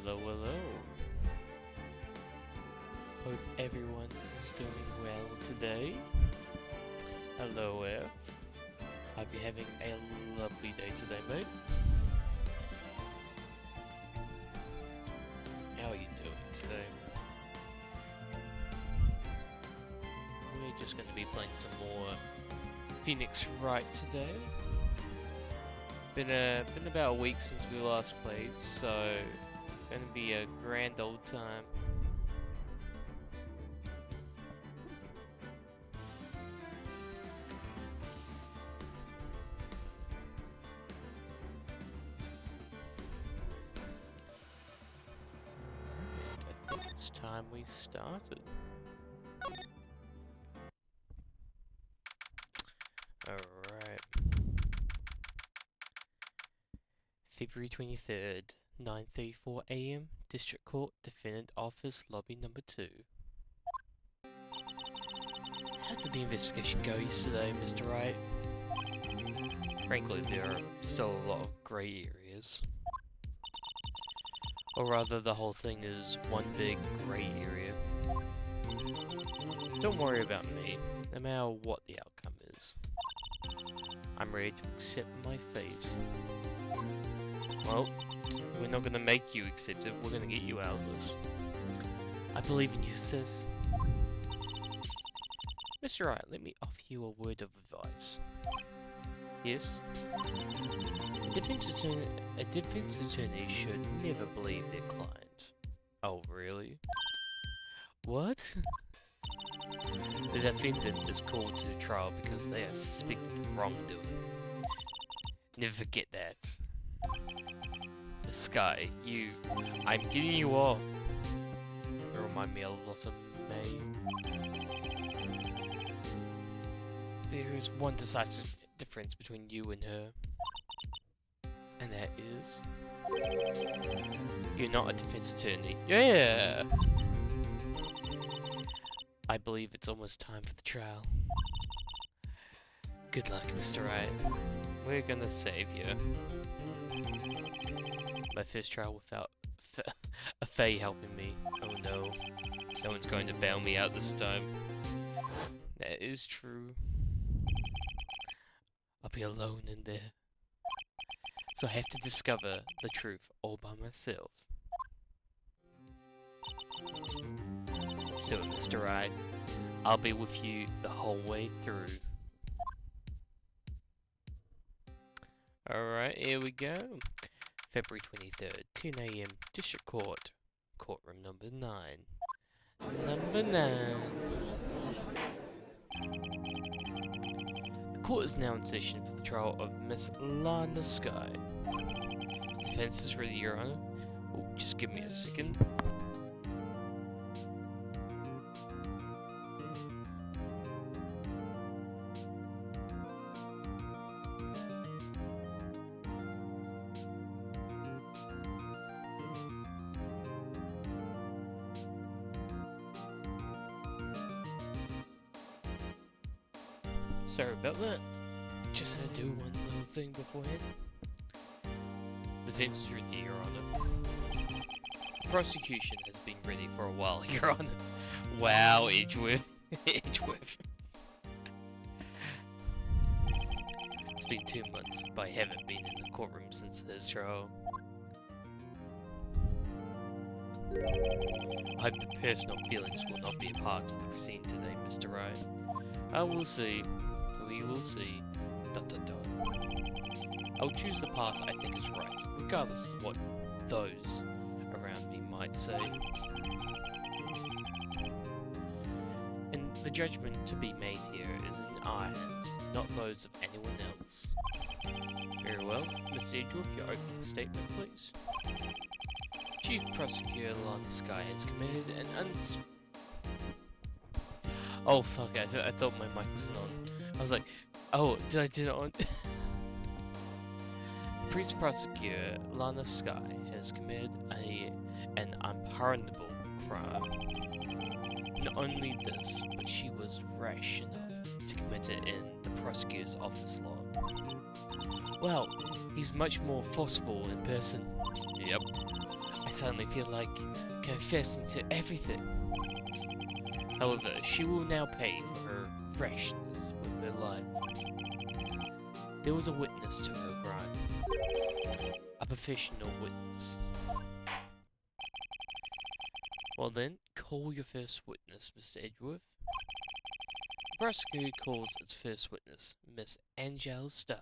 Hello, hello. Hope everyone is doing well today. Hello, F. Hope you're having a lovely day today, mate. How are you doing today? We're just going to be playing some more Phoenix Wright today. Been about a week since we last played, so gonna be a grand old time. Alright, I think it's time we started. Alright. February 23rd, 9:34 AM, District Court, Defendant Office, Lobby number 2. How did the investigation go yesterday, Mr. Wright? Frankly, there are still a lot of grey areas. Or rather, the whole thing is one big grey area. Don't worry about me, no matter what the outcome is. I'm ready to accept my fate. Well, we're not gonna make you accept it, we're gonna get you out of this. I believe in you, sis. Mr. Wright, let me offer you a word of advice. Yes? A defense attorney should never believe their client. Oh, really? What? The defendant is called to trial because they are suspected of wrongdoing. Never forget that. Sky, I'm getting you off. You remind me a lot of May. There is one decisive difference between you and her. And that is... you're not a defense attorney. Yeah! I believe it's almost time for the trial. Good luck, Mr. Wright. We're gonna save you. My first trial without a Fae helping me. Oh no. No one's going to bail me out this time. That is true. I'll be alone in there. So I have to discover the truth all by myself. Let's do it, Mr. Wright. I'll be with you the whole way through. Alright, here we go. February 23rd, 10 AM, District Court, courtroom number 9. Number 9. The court is now in session for the trial of Miss Lana Sky. Defense is ready, Your Honor. Oh, just give me a second. Sorry about that. Just had to do one little thing beforehand. The defense is ready, Your Honor. Prosecution has been ready for a while, Your Honor. Wow, Edgeworth. Edgeworth. It's been 2 months, but I haven't been in the courtroom since his trial. I hope the personal feelings will not be a part of the proceeding today, Mr. Wright. I will see. We will see. ... I'll choose the path I think is right, regardless of what those around me might say. And the judgment to be made here is in our hands, not those of anyone else. Very well. Mr. Edgeworth, your opening statement, please. Chief Prosecutor Lana Sky has committed an Oh fuck, I thought my mic wasn't on. I was like, oh, did I turn it on? Priest Prosecutor Lana Sky has committed an unpardonable crime. Not only this, but she was rash enough to commit it in the prosecutor's office log. Well, he's much more forceful in person. Yep. I suddenly feel like confessing to everything. However, she will now pay for her rashness with her life. There was a witness to her crime. A professional witness. Well then, call your first witness, Mr. Edgeworth. The prosecutor calls its first witness, Miss Angela Starr,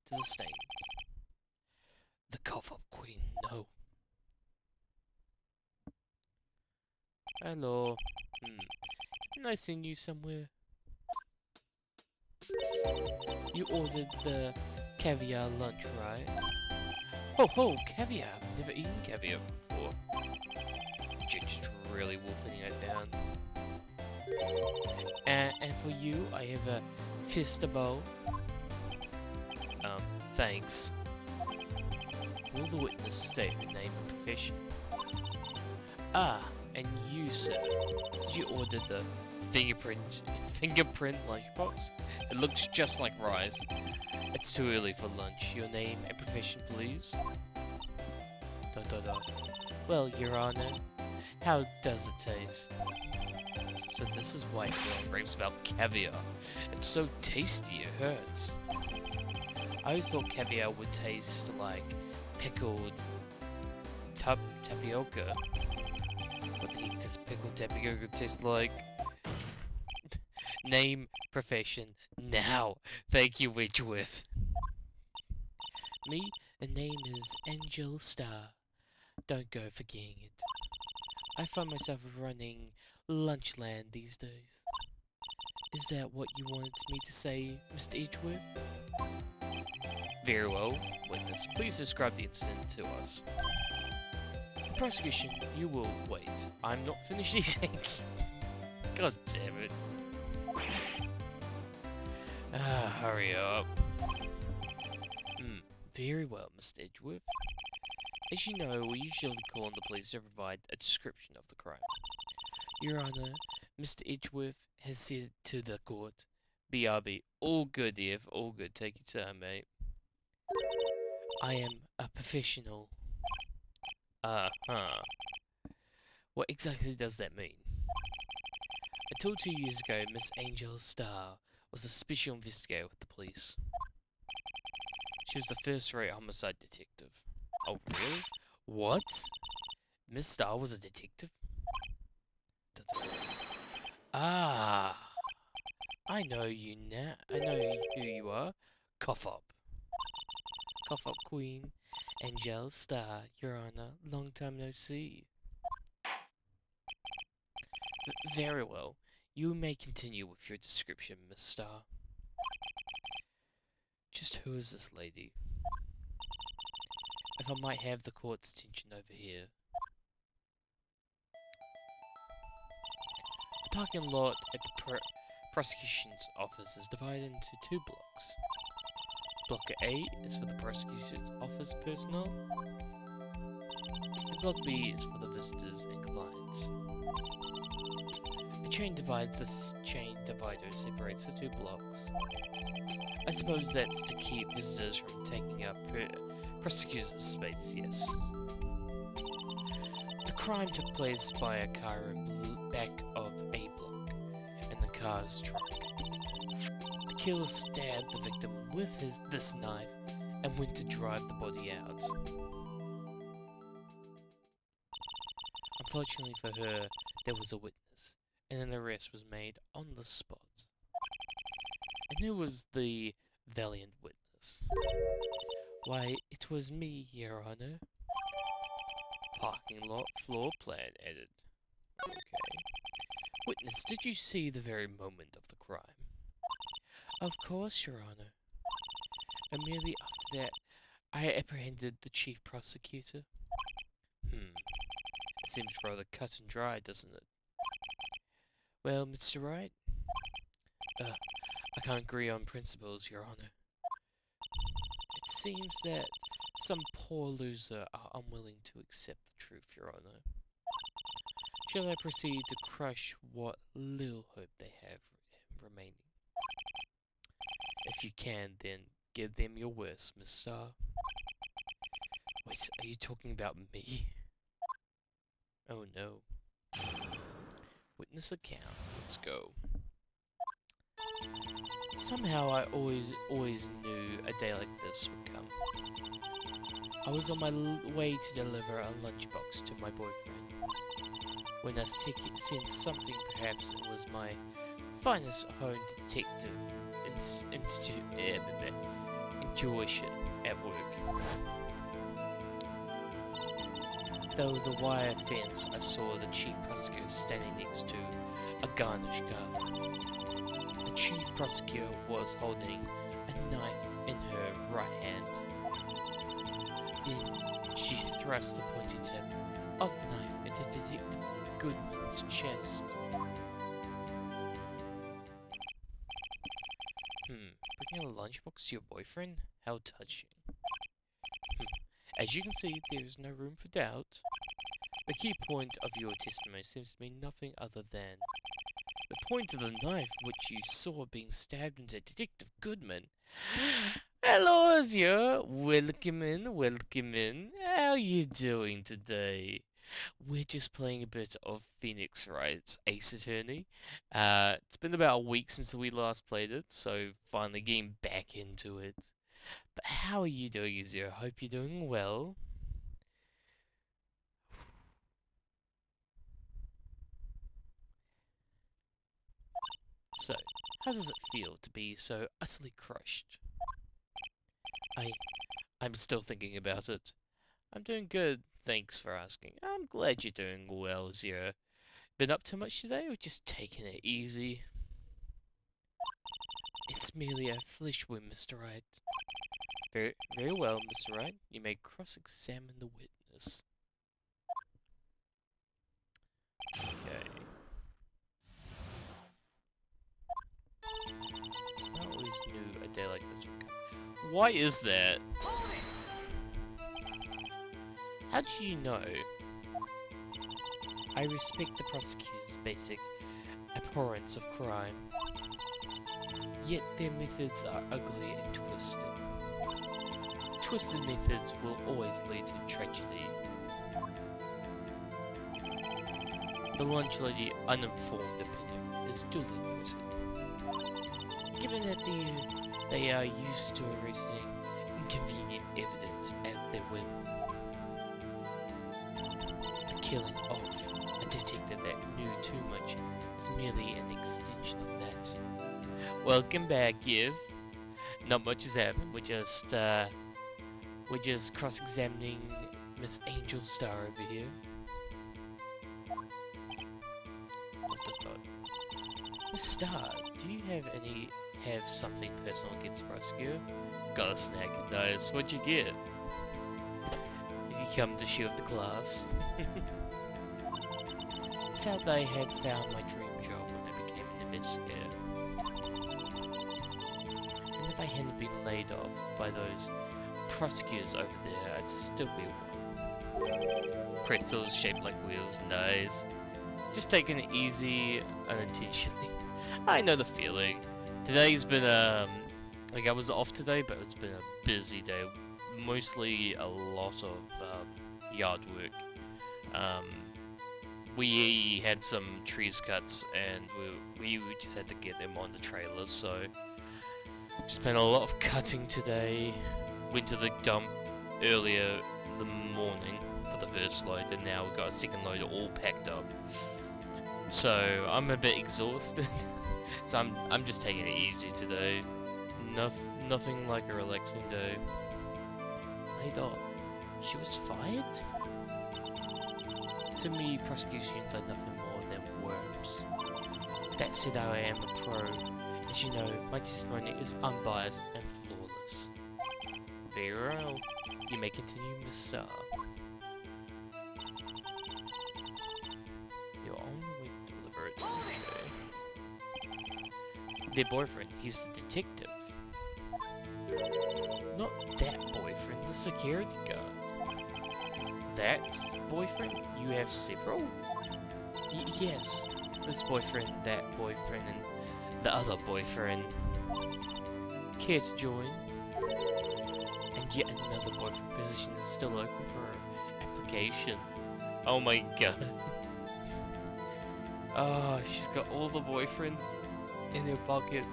to the stand. The cough-up queen, no. Hello. Can I seen you somewhere? You ordered the caviar lunch, right? Ho ho, caviar! I've never eaten caviar before. Just really wolfing it down. And for you, I have a fister bowl. Thanks. Will the witness state her name and profession? Ah, and you, sir, did you order the fingerprint lunchbox? It looks just like rice. It's too early for lunch. Your name and profession, please. ... Well, Your Honor, how does it taste? So this is why everyone raves about caviar. It's so tasty, it hurts. I always thought caviar would taste like pickled tapioca. What the heck does pickled tapioca taste like? Name, profession, now. Thank you, Edgeworth. Me, the name is Angel Starr. Don't go forgetting it. I find myself running Lunchland these days. Is that what you wanted me to say, Mr. Edgeworth? Very well, witness. Please describe the incident to us. The prosecution, you will wait. I'm not finished eating. God damn it. Hurry up. Very well, Mr. Edgeworth. As you know, we usually call on the police to provide a description of the crime. Your Honor, Mr. Edgeworth has said to the court, BRB, all good, Ev, all good, take your time, mate. I am a professional. What exactly does that mean? Until 2 years ago, Miss Angel Starr was a special investigator with the police. She was the first-rate homicide detective. Oh, really? What? Miss Starr was a detective? Ah, I know you now. I know who you are. Cough up. Cough up, Queen. Angel Starr, Your Honor. Long time no see. Very well. You may continue with your description, Miss Starr. Just who is this lady? If I might have the court's attention over here. The parking lot at the prosecution's office is divided into 2 blocks. Block A is for the prosecution's office personnel, and Block B is for the visitors and clients. A chain divides this chain divider separates the 2 blocks. I suppose that's to keep visitors from taking up prosecutor's space, yes. The crime took place by a car in the back of A block, and the car's trunk. The killer stabbed the victim with this knife and went to drive the body out. Unfortunately for her, there was a witness, and an arrest was made on the spot. And who was the valiant witness? Why, it was me, Your Honor. Parking lot floor plan added. Okay. Witness, did you see the very moment of the crime? Of course, Your Honor. Immediately after that, I apprehended the chief prosecutor. It seems rather cut and dry, doesn't it? Well, Mr. Wright? I can't agree on principles, Your Honor. It seems that some poor loser are unwilling to accept the truth, Your Honor. Shall I proceed to crush what little hope they have remaining? If you can, then give them your worst, Miss Starr. Wait, are you talking about me? Oh no. Witness account. Let's go. Somehow I always knew a day like this would come. I was on my way to deliver a lunchbox to my boyfriend when I sensed something. Perhaps it was my finest home detective intuition at work. Though the wire fence, I saw the chief prosecutor standing next to a garnish guard. The chief prosecutor was holding a knife in her right hand. Then she thrust the pointy tip of the knife into Detective Goodman's chest. Bringing a lunchbox to your boyfriend? How touching. As you can see, there is no room for doubt. The key point of your testimony seems to be nothing other than the point of the knife which you saw being stabbed into Detective Goodman. Hello, Azure. Welcome in, welcome in. How you doing today? We're just playing a bit of Phoenix Wright's Ace Attorney. It's been about a week since we last played it, so finally getting back into it. But how are you doing, Azure? Hope you're doing well. So, how does it feel to be so utterly crushed? I'm still thinking about it. I'm doing good, thanks for asking. I'm glad you're doing well, Zero. Been up to much today, or just taking it easy? It's merely a flesh wound, Mr. Wright. Very well, Mr. Wright. You may cross-examine the witness. Okay. So I always knew a day like this would come. Why is that? How do you know? I respect the prosecutor's basic abhorrence of crime. Yet their methods are ugly and twisted. Twisted methods will always lead to tragedy. The lunch lady uninformed opinion is duly noted. Given that they are used to erasing inconvenient evidence at their whim. The killing of a detective that knew too much is merely an extension of that. Welcome back, Giv. Not much has happened. We're just cross-examining Miss Angel Star over here. Miss Star, do you have something personal against the prosecutor? Got a snack, nice. What'd you get? Did you come to shield the class? Felt I had found my dream job when I became an investigator. And if I hadn't been laid off by those prosecutors over there, I'd still be one. Pretzels shaped like wheels, nice. Just taking it easy, unintentionally. I know the feeling. Today's been, like I was off today, but it's been a busy day. Mostly a lot of, yard work. We had some trees cut, and we just had to get them on the trailers, so... Spent a lot of cutting today. Went to the dump earlier in the morning for the first load, and now we've got a second load all packed up. So I'm a bit exhausted. So I'm just taking it easy today. Nothing like a relaxing day. Laid off. She was fired? To me, prosecutions are nothing more than worms. That said, I am a pro. As you know, my testimony is unbiased and flawless. Very well. You may continue, Miss Star. You're on the way to deliver it. Okay. Their boyfriend, he's the detective. Not that boyfriend, the security guard. That boyfriend? You have several? Yes. This boyfriend, that boyfriend, and the other boyfriend. Care to join? And yet another boyfriend position is still open for application. Oh my god. Oh, she's got all the boyfriends in her pocket.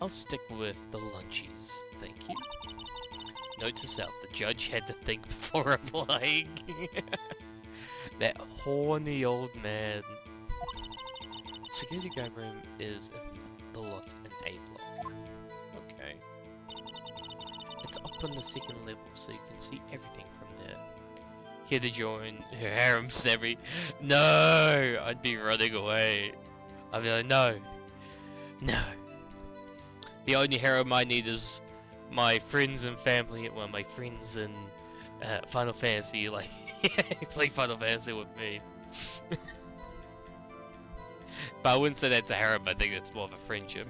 I'll stick with the lunchies, thank you. Note to self, the judge had to think before replying. That horny old man. Security guard room is in the lot in A block. Okay. It's up on the second level, so you can see everything from there. Here to join her harem snabby. No! I'd be running away. I'd be like, no. No. The only harem I need is my friends and family. Well, my friends in Final Fantasy, like, play Final Fantasy with me. But I wouldn't say that's a harem, I think that's more of a friendship.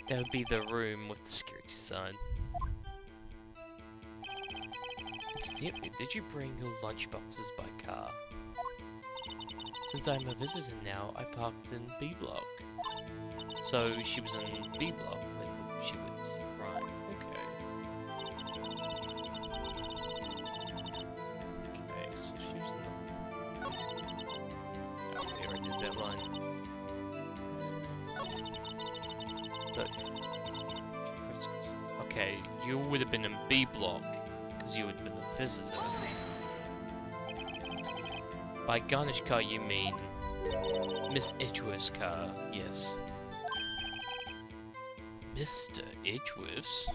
That would be the room with the security sign. Incidentally, did you bring your lunchboxes by car? Since I'm a visitor now, I parked in B block. So she was in B block when she witnessed the crime. Okay, so she was in the... Okay, I did that line. But... Okay, you would have been in B block, because you would have been a visitor. By garnish car you mean Miss Edgeworth's car, yes. Mr. Edgeworth's?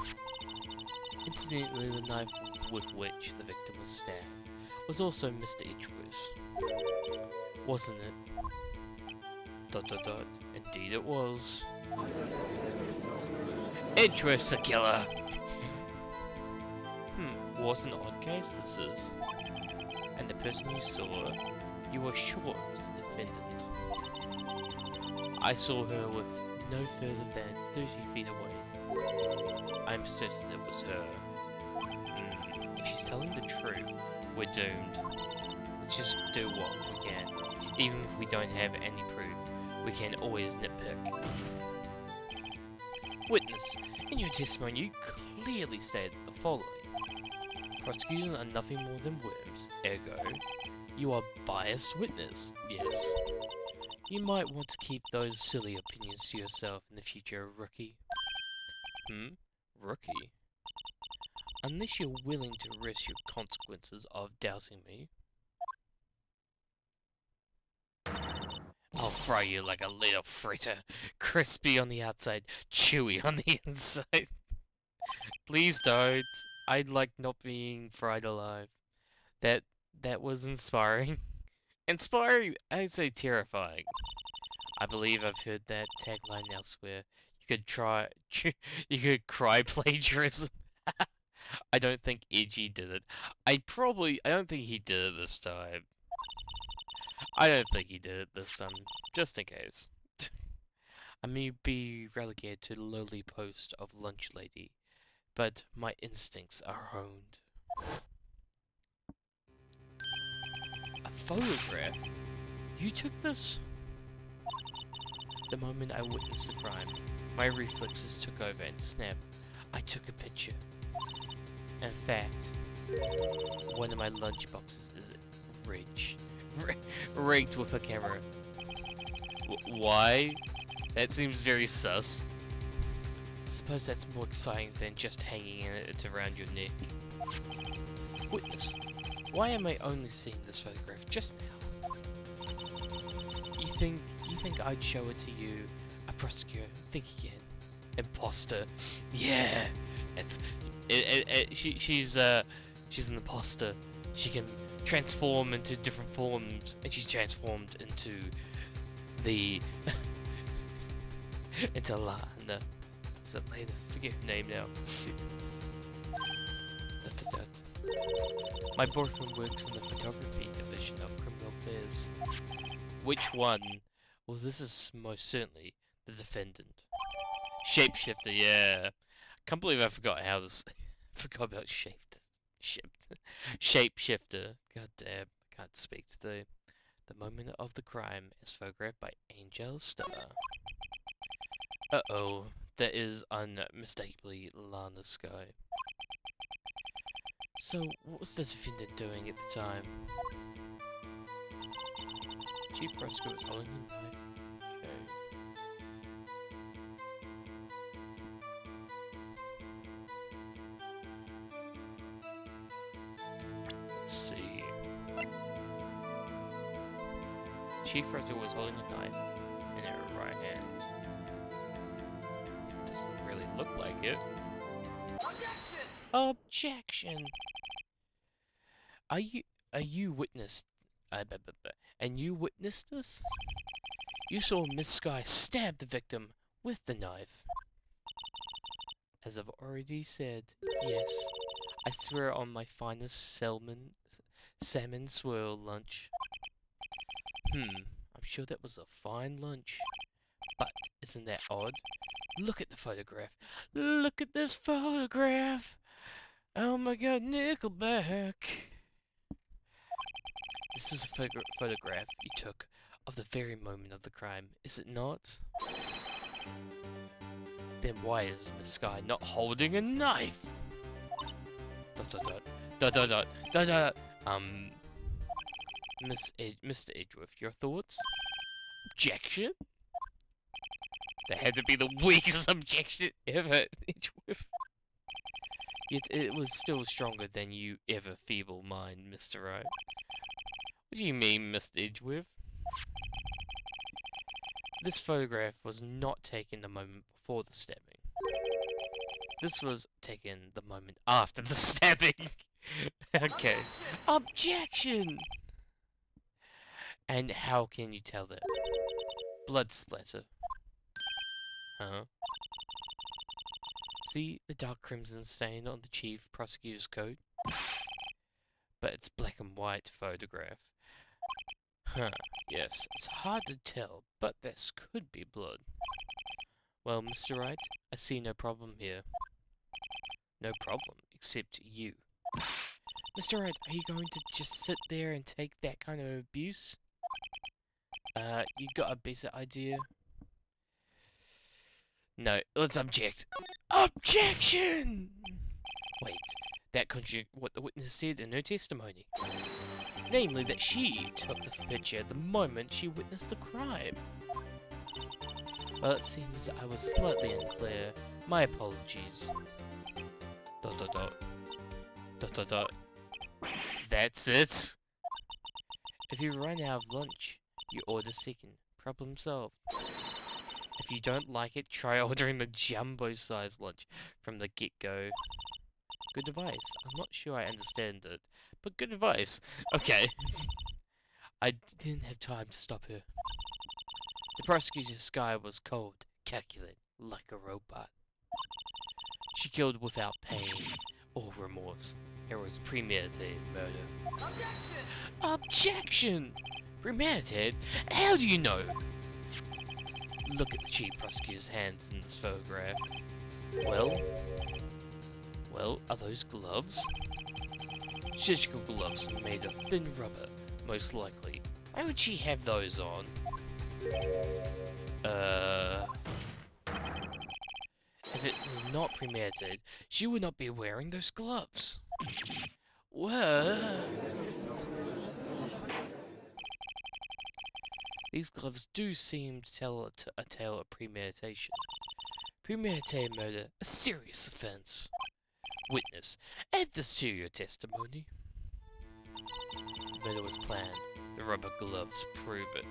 Incidentally, the knife with which the victim was stabbed was also Mr. Edgeworth's. Wasn't it? ... Indeed it was. Edgeworth's the killer! What an odd case this is. And the person you saw, you were sure was the defendant. I saw her with no further than 30 feet away. I'm certain it was her. If she's telling the truth, we're doomed. Let's just do what we can. Even if we don't have any proof, we can always nitpick. Witness, in your testimony you clearly stated the following. Prosecutors are nothing more than worms, ergo, you are biased witness, yes. You might want to keep those silly opinions to yourself in the future, rookie. Rookie? Unless you're willing to risk your consequences of doubting me, I'll fry you like a little fritter, crispy on the outside, chewy on the inside. Please don't. I like not being fried alive. That was inspiring. Inspiring? I'd say terrifying. I believe I've heard that tagline elsewhere. You could try. You could cry plagiarism. I don't think Edgy did it. I don't think he did it this time. I don't think he did it this time. Just in case. I may be relegated to the lowly post of lunch lady, but my instincts are honed. A photograph? You took this? The moment I witnessed the crime, my reflexes took over and snap, I took a picture. In fact, one of my lunch boxes is rigged with a camera. Why? That seems very sus. Suppose that's more exciting than just hanging it around your neck. Witness, why am I only seeing this photograph just now? You think I'd show it to you, a prosecutor? Think again. Imposter. Yeah, she's an imposter. She can transform into different forms, and she's transformed into the into Lana. Is that Lana? Forget her name now. My boyfriend works in the photography division of criminal affairs. Which one? Well, this is most certainly the defendant. Shapeshifter, yeah. Can't believe I forgot how this. Forgot about Shapeshifter. God damn, I can't speak today. The moment of the crime is photographed by Angel Star. Uh-oh, that is unmistakably Lana Sky. So, what was the defendant doing at the time? Chief Prosecutor was holding a knife. Okay. Let's see. Chief Prosecutor was holding a knife in her right hand. Doesn't really look like it. Objection! Are you witnessed? And you witnessed this? You saw Miss Sky stab the victim with the knife. As I've already said, yes. I swear on my finest salmon swirl lunch. I'm sure that was a fine lunch. But isn't that odd? Look at the photograph. Look at this photograph. Oh my god, Nickelback. This is a photograph you took of the very moment of the crime, is it not? Then why is Miss Sky not holding a knife? Dot dot dot dot dot dot dot dot. Mr. Edgeworth, your thoughts? Objection? That had to be the weakest objection ever, Edgeworth. Yet it was still stronger than you ever feeble mind, Mr. Wright. What do you mean, Mr. Edgeworth? This photograph was not taken the moment before the stabbing. This was taken the moment after the stabbing. Okay. Objection! And how can you tell that? Blood splatter. Huh? See the dark crimson stain on the chief prosecutor's coat? But it's black and white photograph. Huh, yes, it's hard to tell, but this could be blood. Well, Mr. Wright, I see no problem here. No problem, except you. Mr. Wright, are you going to just sit there and take that kind of abuse? You got a better idea? No, let's object. Objection! Wait, that contradicts what the witness said in her testimony. Namely, that she took the picture the moment she witnessed the crime. Well, it seems I was slightly unclear. My apologies. Dot dot dot. Dot dot dot. That's it. If you run out of lunch, you order second. Problem solved. If you don't like it, try ordering the jumbo-sized lunch from the get-go. Good advice. I'm not sure I understand it, but good advice. Okay. I didn't have time to stop her. The prosecutor's Sky was cold, calculated, like a robot. She killed without pain or remorse. It was premeditated murder. Objection! Premeditated? How do you know? Look at the chief prosecutor's hands in this photograph. Well, are those gloves? Surgical gloves made of thin rubber, most likely. Why would she have those on? If it was not premeditated, she would not be wearing those gloves. Well, these gloves do seem to tell a tale of premeditation. Premeditated murder, a serious offense. Witness, add this to your testimony. Murder was planned. The rubber gloves prove it.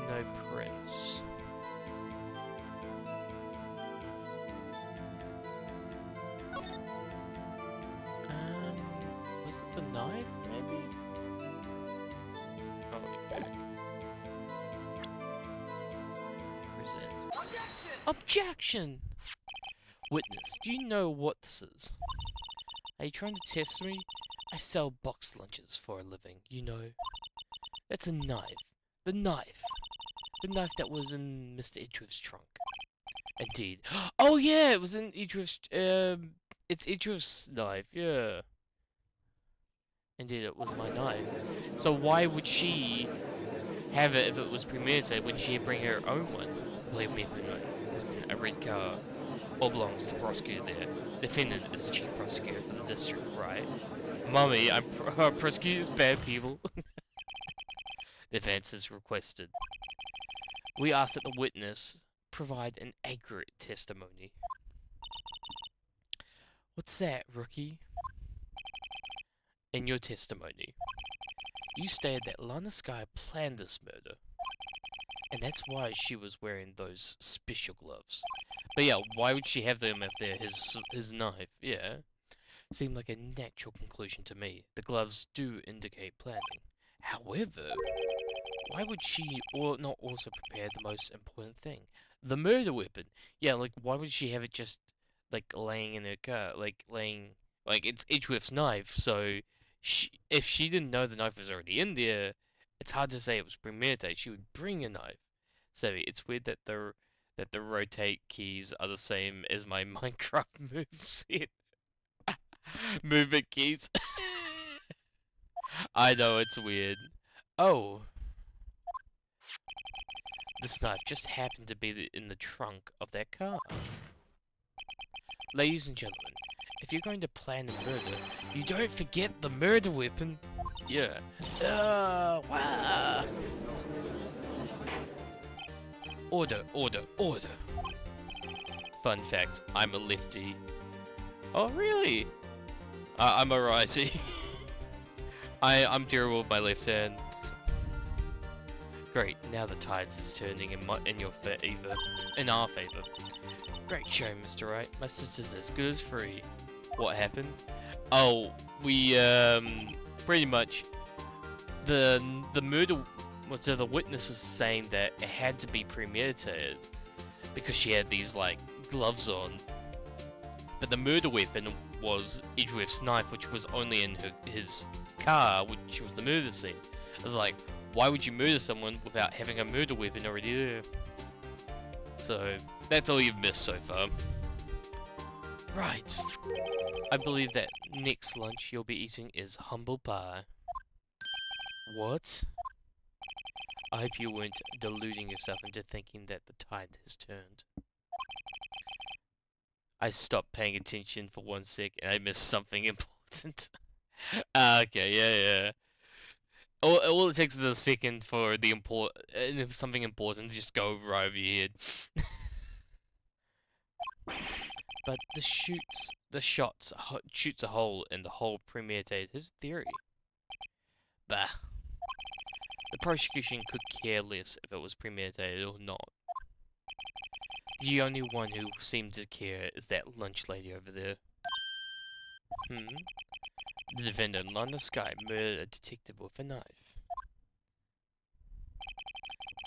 No prints. Was it the knife, maybe? Oh, okay. Present. Objection! Witness, do you know what this is? Are you trying to test me? I sell box lunches for a living, you know. That's a knife. The knife. The knife that was in Mr. Edgeworth's trunk. Indeed. Oh yeah, it was in Edgeworth's, it's Edgeworth's knife, yeah. Indeed, it was my knife. So why would she have it if it was premeditated when she bring her own one? Believe me, when a red car all belongs to the prosecutor there. Defendant is the chief prosecutor for the district, right? Mummy, I'm prosecutors bad people. Defense is requested. We ask that the witness provide an accurate testimony. What's that, rookie? In your testimony, you stated that Lana Sky planned this murder, and that's why she was wearing those special gloves. But yeah, why would she have them if they're his knife? Yeah, seemed like a natural conclusion to me. The gloves do indicate planning. However, why would she not also prepare the most important thing? The murder weapon. Yeah, like, why would she have it just, like, laying in her car? Like, it's Edgeworth's knife, so if she didn't know the knife was already in there, it's hard to say it was premeditated. She would bring a knife. So it's weird that the rotate keys are the same as my Minecraft moveset. Movement keys. I know, it's weird. Oh, this knife just happened to be in the trunk of that car. Ladies and gentlemen, if you're going to plan a murder, you don't forget the murder weapon. Yeah. Wow. Order, order, order. Fun fact, I'm a lefty. Oh, really? I'm a righty. I'm terrible with my left hand. Great, now the tides is turning in your favor, in our favor. Great show, Mr. Wright. My sister's as good as free. What happened? Oh, we pretty much the murder. So the witness was saying that it had to be premeditated because she had these like gloves on, but the murder weapon was Edgeworth's knife, which was only in his car, which was the murder scene. I was like, why would you murder someone without having a murder weapon already there? So that's all you've missed so far. Right. I believe that next lunch you'll be eating is humble pie. What? I hope you weren't deluding yourself into thinking that the tide has turned. I stopped paying attention for 1 sec and I missed something important. Okay, yeah. All it takes is a second for the something important to just go right over your head. But the shots shoots a hole in the whole premeditated his theory. Bah. The prosecution could care less if it was premeditated or not. The only one who seemed to care is that lunch lady over there. The defendant, Lana Sky, murdered a detective with a knife.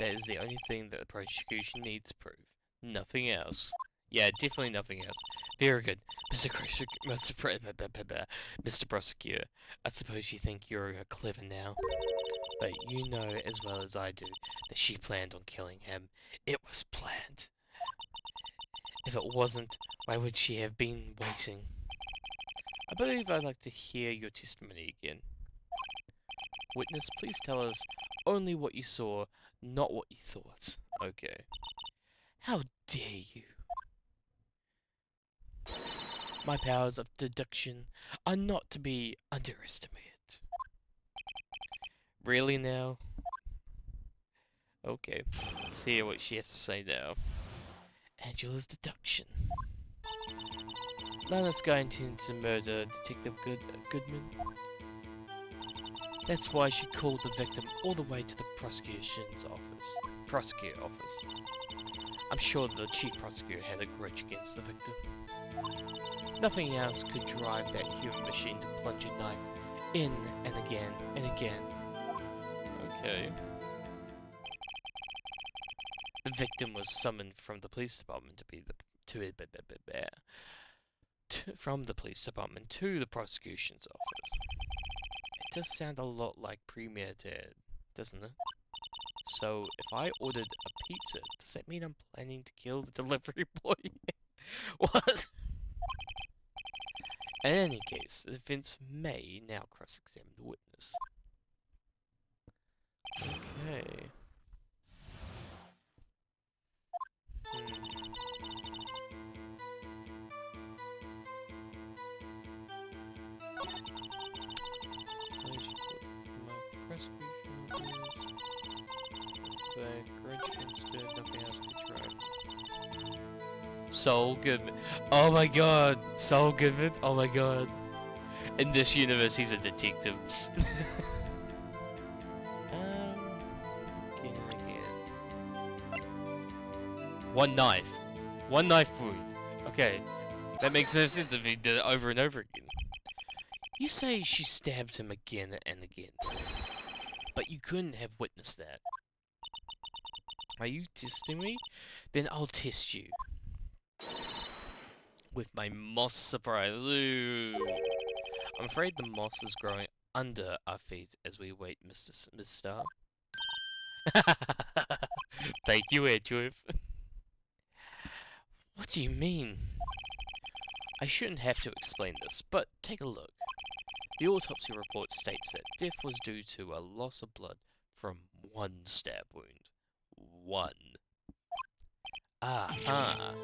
That is the only thing that the prosecution needs proof. Nothing else. Yeah, definitely nothing else. Very good. Mr. Prosecutor, I suppose you think you're clever now. But you know as well as I do that she planned on killing him. It was planned. If it wasn't, why would she have been waiting? I believe I'd like to hear your testimony again. Witness, please tell us only what you saw, not what you thought. Okay. How dare you? My powers of deduction are not to be underestimated. Really now? Okay, let's hear what she has to say now. Angela's deduction. Lana Sky intended to murder Detective Goodman. That's why she called the victim all the way to the prosecutor office. I'm sure the chief prosecutor had a grudge against the victim. Nothing else could drive that human machine to plunge a knife in and again and again. Okay. The victim was summoned from the police department from the police department to the prosecution's office. It does sound a lot like premeditated, doesn't it? So, if I ordered a pizza, does that mean I'm planning to kill the delivery boy? What? In any case, the defense may now cross-examine the witness. Okay. Saul Goodman. Oh my god. Saul Goodman. Oh my god. In this universe, he's a detective. Again and again. One knife. One knife wound. Okay. That makes no sense if he did it over and over again. You say she stabbed him again and again. But you couldn't have witnessed that. Are you testing me? Then I'll test you. With my moss surprise. Ooh. I'm afraid the moss is growing under our feet as we wait, Miss Star. Thank you, Edgeworth. What do you mean? I shouldn't have to explain this, but take a look. The autopsy report states that death was due to a loss of blood from one stab wound. One.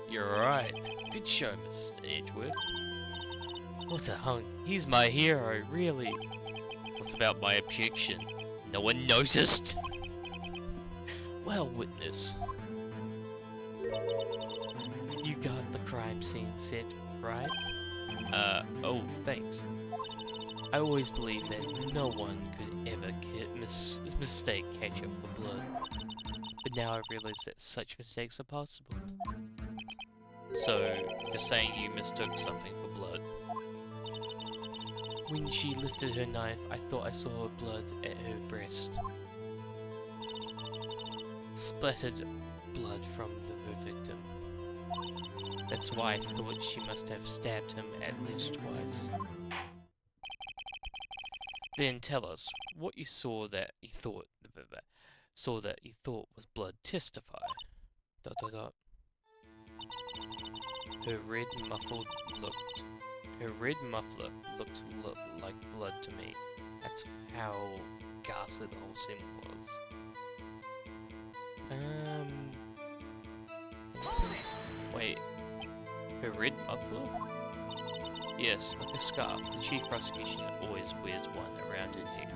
You're right. Good show, Mr. Edgeworth. What a hunk. He's my hero, really. What about my objection? No one noticed? Well, witness. You got the crime scene set, right? Oh, thanks. I always believed that no one could ever mistake ketchup for blood. But now I realize that such mistakes are possible. So, you're saying you mistook something for blood? When she lifted her knife, I thought I saw her blood at her breast. Splattered blood from her victim. That's why I thought she must have stabbed him at least twice. Then tell us, what you saw that you thought was blood. Testify. ... Her red muffler looked like blood to me. That's how ghastly the whole scene was. Wait. Her red muffler? Yes, like a scarf. The chief prosecution always wears one around her neck.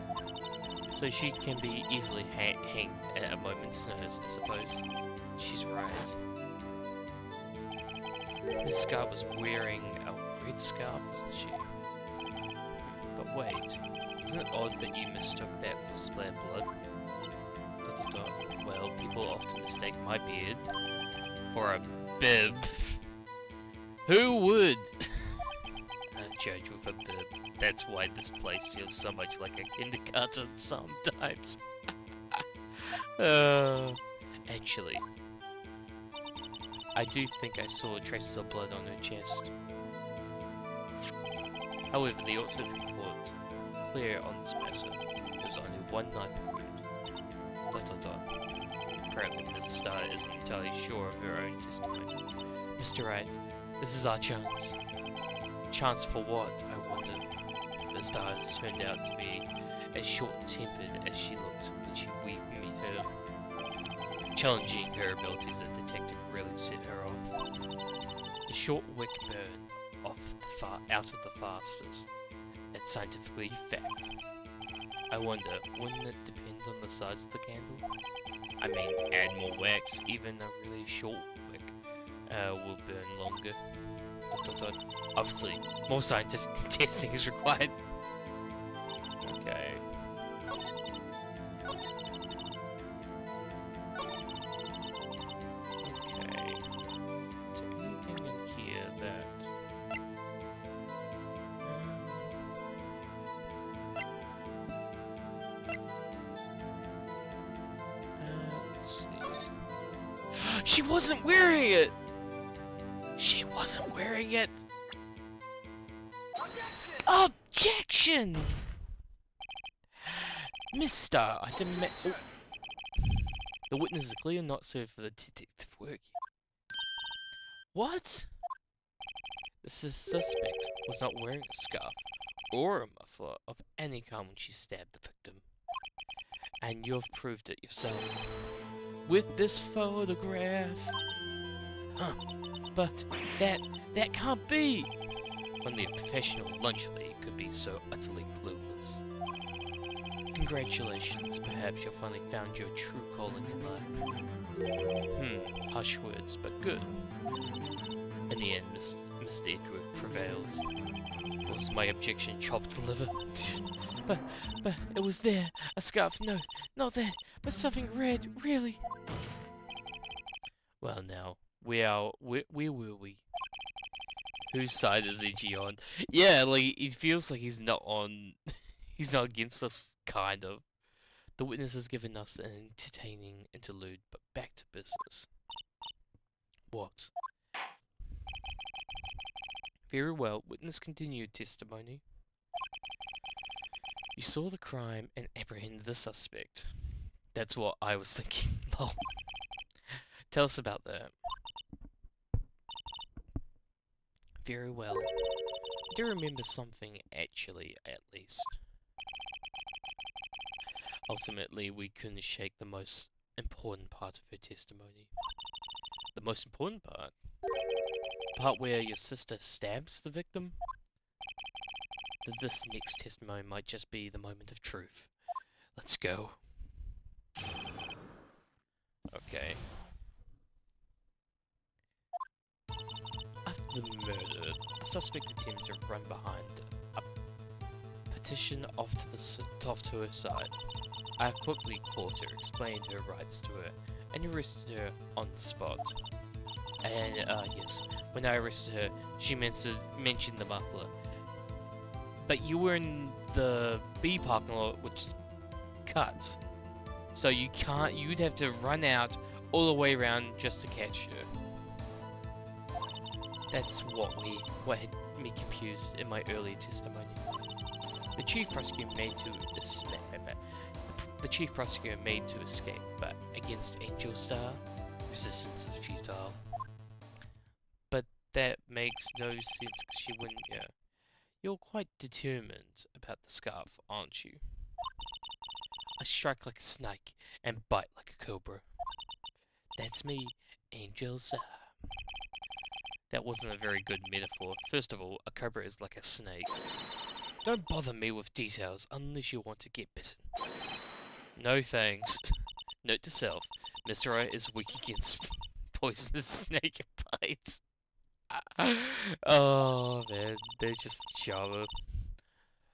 So she can be easily hanged at a moment's notice, I suppose. She's right. Miss Scarf was wearing a red scarf, wasn't she? But wait, isn't it odd that you mistook that for splattered blood? ... Well, people often mistake my beard for a bib. Who would? A judge with a bib. That's why this place feels so much like a kindergarten sometimes. Actually, I do think I saw traces of blood on her chest. However, the autopsy report clear on this matter. There was only one knife wound. ... Apparently, Miss Star isn't entirely sure of her own testimony. Mr. Wright, this is our chance. Chance for what, I wonder? Miss Star turned out to be as short-tempered as she looked when we meet her. Challenging her abilities as a detective really set her off. The short wick burned out of the fastest. It's scientifically fact. I wonder, wouldn't it depend on the size of the candle? I mean, add more wax, even a really short wick will burn longer. ... Obviously, more scientific testing is required. Okay. Okay. Is there anything in here that... let's see. She wasn't wearing it! She wasn't wearing it! Objection! Miss Star, I demand... Oh. The witness is clearly not served for the detective work. What? The suspect was not wearing a scarf or a muffler of any kind when she stabbed the victim. And you have proved it yourself. With this photograph. Huh. But that can't be! Only a professional lunch lady could be so utterly clueless. Congratulations, perhaps you finally found your true calling in life. Harsh words, but good. In the end, Mr. Edward prevails. Was my objection chopped liver? but it was there. A scarf, no, not that, but something red, really. Well now, where were we? Whose side is Edgy on? Yeah, like, it feels like he's not on... he's not against us, kind of. The witness has given us an entertaining interlude, but back to business. What? Very well, witness continued testimony. You saw the crime and apprehended the suspect. That's what I was thinking. Lol. Tell us about that. Very well. I do remember something, actually, at least. Ultimately, we couldn't shake the most important part of her testimony. The most important part? The part where your sister stabs the victim? This next testimony might just be the moment of truth. Let's go. Okay. After the murder, the suspect attempted to run behind a petition off to her side. I quickly caught her, explained her rights to her, and arrested her on the spot. And, yes, when I arrested her, she mentioned the muffler. But you were in the B parking lot, which is cut. So you can't, you'd have to run out all the way around just to catch her. That's what had me confused in my earlier testimony. The chief prosecutor made to escape, but against Angel Star, resistance is futile. But that makes no sense because she wouldn't, yeah. You're quite determined about the scarf, aren't you? I strike like a snake and bite like a cobra. That's me, Angel Star. That wasn't a very good metaphor. First of all, a cobra is like a snake. Don't bother me with details unless you want to get bitten. No thanks. Note to self, Mr. Wright is weak against poisonous snake bites. Oh man, they're just Java.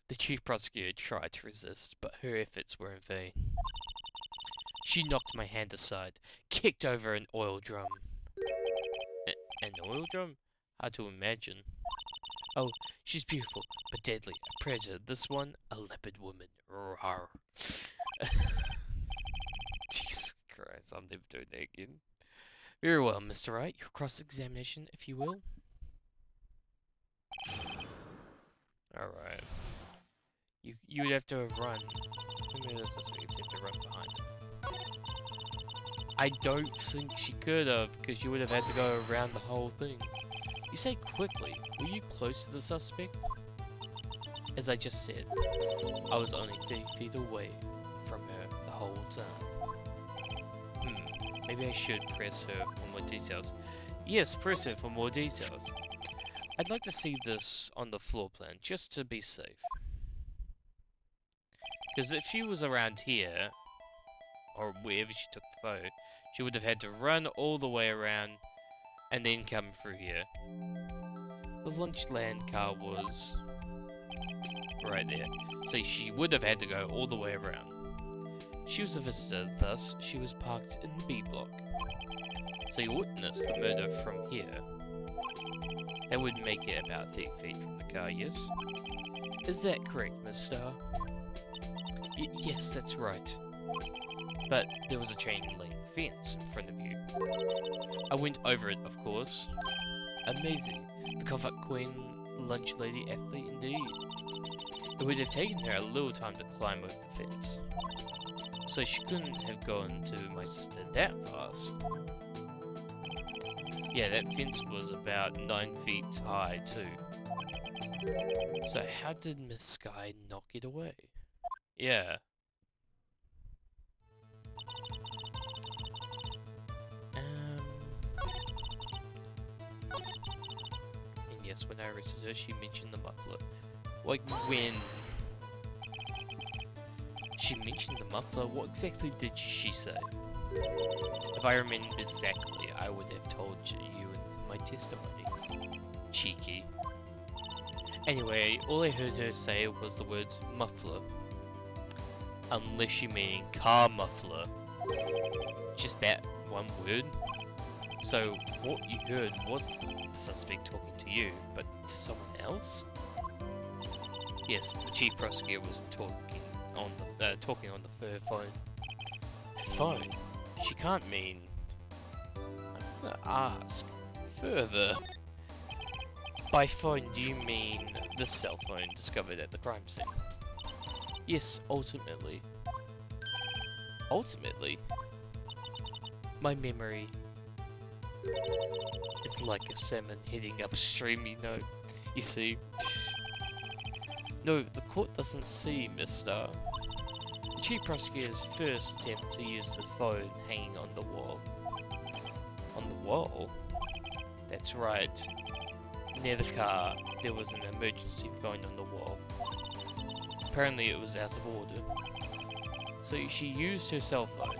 The chief prosecutor tried to resist, but her efforts were in vain. She knocked my hand aside, kicked over an oil drum. An oil drum? Hard to imagine. Oh, she's beautiful, but deadly. A predator. This one, a leopard woman. Rawr. Jesus Christ, I'm never doing that again. Very well, Mr. Wright. Your cross-examination, if you will. Alright. You'd have to have run. Maybe that's what you have to run behind it. I don't think she could have, because you would have had to go around the whole thing. You say quickly. Were you close to the suspect? As I just said, I was only 30 feet away from her the whole time. Maybe I should press her for more details. Yes, press her for more details. I'd like to see this on the floor plan, just to be safe. Because if she was around here, or wherever she took the photo, she would have had to run all the way around and then come through here. The Lunchland car was right there, so she would have had to go all the way around. She was a visitor, thus she was parked in B block. So you witnessed the murder from here. That would make it about 30 feet from the car, yes? Is that correct, Miss Starr? Yes, that's right. But there was a chain link fence in front of you. I went over it, of course. Amazing. The Comfort Queen lunch lady athlete indeed. It would have taken her a little time to climb over the fence. So she couldn't have gone to my sister that fast. Yeah, that fence was about 9 feet high too. So how did Miss Sky knock it away? Yeah. And yes, when I arrested her, she mentioned the muffler. Like, when she mentioned the muffler, what exactly did she say? If I remember exactly, I would have told you in my testimony. Cheeky. Anyway, all I heard her say was the words muffler. Unless you mean car muffler. Just that one word. So what you heard wasn't the suspect talking to you, but to someone else? Yes, the chief prosecutor was talking on the her phone. Her phone? She can't mean. I'm gonna ask further. By phone, do you mean the cell phone discovered at the crime scene? Yes, ultimately. Ultimately? My memory is like a salmon heading upstream, you know. You see? No, the court doesn't see, mister. The chief prosecutor's first attempt to use the phone hanging on the wall. On the wall? That's right. Near the car, there was an emergency phone on the wall. Apparently it was out of order. So she used her cell phone.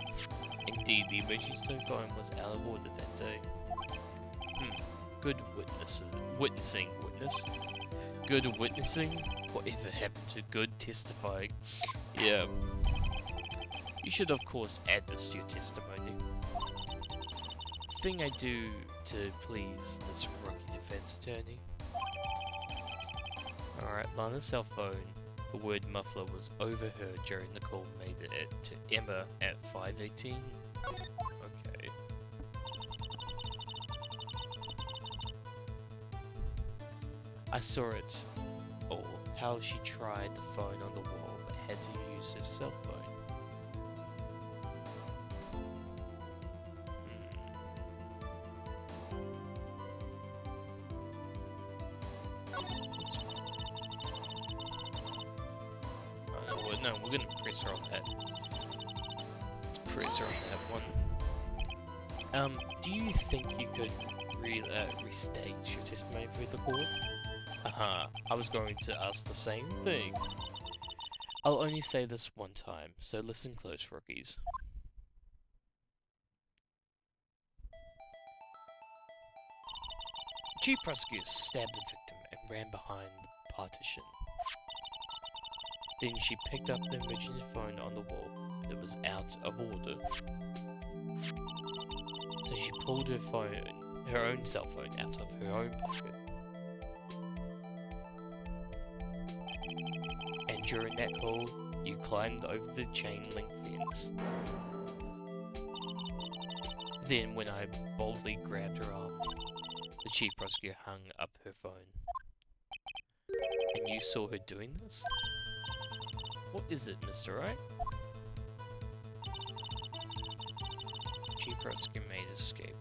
Indeed, the emergency phone was out of order that day. Good witnessing. Good witnessing? Whatever happened to good testifying? Yeah. You should of course add this to your testimony. Thing I do to please this rookie defense attorney. Alright, Lana's cell phone. The word muffler was overheard during the call made to Emma at 5:18. Okay. I saw it all, how she tried the phone on the wall but had to use her cell phone. No, we're gonna press her on that. Let's press her on that one. Do you think you could restate your testimony for the court? I was going to ask the same thing. I'll only say this one time, so listen close, rookies. The chief prosecutor stabbed the victim and ran behind the partition. Then she picked up the emergency phone on the wall, but it was out of order. So she pulled her own cell phone out of her own pocket. And during that call, you climbed over the chain link fence. Then when I boldly grabbed her arm, the chief prosecutor hung up her phone. And you saw her doing this? What is it, Mr. Wright? Chief prosecutor made escape.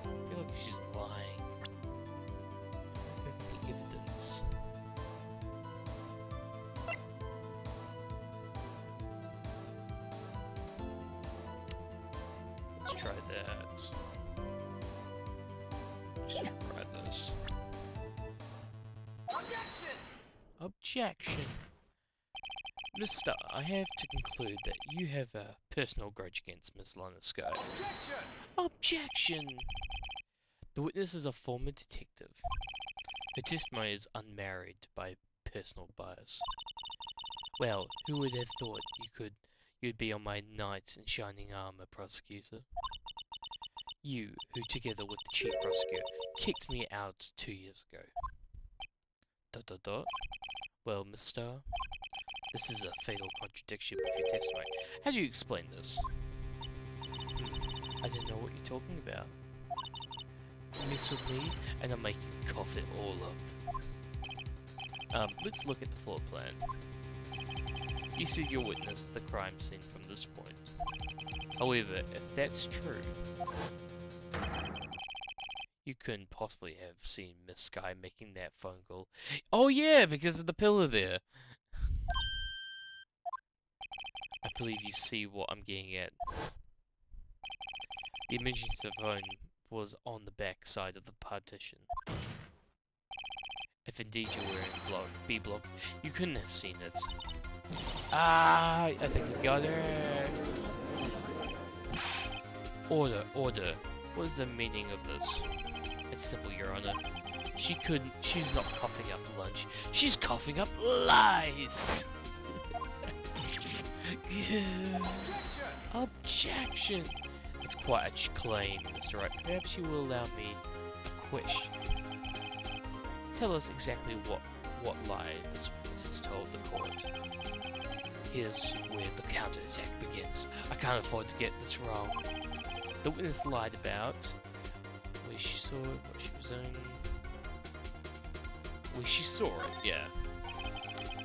I feel like she's lying. I don't have any evidence. Let's try that. Let's try this. Objection! Mister, I have to conclude that you have a personal grudge against Miss Lana Sky. Objection! The witness is a former detective. Her testimony is unmarried by personal bias. Well, who would have thought you'd be on my knight in shining armor, prosecutor? You, who together with the chief prosecutor, kicked me out 2 years ago. ... Well, mister, this is a fatal contradiction with your testimony. How do you explain this? I don't know what you're talking about. mess with me, and I'll make you cough it all up. Let's look at the floor plan. You said you witnessed the crime scene from this point. However, if that's true, you couldn't possibly have seen Miss Sky making that phone call. Oh yeah, because of the pillar there. I believe you see what I'm getting at. The emergency phone was on the back side of the partition. If indeed you were in block B block, you couldn't have seen it. Ah, I think we got it. Order, order. What is the meaning of this? It's simple, Your Honor. She's not coughing up lunch. She's coughing up lies! Objection! It's quite a claim, Mr. Wright. Perhaps you will allow me a question. Tell us exactly what lie this witness has told the court. Here's where the counterattack begins. I can't afford to get this wrong. The witness lied about where she saw it, what she was doing. Where she saw it, yeah.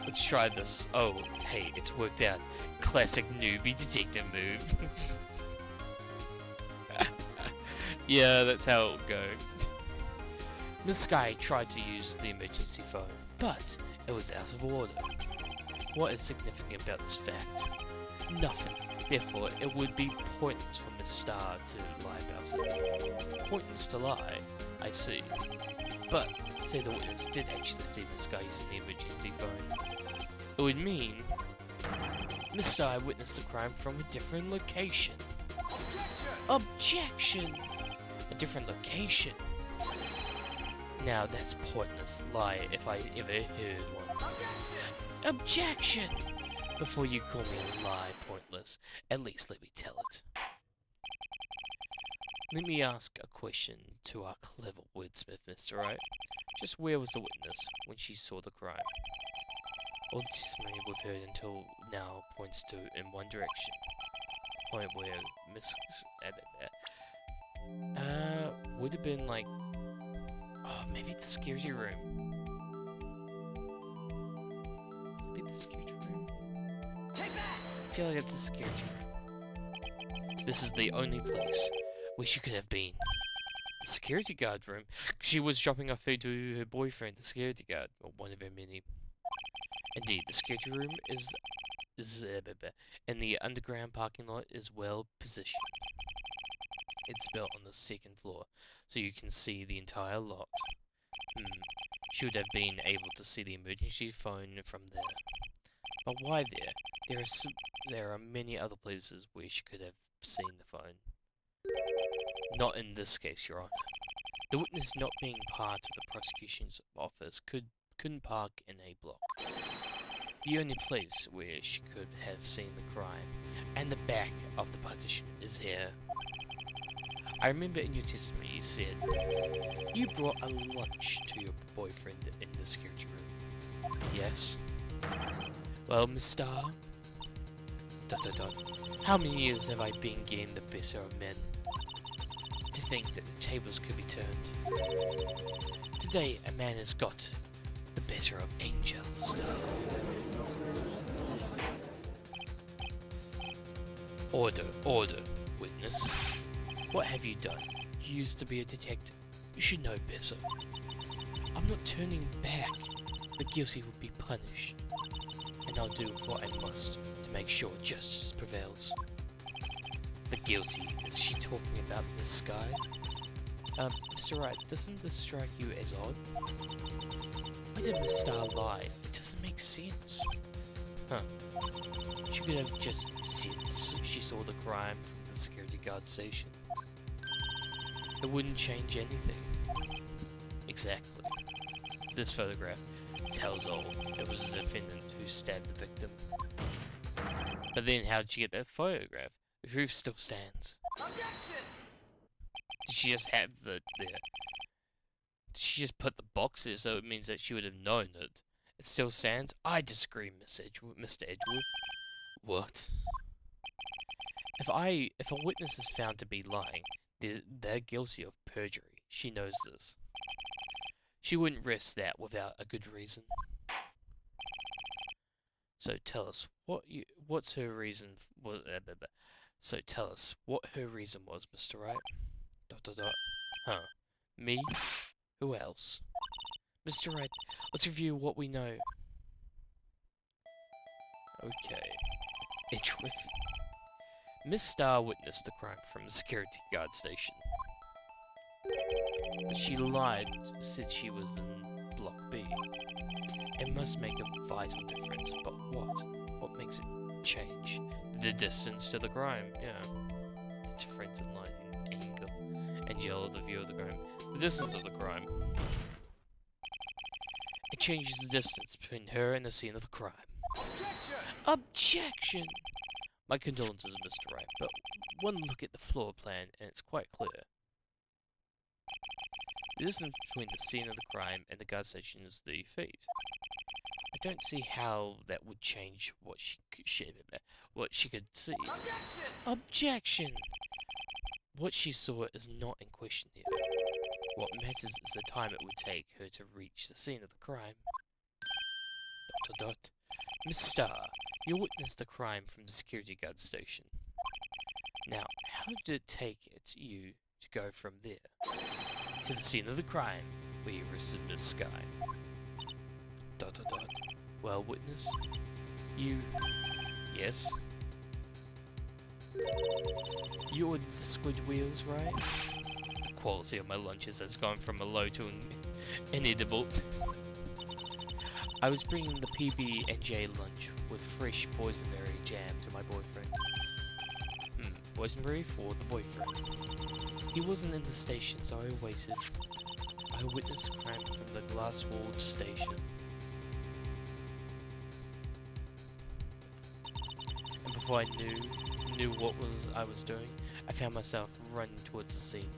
Let's try this. Oh, hey, it's worked out. Classic newbie detective move. Yeah, that's how it'll go. Miss Sky tried to use the emergency phone, but it was out of order. What is significant about this fact? Nothing. Therefore, it would be pointless for Miss Star to lie about it. Pointless to lie, I see. But, say the witness did actually see Miss Sky using the emergency phone. It would mean Miss Star witnessed the crime from a different location. Objection! A different location. Now that's pointless lie if I ever heard one. Objection! Before you call me a lie pointless, at least let me tell it. Let me ask a question to our clever wordsmith, Mr. Wright. Just where was the witness when she saw the crime? All the testimony we've heard until now points to in one direction. Point where Miss... would have been like... Oh, maybe the security room. Maybe the security room. I feel like it's the security room. This is the only place where she could have been. The security guard room. She was dropping off food to her boyfriend, the security guard, or one of her many. Indeed, the security room is in the underground parking lot is well positioned. It's built on the second floor, so you can see the entire lot. She would have been able to see the emergency phone from there. But why there? There are many other places where she could have seen the phone. Not in this case, Your Honor. The witness not being part of the prosecution's office couldn't park in A block. The only place where she could have seen the crime, and the back of the partition, is here. I remember in your testimony you said you brought a lunch to your boyfriend in the security room. Yes? Well, Miss Star, ... How many years have I been getting the better of men? To think that the tables could be turned. Today, a man has got the better of Angel Star. Order, order, witness. What have you done? You used to be a detective. You should know better. I'm not turning back. The guilty will be punished. And I'll do what I must to make sure justice prevails. The guilty? Is she talking about Miss Sky? Mr. Wright, doesn't this strike you as odd? Why did Miss Star lie? It doesn't make sense. Huh. She could have just said she saw the crime from the security guard station. It wouldn't change anything. Exactly. This photograph tells all. It was the defendant who stabbed the victim. But then how did you get that photograph? The proof still stands. Did she just have Did she just put the boxes so it means that she would have known it? It still stands? I disagree, Mr. Edgeworth. What? If a witness is found to be lying, they're guilty of perjury. She knows this. She wouldn't risk that without a good reason. So tell us, what's her reason? So tell us what her reason was, Mr. Wright. ... Huh? Me? Who else? Mr. Wright, let's review what we know. Okay. It's with Miss Starr witnessed the crime from the security guard station. But she lied, said she was in Block B. It must make a vital difference, but what? What makes it change? The distance to the crime, yeah. The difference in light and angle of the view of the crime. The distance of the crime. It changes the distance between her and the scene of the crime. Objection! My condolences, Mr. Wright, but one look at the floor plan and it's quite clear. The distance between the scene of the crime and the guard station is 30 feet. I don't see how that would change what she could see. Objection! What she saw is not in question here. What matters is the time it would take her to reach the scene of the crime. ... Miss Starr, you witnessed the crime from the security guard station. Now, how did it take you to go from there to the scene of the crime where you arrested Miss Sky? ... Well, witness, you... Yes? You ordered the squid wheels, right? The quality of my lunches has gone from a low to an inedible. I was bringing the PB&J lunch with fresh boysenberry jam to my boyfriend. Boysenberry for the boyfriend. He wasn't in the station, so I waited. I witnessed crime from the glass-walled station. And before I knew what I was doing, I found myself running towards the scene.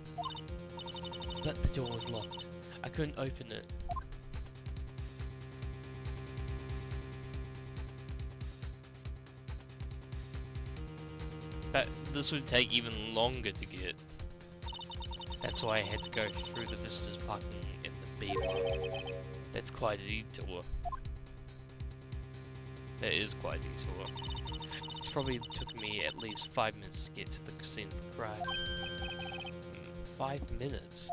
But the door was locked. I couldn't open it. But this would take even longer to get. That's why I had to go through the visitors parking in the B block. That's quite a detour. That is quite a detour. It's probably took me at least 5 minutes to get to the scene of the crime. 5 minutes?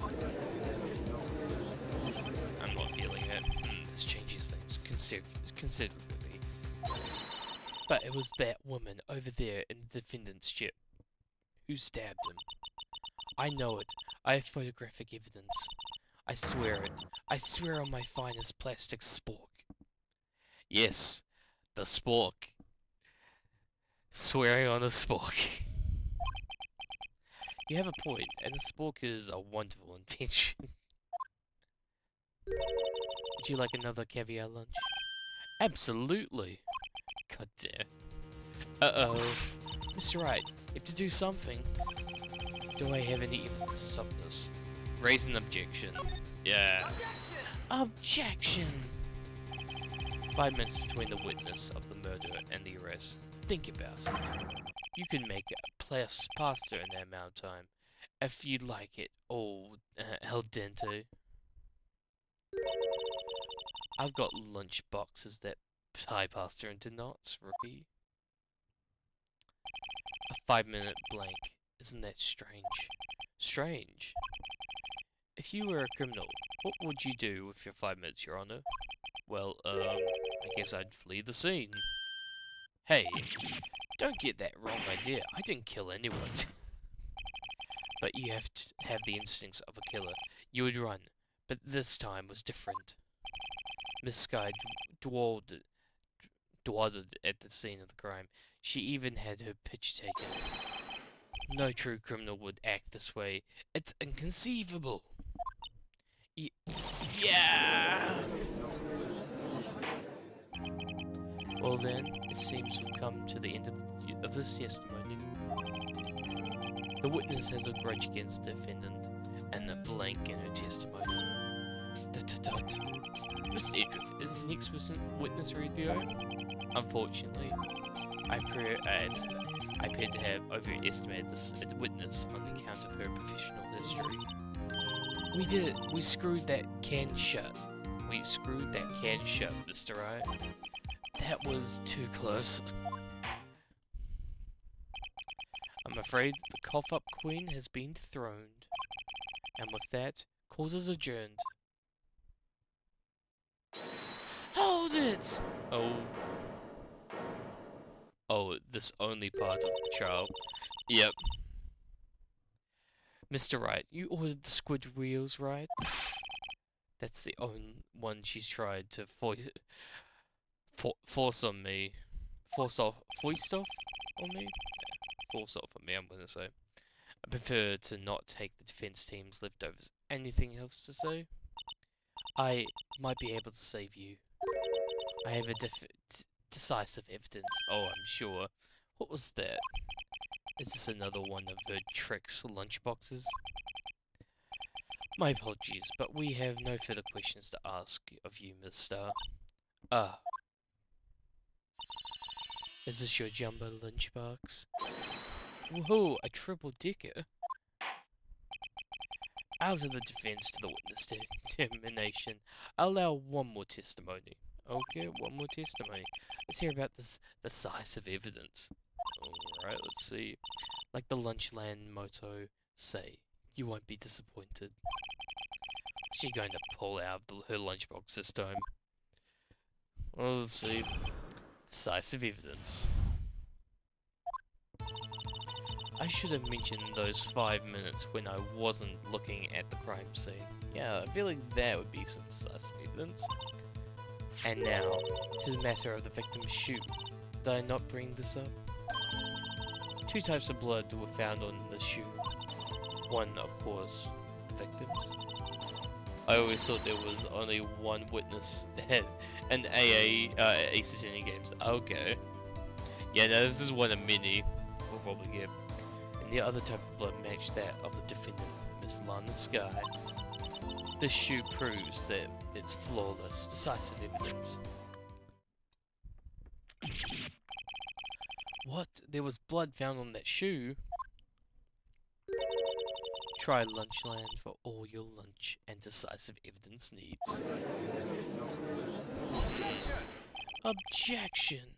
I'm not feeling it. This changes things considerably. But it was that woman over there in the defendant's ship who stabbed him. I know it. I have photographic evidence. I swear it. I swear on my finest plastic spork. Yes, the spork. Swearing on the spork. You have a point, and the spork is a wonderful invention. Would you like another caviar lunch? Absolutely. God damn. Uh-oh. Mr. Wright, you have to do something. Do I have any evidence to stop this? Raise an objection. Yeah. Objection! 5 minutes between the witness of the murder and the arrest. Think about it. You can make a pasta in that amount of time, if you'd like it all al dente. I've got lunch boxes that tie pasta into knots, rookie. A 5-minute blank. Isn't that strange? Strange? If you were a criminal, what would you do with your 5 minutes, Your Honor? Well, I guess I'd flee the scene. Hey, don't get that wrong idea. I didn't kill anyone. But you have to have the instincts of a killer. You would run, but this time was different. Miss Sky dawdled at the scene of the crime. She even had her picture taken. No true criminal would act this way. It's inconceivable. Yeah. Well then, it seems we've come to the end of this testimony. The witness has a grudge against the defendant, and a blank in her testimony. ... Mr. Edriff, is the next witness review? Unfortunately, I appear to have overestimated the witness on account of her professional history. We did it. We screwed that can shut. We screwed that can shut, Mr. Wright. That was too close. I'm afraid the cough-up queen has been dethroned. And with that, court is adjourned. Hold it! Oh. Oh, this only part of the trial. Yep. Mr. Wright, you ordered the squid wheels, right? That's the only one she's tried to force on me. Foist off on me? Force off on me, I'm gonna say. I prefer to not take the defense team's leftovers. Anything else to say? I might be able to save you. I have a decisive evidence. Oh, I'm sure. What was that? Is this another one of her tricks lunchboxes? My apologies, but we have no further questions to ask of you, Miss Star. Ah. Is this your jumbo lunchbox? Whoa, a triple decker? Out of the defense to the witness determination, I'll allow one more testimony. Okay, one more testimony. Let's hear about this, the size of evidence. Alright, let's see. Like the Lunchland motto say, you won't be disappointed. What's she going to pull out of her lunchbox this time? Well, let's see. Decisive evidence. I should have mentioned those 5 minutes when I wasn't looking at the crime scene. Yeah, I feel like that would be some decisive evidence. And now, to the matter of the victim's shoe. Did I not bring this up? 2 types of blood were found on the shoe. One, of course, the victim's. I always thought there was only one witness in Ace Attorney games. Okay. Yeah, no, this is one of many we'll probably get. And the other type of blood matched that of the defendant, Miss Lana Sky. This shoe proves that it's flawless, decisive evidence. What? There was blood found on that shoe? Try Lunchland for all your lunch and decisive evidence needs. Objection!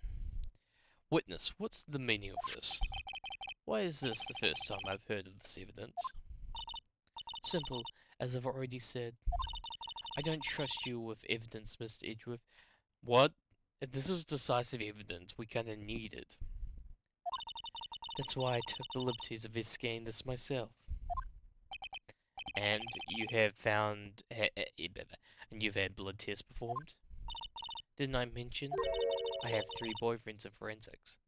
Witness, what's the meaning of this? Why is this the first time I've heard of this evidence? Simple, as I've already said. I don't trust you with evidence, Mr. Edgeworth. What? If this is decisive evidence, we kinda need it. That's why I took the liberties of investigating this myself. And you have found... and you've had blood tests performed? Didn't I mention? I have 3 boyfriends in forensics.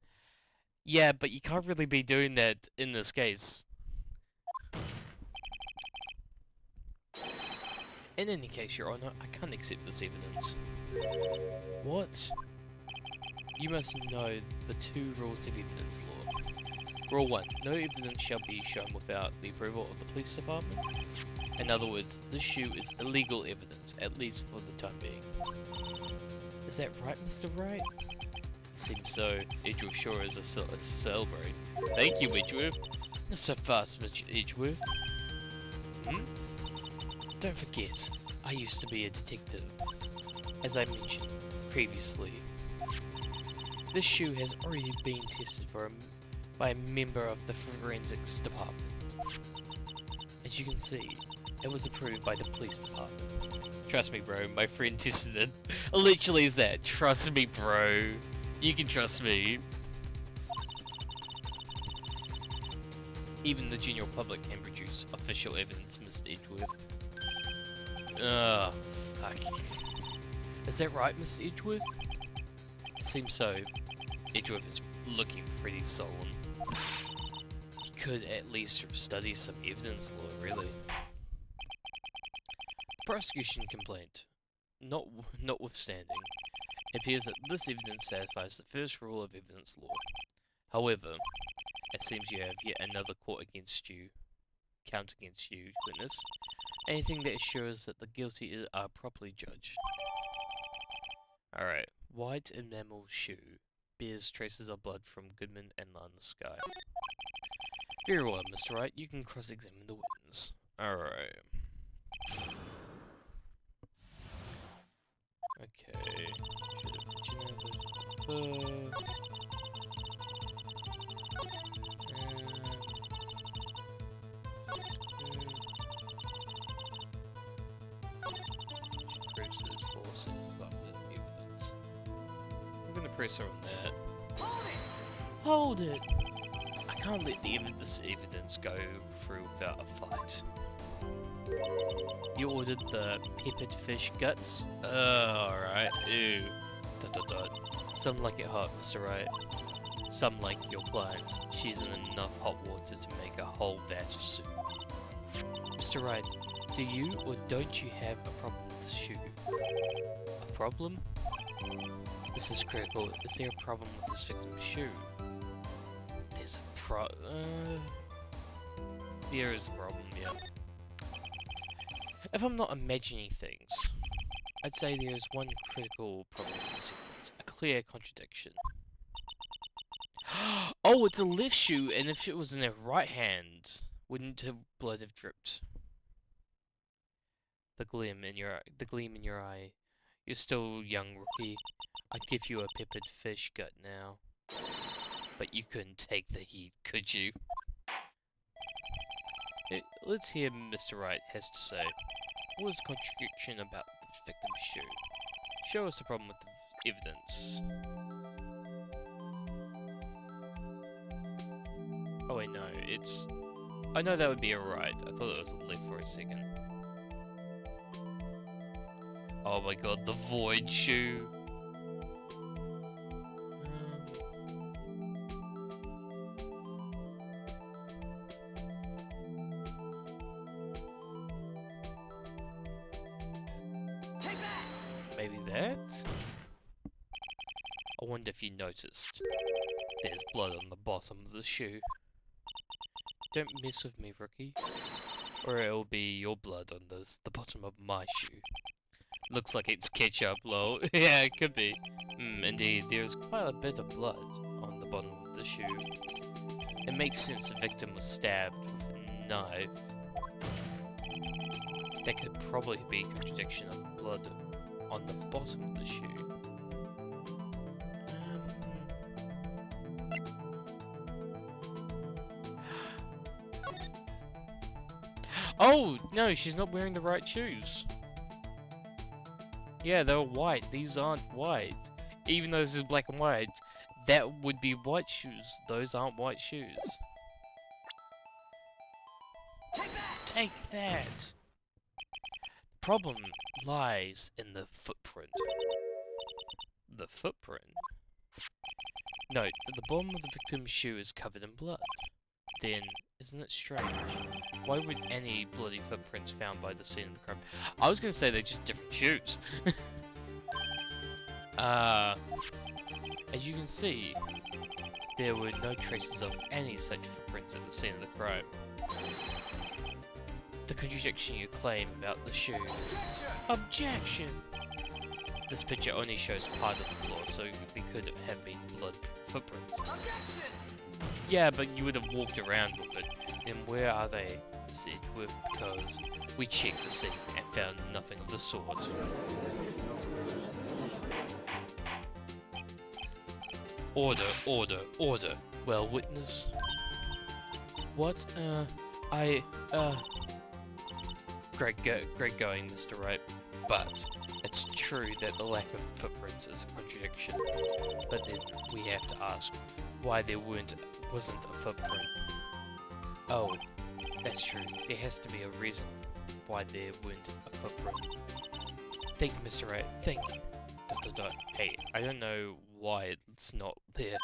Yeah, but you can't really be doing that in this case. In any case, Your Honor, I can't accept this evidence. What? You must know the 2 rules of evidence law. Rule 1. No evidence shall be shown without the approval of the police department. In other words, this shoe is illegal evidence, at least for the time being. Is that right, Mr. Wright? It seems so. Edgeworth sure is a celebrate. Thank you, Edgeworth. Not so fast, Mr. Edgeworth. Don't forget, I used to be a detective. As I mentioned previously, this shoe has already been tested by a member of the forensics department. As you can see, it was approved by the police department. Trust me, bro, my friend tested it. Literally is that. Trust me, bro. You can trust me. Even the general public can produce official evidence, Mr. Edgeworth. Ugh, fuck. Is that right, Mr. Edgeworth? It seems so. Edgeworth is looking pretty sullen. He could at least study some evidence law, really. Prosecution complaint. Notwithstanding, it appears that this evidence satisfies the first rule of evidence law. However, it seems you have yet another count against you, witness. Anything that assures that the guilty are properly judged. Alright. White enamel shoe. Bears traces of blood from Goodman and Lana Sky. Very well, Mr. Wright. You can cross-examine the witness. Alright. Okay. Should have put you in the Bruce's force above the evidence. I'm gonna press her on that. Hold it! I can't let this evidence go through without a fight. You ordered the peppered fish guts? Alright. Ew. Dot dot dot. Some like it hot, Mr. Wright. Some like your client. She's in enough hot water to make a whole vat of soup. Mr. Wright, do you or don't you have a problem with this shoe? A problem? This is critical. Is there a problem with this victim's shoe? There's a there is a problem, yeah. If I'm not imagining things, I'd say there is one critical problem with the sequence. A clear contradiction. Oh, it's a left shoe, and if it was in her right hand, wouldn't her blood have dripped? The gleam in your eye. You're still young, rookie. I'd give you a peppered fish gut now. But you couldn't take the heat, could you? Let's hear what Mr. Wright has to say. What was the contradiction about the victim's shoe? Show us the problem with the evidence. Oh wait, no, it's... I know that would be a right. I thought it was a left for a second. Oh my god, the void shoe. Maybe that? I wonder if you noticed. There's blood on the bottom of the shoe. Don't mess with me, rookie. Or it'll be your blood on the bottom of my shoe. Looks like it's ketchup, lol. Yeah, it could be. Indeed, there's quite a bit of blood on the bottom of the shoe. It makes sense the victim was stabbed with a knife. That could probably be a contradiction of blood on the bottom of the shoe. Oh, no, she's not wearing the right shoes. Yeah, they're white. These aren't white. Even though this is black and white, that would be white shoes. Those aren't white shoes. Take that! Take that! The problem lies in the footprint. The footprint? Note that the bottom of the victim's shoe is covered in blood. Then, isn't it strange? Why would any bloody footprints found by the scene of the crime? I was gonna say they're just different shoes. As you can see, there were no traces of any such footprints at the scene of the crime. The contradiction you claim about the shoe. Objection! This picture only shows part of the floor, so there could have been blood footprints. Yeah, but you would have walked around with it. Then where are they? Said because we checked the scene and found nothing of the sort. Order, order, order. Well, witness. What? Great going, Mr. Wright. But it's true that the lack of footprints is a contradiction. But then we have to ask why there wasn't a footprint. Oh, that's true. There has to be a reason why there weren't a footprint. Thank you, Mr. Wright. Thank you. ... Hey, I don't know why it's not there.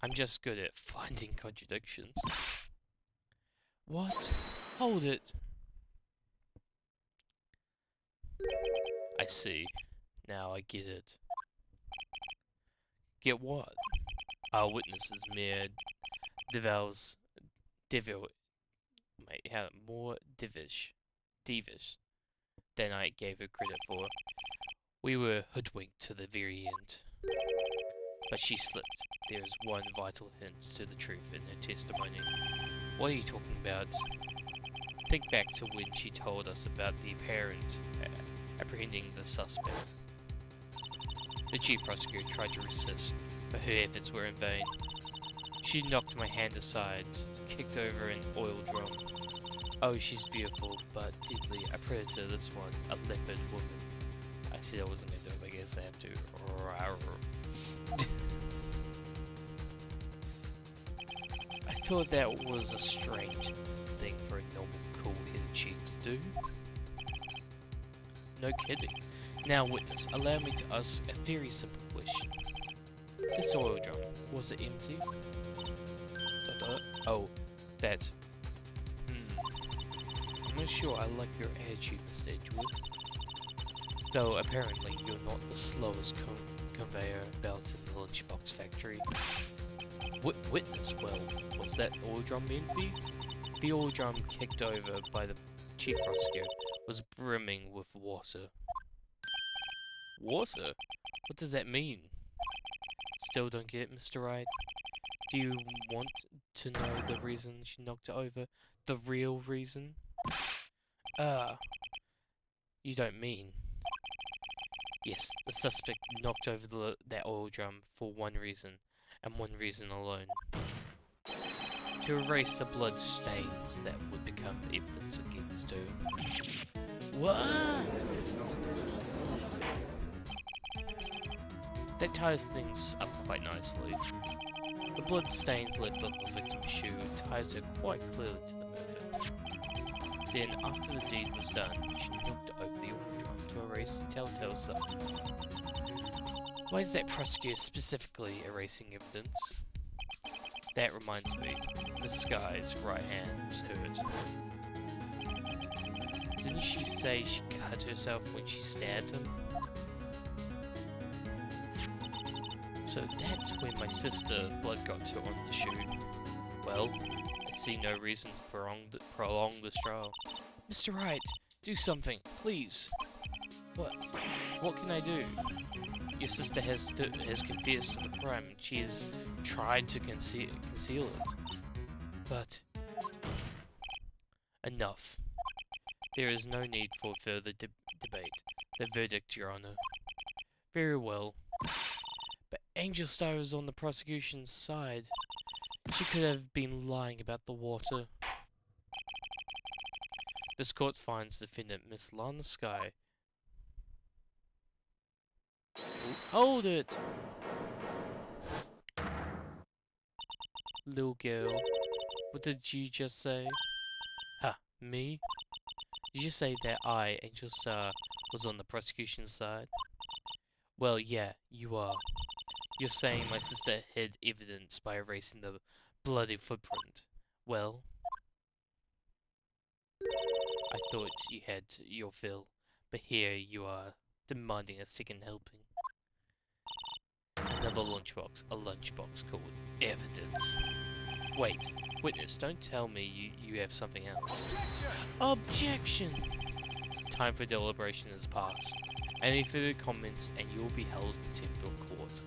I'm just good at finding contradictions. What? Hold it. I see. Now I get it. Get what? Our witness is mere more divish than I gave her credit for. We were hoodwinked to the very end. But she slipped. There is one vital hint to the truth in her testimony. What are you talking about? think back to when she told us about the parent apprehending the suspect. The chief prosecutor tried to resist, but her efforts were in vain. She knocked my hand aside, kicked over an oil drum. Oh, she's beautiful, but deadly. A predator, this one. A leopard woman. I said I wasn't going to do it, but I guess I have to. I thought that was a strange thing for a normal, cool-headed chief to do. No kidding. Now, witness, allow me to ask a very simple question. This oil drum, was it empty? Oh, that. I'm not sure I like your attitude, Mr. Edgeworth. Though apparently you're not the slowest conveyor belt in the lunchbox factory. Witness, well, was that oil drum empty? The oil drum kicked over by the chief prosecutor was brimming with water. Water? What does that mean? Still don't get it, Mr. Wright? Do you want to know the reason she knocked it over? The real reason? You don't mean. Yes, the suspect knocked over that oil drum for one reason, and one reason alone. To erase the blood stains that would become evidence against her. What? That ties things up quite nicely. The blood stains left on the victim's shoe ties her quite clearly to the murder. Then, after the deed was done, she knocked over the oil drum to erase the telltale signs. Why is that prosecutor specifically erasing evidence? That reminds me, this guy's right hand was hurt. Didn't she say she cut herself when she stabbed him? So that's when my sister's blood got to on the shoe. Well, I see no reason to prolong this trial. Mr. Wright, do something, please. What can I do? Your sister has confessed to the crime and she has tried to conceal it. But enough. There is no need for further debate. The verdict, Your Honor. Very well. But Angel Star is on the prosecution's side. She could have been lying about the water. This court finds defendant Miss Lana Sky. Hold it! Little girl, what did you just say? Huh, me? Did you say that I, Angel Star, was on the prosecution's side? Well, yeah, you are. You're saying my sister hid evidence by erasing the bloody footprint. Well, I thought you had your fill, but here you are, demanding a second helping. Another lunchbox, a lunchbox called evidence. Wait, witness, don't tell me you have something else. Objection! Time for deliberation has passed. Any further comments and you will be held in contempt of court.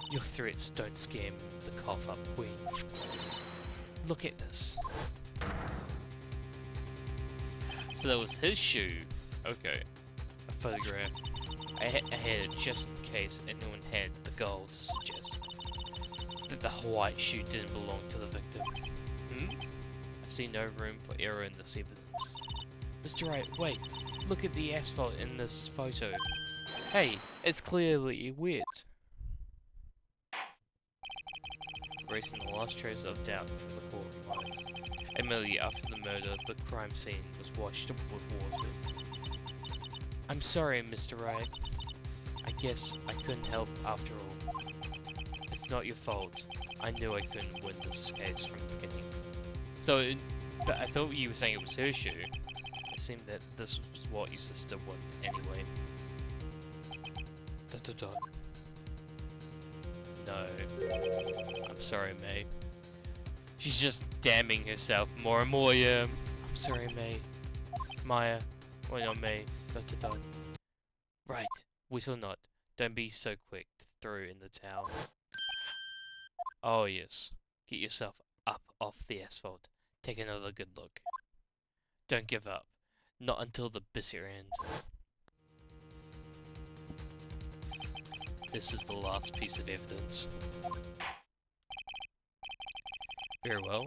Your threats don't scare the cough up, queen. Look at this. So that was his shoe. Okay. A photograph. I had it just in case anyone had the gall to suggest that the white shoe didn't belong to the victim. I see no room for error in this evidence. Mr. Wright, wait. Look at the asphalt in this photo. Hey, it's clearly wet. Erasing the last trace of doubt from the courtroom. Immediately after the murder, the crime scene was washed with water. I'm sorry, Mr. Wright. I guess I couldn't help after all. It's not your fault. I knew I couldn't win this case from the beginning. So, but I thought you were saying it was her shoe. It seemed that this was what your sister wanted anyway. No. I'm sorry, May. She's just damning herself more and more, yeah. I'm sorry, May. Maya. Well, not May. Right. Whistle not. Don't be so quick to throw in the towel. Oh, yes. Get yourself up off the asphalt. Take another good look. Don't give up. Not until the bitter end. This is the last piece of evidence. Very well.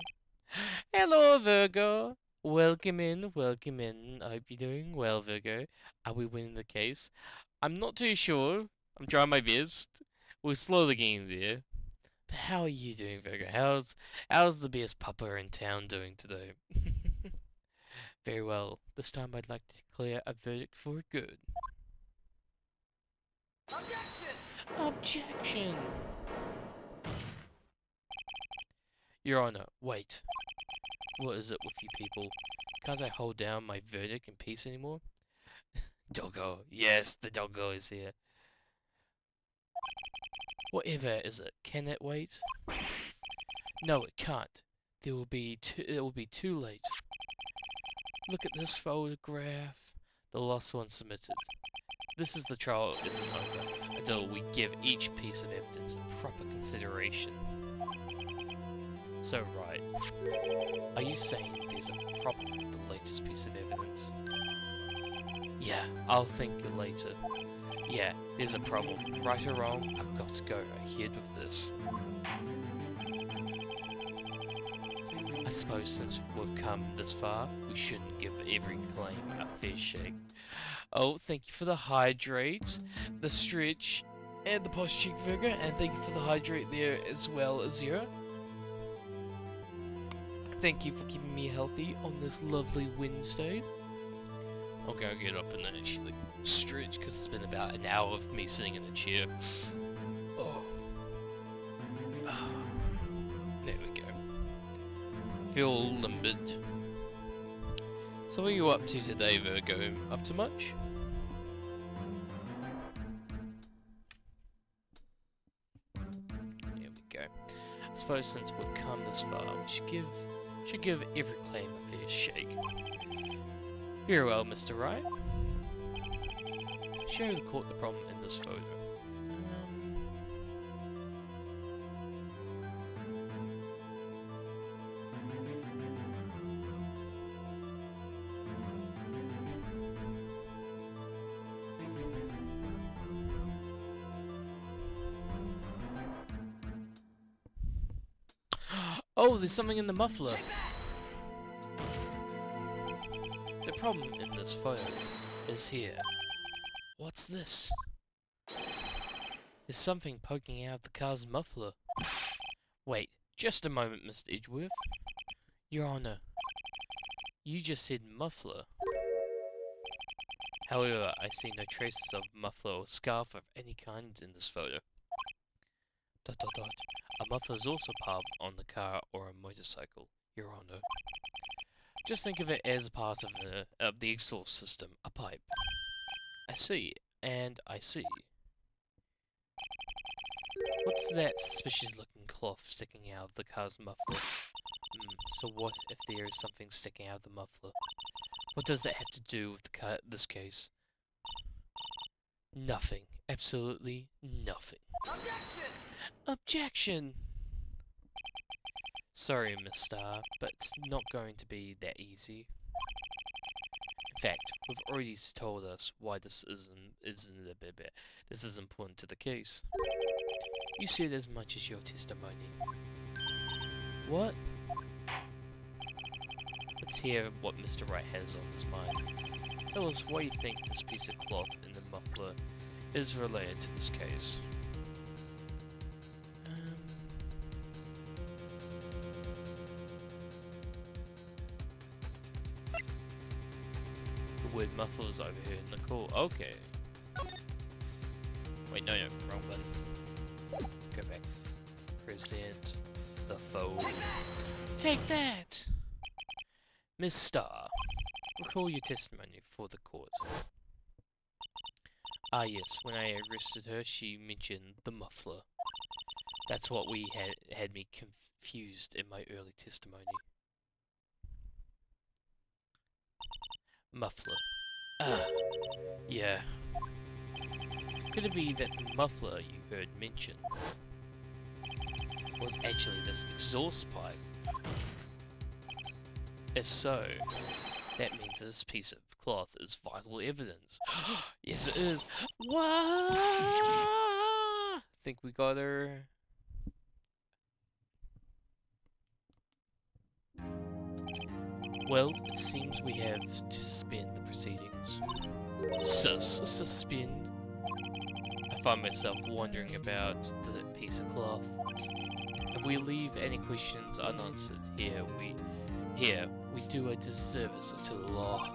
Hello, Virgo! Welcome in, welcome in. I hope you're doing well, Virgo. Are we winning the case? I'm not too sure. I'm trying my best. We're slowly getting there. But how are you doing, Virgo? How's the best pupper in town doing today? Very well. This time I'd like to declare a verdict for good. Objection! Objection! Your Honor, wait. What is it with you people? Can't I hold down my verdict in peace anymore? Doggo. Yes, the doggo is here. Whatever is it? Can it wait? No, it can't. It will be too late. Look at this photograph. The last one submitted. This is the trial in the until we give each piece of evidence proper consideration. So, Wright, are you saying there's a problem with the latest piece of evidence? Yeah, I'll think later. Yeah, there's a problem. Right or wrong, I've got to go ahead with this. I suppose since we've come this far, we shouldn't give every claim a fair shake. Oh, thank you for the hydrate, the stretch, and the posh cheek, Virgo, and thank you for the hydrate there as well, Zero. Thank you for keeping me healthy on this lovely Wednesday. Okay, I'll get up and actually stretch because it's been about an hour of me sitting in a chair. Oh. There we go. Feel limbered. So what are you up to today, Virgo? Up to much? There we go. I suppose since we've come this far, we should give every claim a fair shake. Very well, Mr. Wright. Show the court the problem in this photo. Oh, there's something in the muffler. The problem in this photo is here. What's this? There's something poking out of the car's muffler. Wait, just a moment, Mr. Edgeworth. Your Honor, you just said muffler. However, I see no traces of muffler or scarf of any kind in this photo. ... A muffler is also part on the car or a motorcycle, Your Honor. Just think of it as part of the exhaust system, a pipe. I see, and I see. What's that suspicious-looking cloth sticking out of the car's muffler? So what if there is something sticking out of the muffler? What does that have to do with this case? Nothing. Absolutely nothing. Objection! Objection! Sorry, Miss Starr, but it's not going to be that easy. In fact, we've already told us why this is important to the case. You said as much as your testimony. What? Let's hear what Mr. Wright has on his mind. Tell us why you think this piece of cloth in the muffler is related to this case. The word muffler is over here in the call. Okay. Wait, no, wrong button. Go back. Present the phone. Take that! Miss Starr, recall your testimony for the court. Ah yes, when I arrested her, she mentioned the muffler. That's what had me confused in my early testimony. Muffler. Ah, yeah. Could it be that the muffler you heard mentioned was actually this exhaust pipe? If so, that means this piece of cloth is vital evidence. Yes, it is. What? Think we got her. Well, it seems we have to suspend the proceedings. Suspend? I find myself wondering about the piece of cloth. If we leave any questions unanswered here, we do a disservice to the law.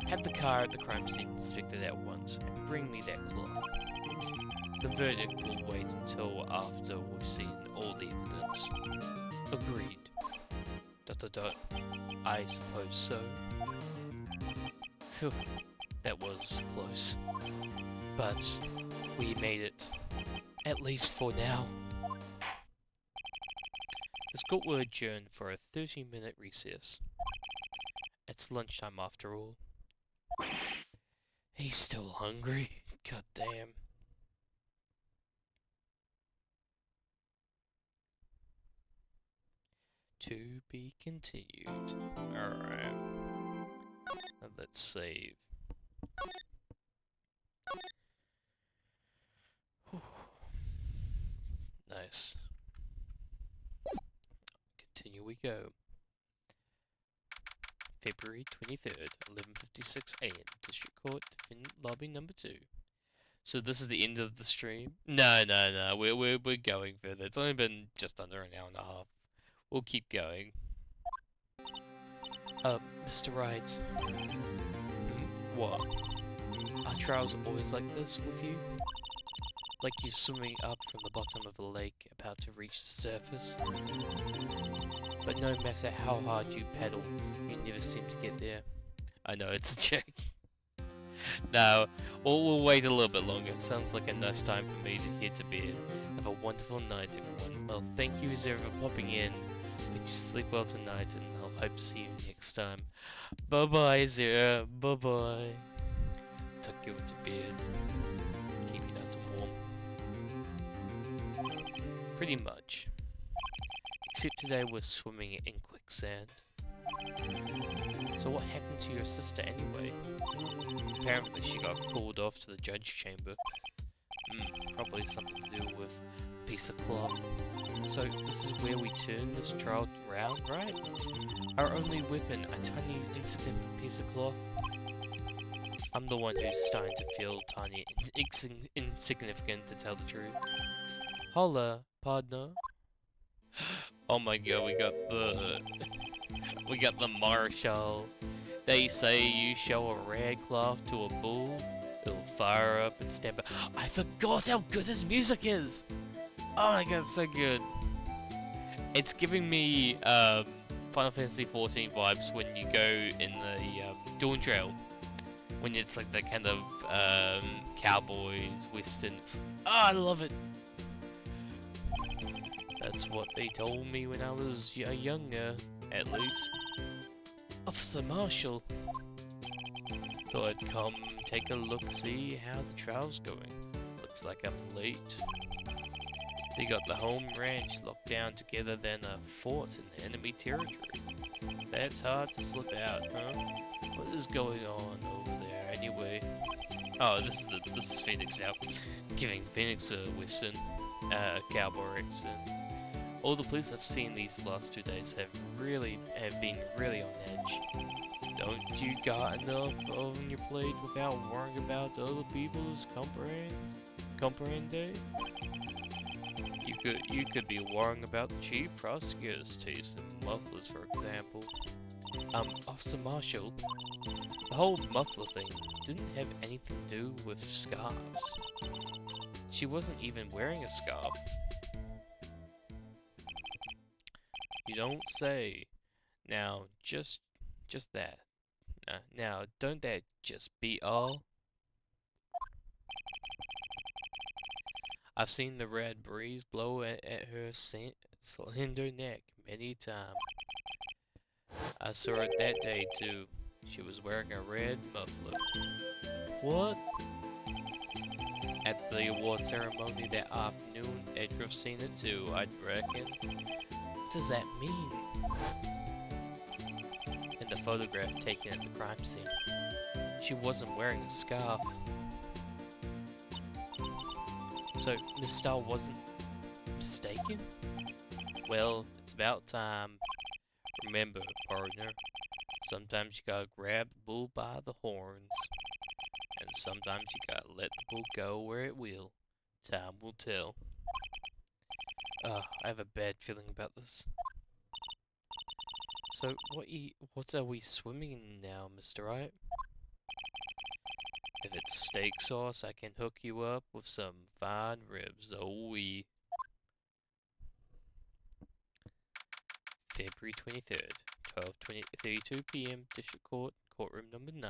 Have the car at the crime scene inspected at once, and bring me that cloth. The verdict will wait until after we've seen all the evidence. Agreed. ... I suppose so. Phew, that was close. But we made it. At least for now. This court will adjourn for a 30-minute recess. It's lunchtime after all. He's still hungry. God damn. To be continued. Alright. Let's save. Whew. Nice. Continue we go. February 23rd, 11:56 AM. District Court, Defendant Lobby number 2. So this is the end of the stream? No, we're going further. It's only been just under an hour and a half. We'll keep going. Mr. Wright. What? Are trials always like this with you? Like you're swimming up from the bottom of a lake, about to reach the surface? But no matter how hard you paddle, you never seem to get there. I know, it's a joke. No, we'll wait a little bit longer. It sounds like a nice time for me to head to bed. Have a wonderful night, everyone. Well, thank you, Zero, for popping in. Hope you sleep well tonight, and I'll hope to see you next time. Bye-bye, Zero. Bye-bye. Tuck you into bed. Keep you nice and warm. Pretty much. Except today we're swimming in quicksand. So what happened to your sister anyway? Apparently she got called off to the judge chamber. Probably something to do with a piece of cloth. So this is where we turn this trial round, right? Our only weapon, a tiny insignificant piece of cloth. I'm the one who's starting to feel tiny and insignificant, to tell the truth. Holla, partner. Oh my god, we got the marshal. They say you show a rag cloth to a bull, it'll fire up and stand by. I forgot how good his music is! Oh my god, it's so good. It's giving me Final Fantasy XIV vibes when you go in the Dawn Trail. When it's like that kind of cowboys, westerns. Oh, I love it! That's what they told me when I was younger, at least. Officer Marshall. Thought I'd come take a look, see how the trial's going. Looks like I'm late. They got the home ranch locked down together than a fort in enemy territory. That's hard to slip out, huh? What is going on over there anyway? Oh, this is Phoenix now. Giving Phoenix a western, cowboy accent. All the police I've seen these last 2 days have been really on edge. Don't you got enough on your plate without worrying about other people's comprehend? You could be worrying about the chief prosecutor's taste in mufflers, for example. Officer Marshall, the whole muffler thing didn't have anything to do with scarves. She wasn't even wearing a scarf. You don't say. Now, just that. Now, don't that just be all? I've seen the red breeze blow at her slender neck many times. I saw it that day too. She was wearing a red muffler. What? At the award ceremony that afternoon, Edgar seen it too, I'd reckon. What does that mean? the photograph taken at the crime scene. She wasn't wearing a scarf. So, Miss Starr wasn't mistaken? Well, it's about time. Remember, partner, sometimes you gotta grab the bull by the horns. And sometimes you gotta let the bull go where it will. Time will tell. I have a bad feeling about this. So, what are we swimming in now, Mr. Wright? If it's steak sauce, I can hook you up with some fine ribs. Oh, we. February 23rd, 12:32 p.m. District Court, courtroom number 9.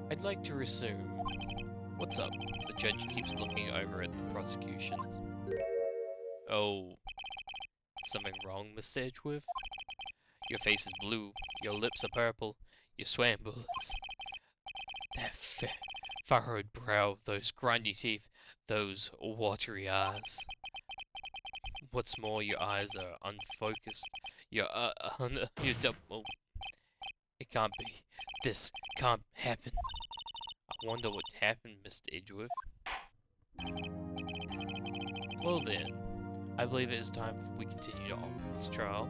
I'd like to resume. What's up? The judge keeps looking over at the prosecution. Oh, something wrong, Mr. Edgeworth? Your face is blue, your lips are purple, you swam bullets. That furrowed brow, those grindy teeth, those watery eyes. What's more, your eyes are unfocused. You're double. It can't be. This can't happen. I wonder what happened, Mr. Edgeworth. Well then, I believe it is time we continue on with this trial.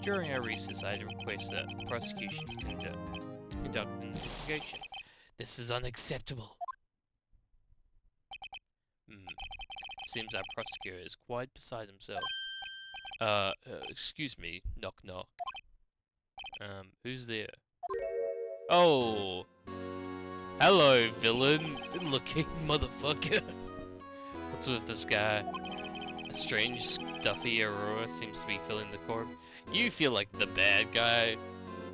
During our recess, I had a request that the prosecution conduct an investigation. This is unacceptable. Seems our prosecutor is quite beside himself. Excuse me, knock knock. Who's there? Oh! Hello, villain looking motherfucker. What's with this guy? A strange, stuffy aurora seems to be filling the court. You feel like the bad guy.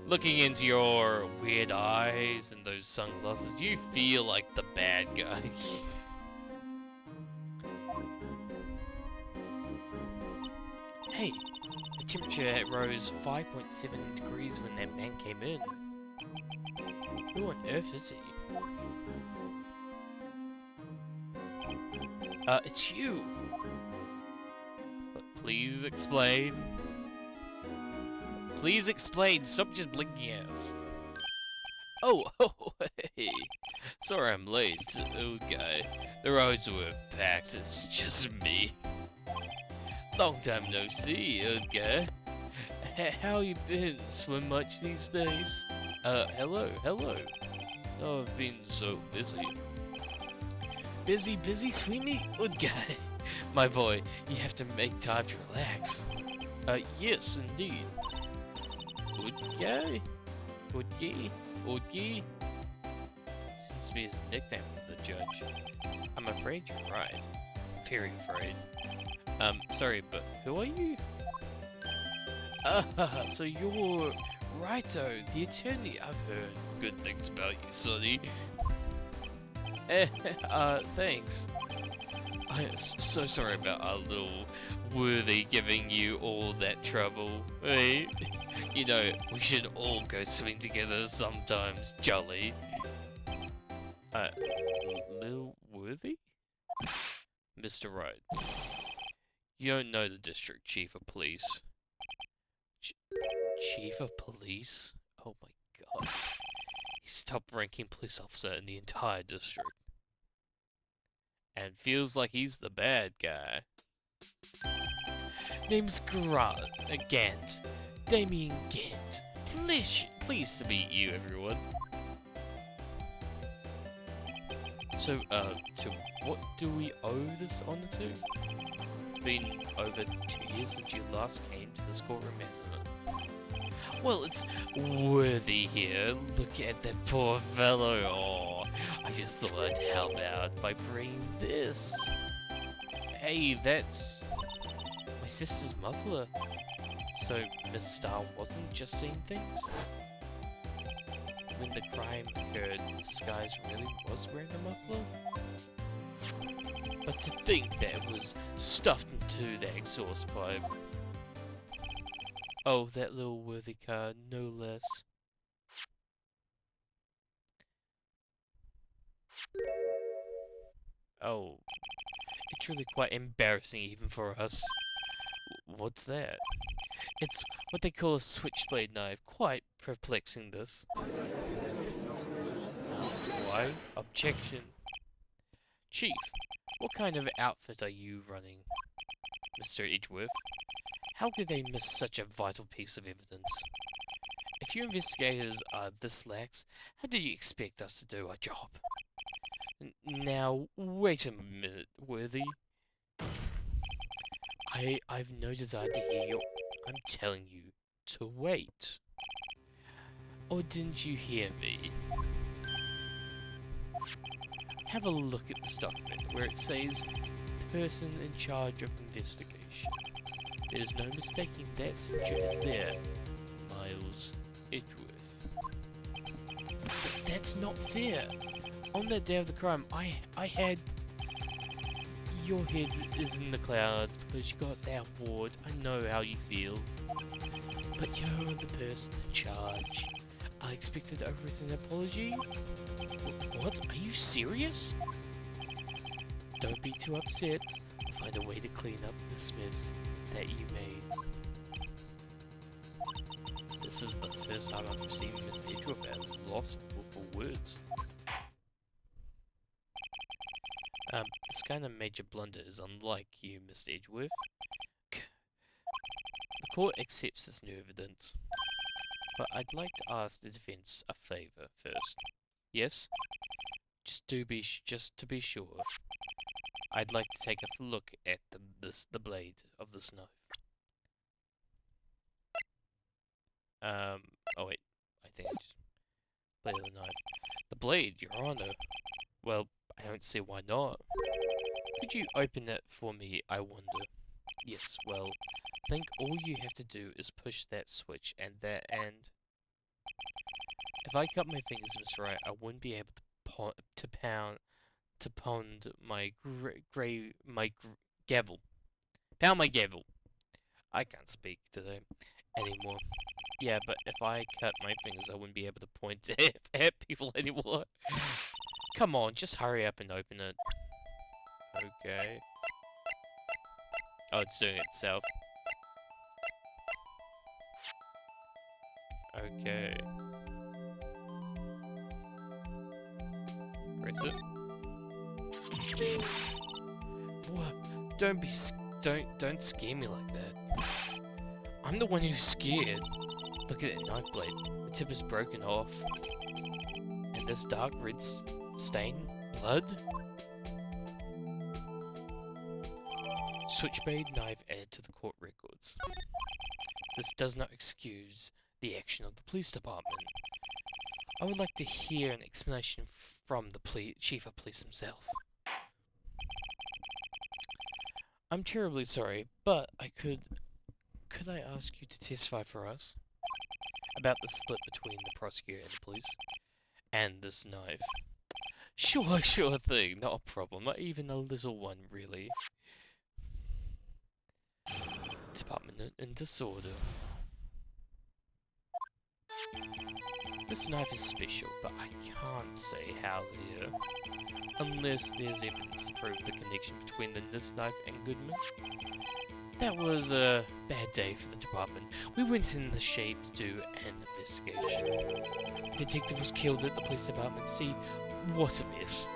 Looking into your weird eyes and those sunglasses, you feel like the bad guy. Hey, the temperature rose 5.7 degrees when that man came in. Who on earth is he? It's you! But please explain. Please explain, stop just blinking at us. Oh, hey. Sorry I'm late, old guy. The roads were packed, it's just me. Long time no see, old guy. How you been? Swim much these days? Hello. Oh, I've been so busy. Busy, swimming? Old guy. My boy, you have to make time to relax. Yes, indeed. Oodgie? Seems to be his nickname for the judge. I'm afraid you're right. Very afraid. Sorry, but who are you? So you're Righto, the attorney. I've heard good things about you, Sonny. Thanks. I'm so sorry about our little worthy giving you all that trouble. Hey, you know, we should all go swimming together sometimes, jolly. Little worthy? Mr. Wright, you don't know the district chief of police. Chief of police? Oh my god. He's top-ranking police officer in the entire district. And feels like he's the bad guy. Name's Gant. Damien Gant. Pleased to meet you, everyone. So, to what do we owe this honor to? It's been over 2 years since you last came to this courtroom, hasn't it? Well, it's worthy here. Look at that poor fellow. Oh, I just thought I'd help out by bringing this. Hey, that's my sister's muffler. So, Miss Starr wasn't just seeing things? When the crime occurred, Skies really was wearing a muffler? But to think that it was stuffed into the exhaust pipe. Oh, that little worthy car, no less. Oh, it's really quite embarrassing even for us. What's that? It's what they call a switchblade knife. Quite perplexing, this. Why? Objection. Chief, what kind of outfit are you running, Mr. Edgeworth? How could they miss such a vital piece of evidence? If you investigators are this lax, how do you expect us to do our job? Now, wait a minute, Worthy. I've no desire to hear your... I'm telling you to wait. Or didn't you hear me? Have a look at this document where it says person in charge of investigation. There's no mistaking that signature is there. Miles Edgeworth. That's not fair. On that day of the crime, I had... Your head is in the clouds because you got that award. I know how you feel. But you're the person in charge. I expected a written apology? What? Are you serious? Don't be too upset. I'll find a way to clean up this mess that you made. This is the first time I've seen Mr. Edgeworth at loss for words. This kind of major blunder is unlike you, Mr. Edgeworth. The court accepts this new evidence. But I'd like to ask the defense a favor first. Yes? Just to be sure. I'd like to take a look at the blade of this knife. Oh wait. I think I just... Blade of the knife. The blade, Your Honor. Well, I don't see why not. Could you open it for me, I wonder? Yes, well, I think all you have to do is push that switch and if I cut my fingers, Mr. Wright, I wouldn't be able to pound my gavel. Pound my gavel. I can't speak today anymore. Yeah, but if I cut my fingers, I wouldn't be able to point at people anymore. Come on, just hurry up and open it. Okay. Oh, it's doing it itself. Okay. Press it. What? Don't scare me like that. I'm the one who's scared. Look at that knife blade. The tip is broken off. And this dark red stain? Blood? Switchblade knife added to the court records. This does not excuse the action of the police department. I would like to hear an explanation from the chief of police himself. I'm terribly sorry, but could I ask you to testify for us about the split between the prosecutor and the police and this knife? Sure thing, not a problem, not even a little one, really. Department in disorder. This knife is special, but I can't say how here. Unless there's evidence to prove the connection between this knife and Goodman. That was a bad day for the department. We went in the shade to do an investigation. Detective was killed at the police department. See, what a mess.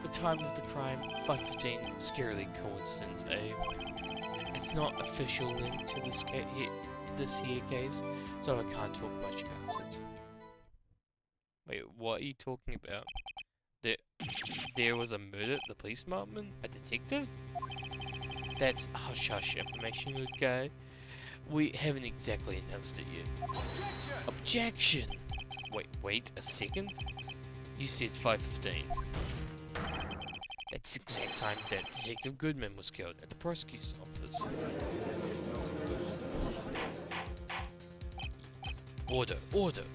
The time of the crime, 5:15, scarily coincidence, eh? It's not official link to this here case, so I can't talk much about it. Wait, what are you talking about? There was a murder at the police department? A detective? That's hush-hush information, okay? We haven't exactly announced it yet. Objection! Wait a second? You said 5:15. That's the exact time that Detective Goodman was killed at the prosecutor's office.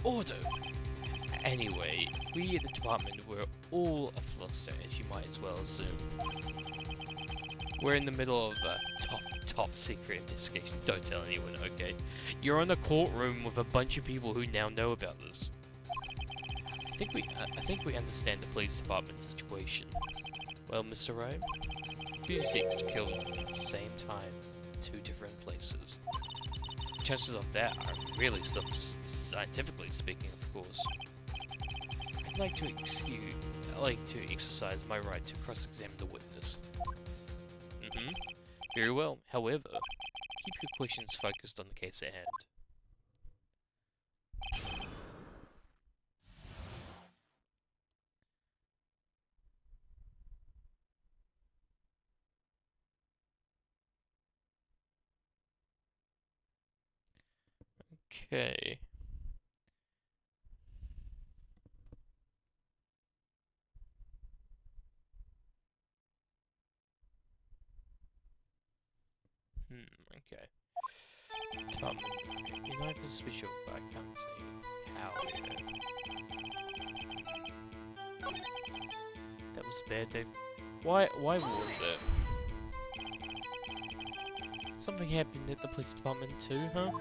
Order! Anyway, we at the department were all afluster, as you might as well assume. We're in the middle of a top secret investigation. Don't tell anyone, okay? You're in a courtroom with a bunch of people who now know about this. I think we understand the police department situation. Well, Mr. Wright, two detectives killed at the same time. two different places. Chances of that are really slim, scientifically speaking, of course. I'd like to exercise my right to cross-examine the witness. Very well. However, keep your questions focused on the case at hand. Okay. Okay. Tom, you know if it's special, but I can't say how yet. That was bad, Dave. Why was that? Something happened at the police department too, huh?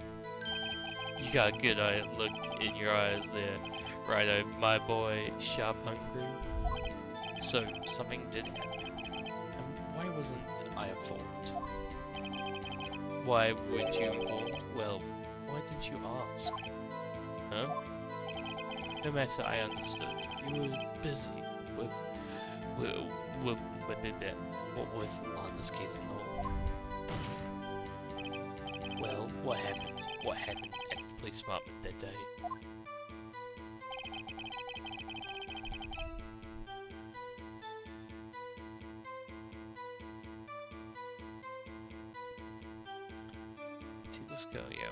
You got a good look in your eyes there, Righto, my boy, sharp hungry. So, something did happen. And why wasn't I informed? Why weren't you informed? Well, why didn't you ask? Huh? No matter, I understood. You were busy with what with Lana's case and all. Well, what happened? What happened at the police department that day? Let's go, yo.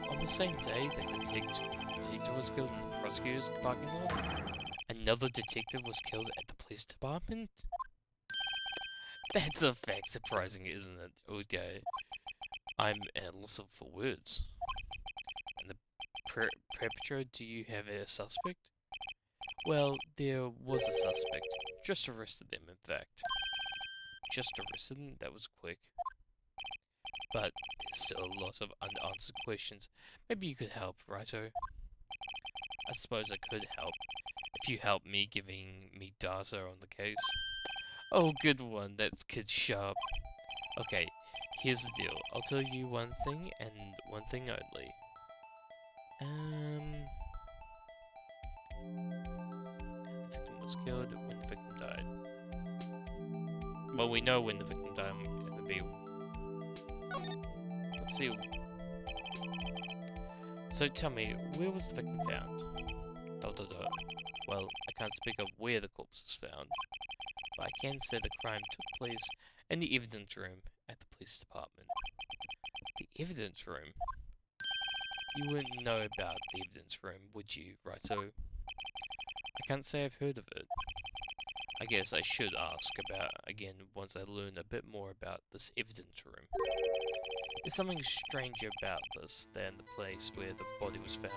On the same day that the detective was killed in the prosecutor's parking lot, another detective was killed at the police department? That's a fact surprising, isn't it? Okay. I'm at a loss for words. And the perpetrator, do you have a suspect? Well, there was a suspect. Just arrested them, in fact. Just arrested them? That was quick. But there's still a lot of unanswered questions. Maybe you could help, righto? I suppose I could help, if you help me giving me data on the case. Oh, good one, that's kid sharp. Okay, here's the deal. I'll tell you one thing, and one thing only. The victim was killed when the victim died. Well, we know when the victim died at the B. Let's see. So tell me, where was the victim found? Well, I can't speak of where the corpse was found, but I can say the crime took place in the evidence room at the police department. The evidence room? You wouldn't know about the evidence room, would you, righto? I can't say I've heard of it. I guess I should ask about again once I learn a bit more about this evidence room. There's something strange about this than the place where the body was found.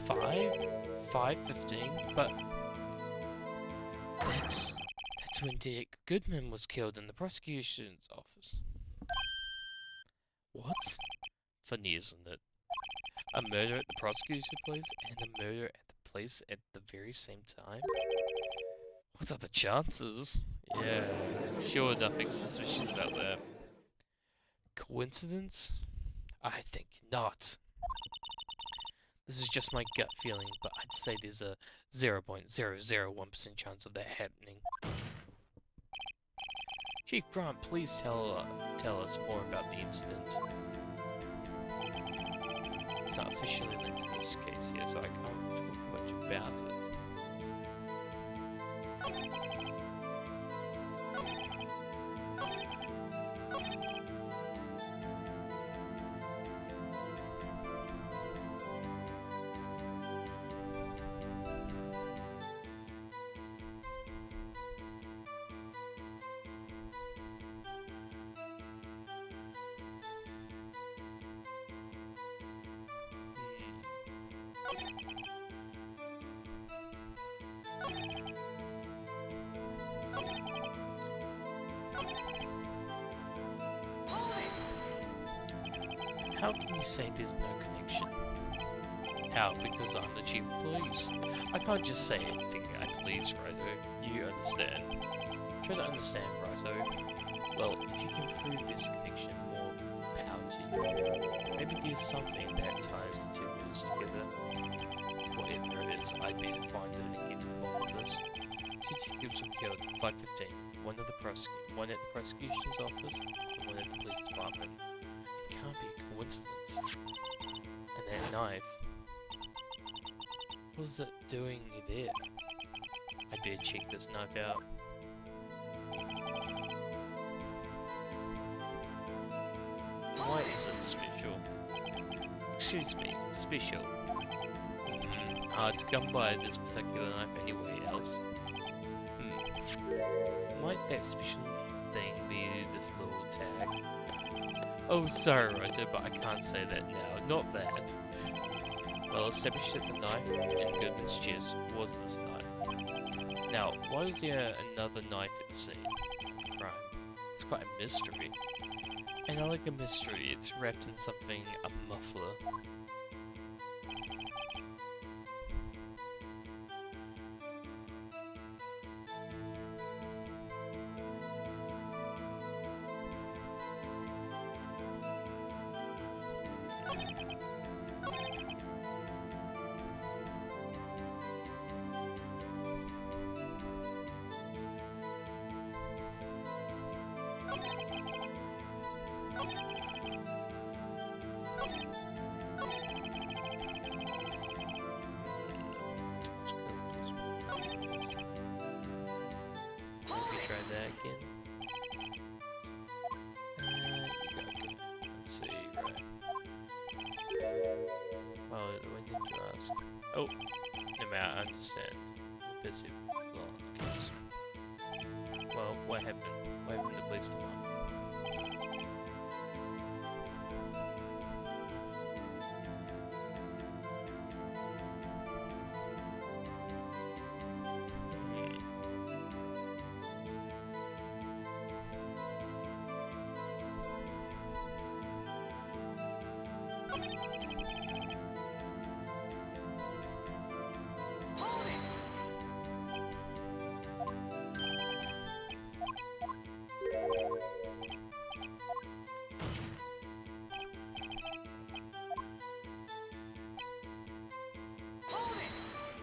Five? 5:15? But that's when Dick Goodman was killed in the prosecution's office. What? Funny, isn't it? A murder at the prosecution's place and a murder at the place at the very same time? What are the chances? Yeah, sure, nothing suspicious about that. Coincidence? I think not. This is just my gut feeling, but I'd say there's a 0.001% chance of that happening. Chief Grant, please tell us more about the incident. It's not officially linked to this case yet, so I can't talk much about it. How can you say there's no connection? How? Because I'm the chief of police. I can't just say anything I please, Righto. You understand. Try to understand, Righto. Well, if you can prove this connection, more power to you. Maybe there's something that ties the two moves together. Whatever it is, I'd be to find it and get to the bottom of this. Two detectives were killed, 5:15. One at the prosecution's office, and one at the police department. It can't be a coincidence. And that knife. What was it doing there? I better check this knife out. Why is it special? Excuse me, special. Hard to come by this particular knife anywhere else. Might that special thing be this little tag? Oh, sorry, Roger, but I can't say that now. Not that. Well, established that the knife in Goodman's chest was this knife. Now, why was there another knife at the scene? Crime. It's quite a mystery. And I like a mystery, it's wrapped in something, a muffler. Oh, no matter, I understand. Busy case. Well, what happened? What happened to the police department?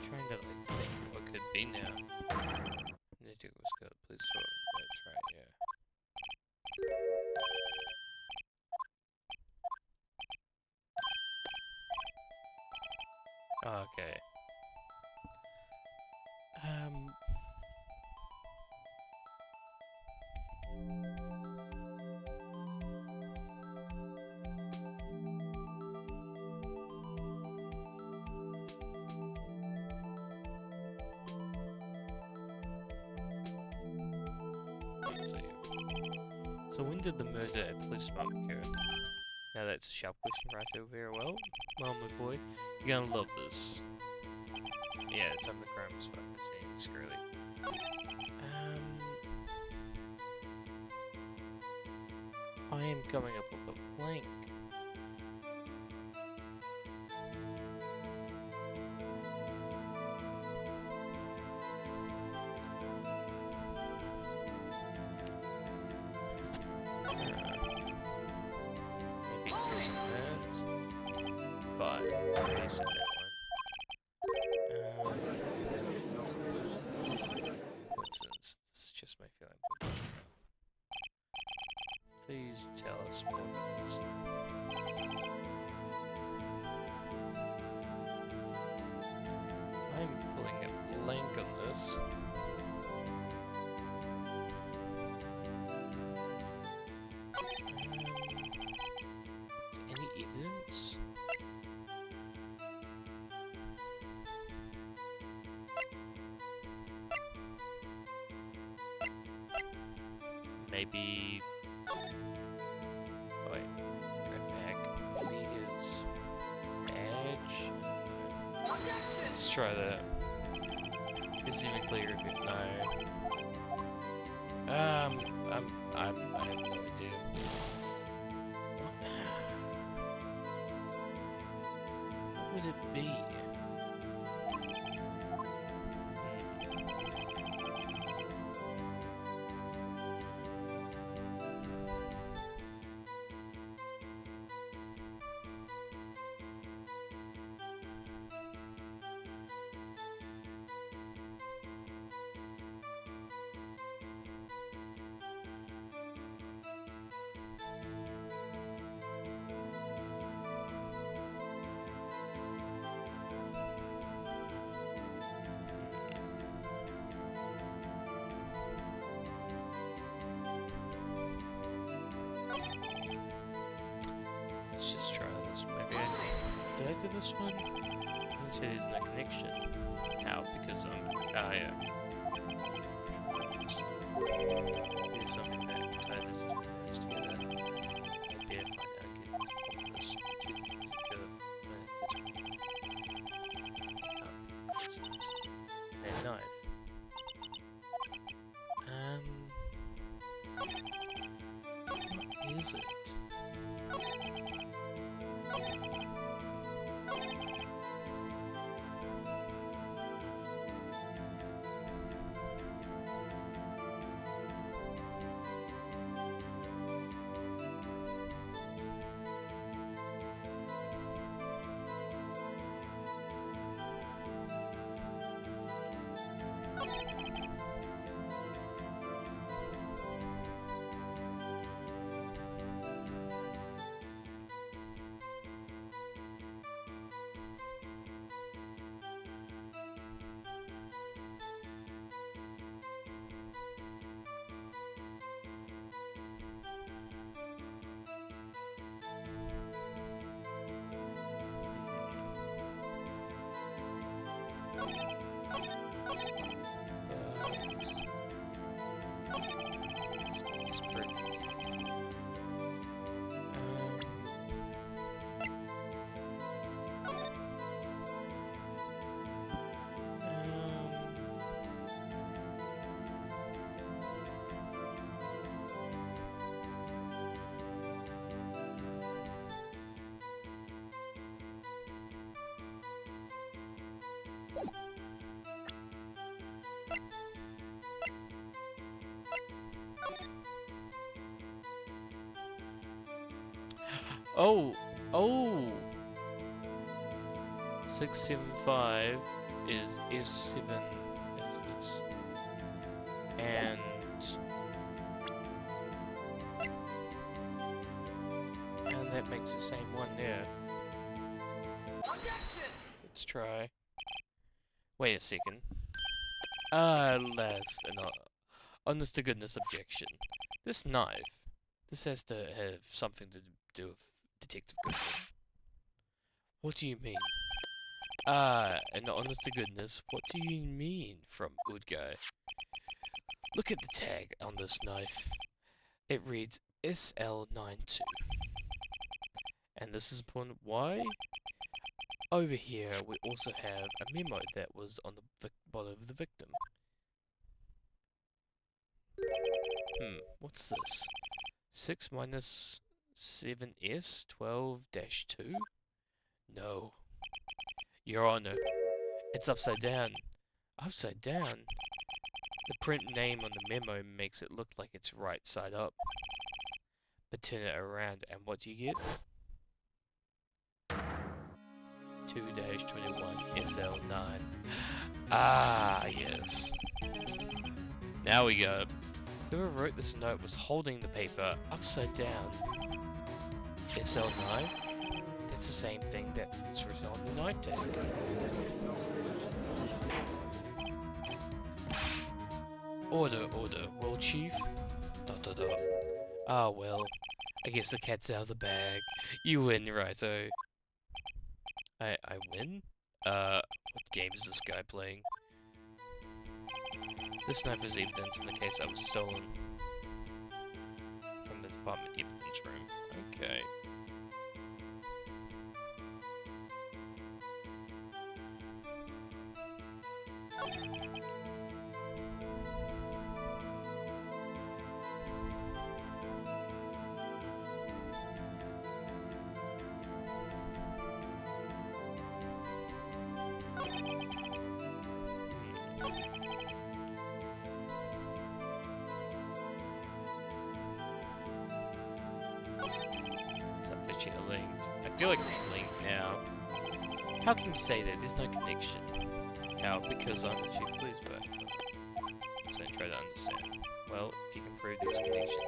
Trying to like think what could be now. Nittick was good, please sort. That's right, yeah. Okay. Let's see. So when did the murder at police department occur? Now that's a sharp question, right over here. Well, my boy, you're gonna love this. Yeah, the time the crime was 5:15. Screwy. I am coming up with a blank. Maybe using that. But missing that one. Coincidence. This is just my feeling. Please tell us more about this. I'm pulling a blank on this. Any evidence? Maybe. Oh wait, right back. Maybe his badge. Let's try that. This is even clearer if it no. I have no idea. would it be? Let's just try this. Maybe did I do this one? You say there's no connection. How? Because yeah. There's something that tie this two nodes together. Maybe if I can this two together. And knife. What is it? Oh, oh. 675 is S7 is and that makes the same one there. Let's try. Wait a second. Last and honest to goodness objection. This knife. This has to have something to do with Detective Goodman. What do you mean? And honest to goodness, what do you mean from good guy? Look at the tag on this knife. It reads SL92. And this is important. Why? Over here, we also have a memo that was on the bottom of the victim. What's this? 6 minus 7S 12-2? No. Your Honor, it's upside down. Upside down? The print name on the memo makes it look like it's right side up. But turn it around and what do you get? 2-21 SL9. Ah, yes. Now we go. Whoever wrote this note was holding the paper upside down. SL9? That's the same thing that is written on the knife tag. Order, order. Well, Chief? ... Ah, well. I guess the cat's out of the bag. You win, righto. I win? What game is this guy playing? This knife is evidence in the case that was stolen from the department evidence room. Okay. linked. I feel like it's linked now. How can you say that? There's no connection. How? Because I'm the chief police person. So try to understand. Well, if you can prove this connection,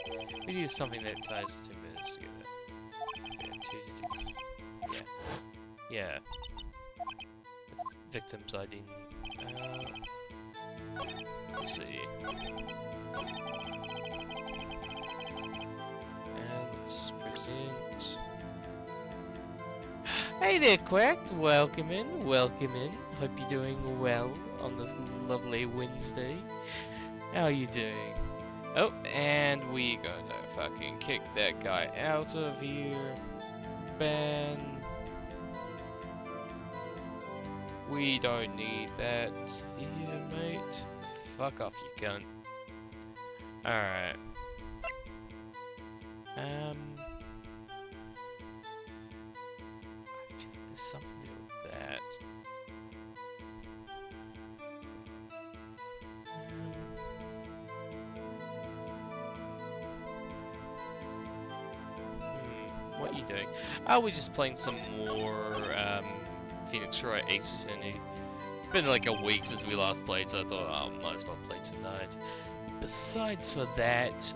it is something that ties the 2 murders together. Yeah, 2 detectives. Yeah. The victim's ID. Let's see. And let's present. Hey there, Quack! Welcome in, welcome in. Hope you're doing well on this lovely Wednesday. How are you doing? Oh, and we gotta fucking kick that guy out of here. Ban. We don't need that here, mate. Fuck off, you cunt. Alright. I feel like there's something to do with that. What are you doing? Oh, we're just playing some more Phoenix Wright Aces Attorney. Been like a week since we last played, so I thought, oh, might as well play tonight. Besides for that,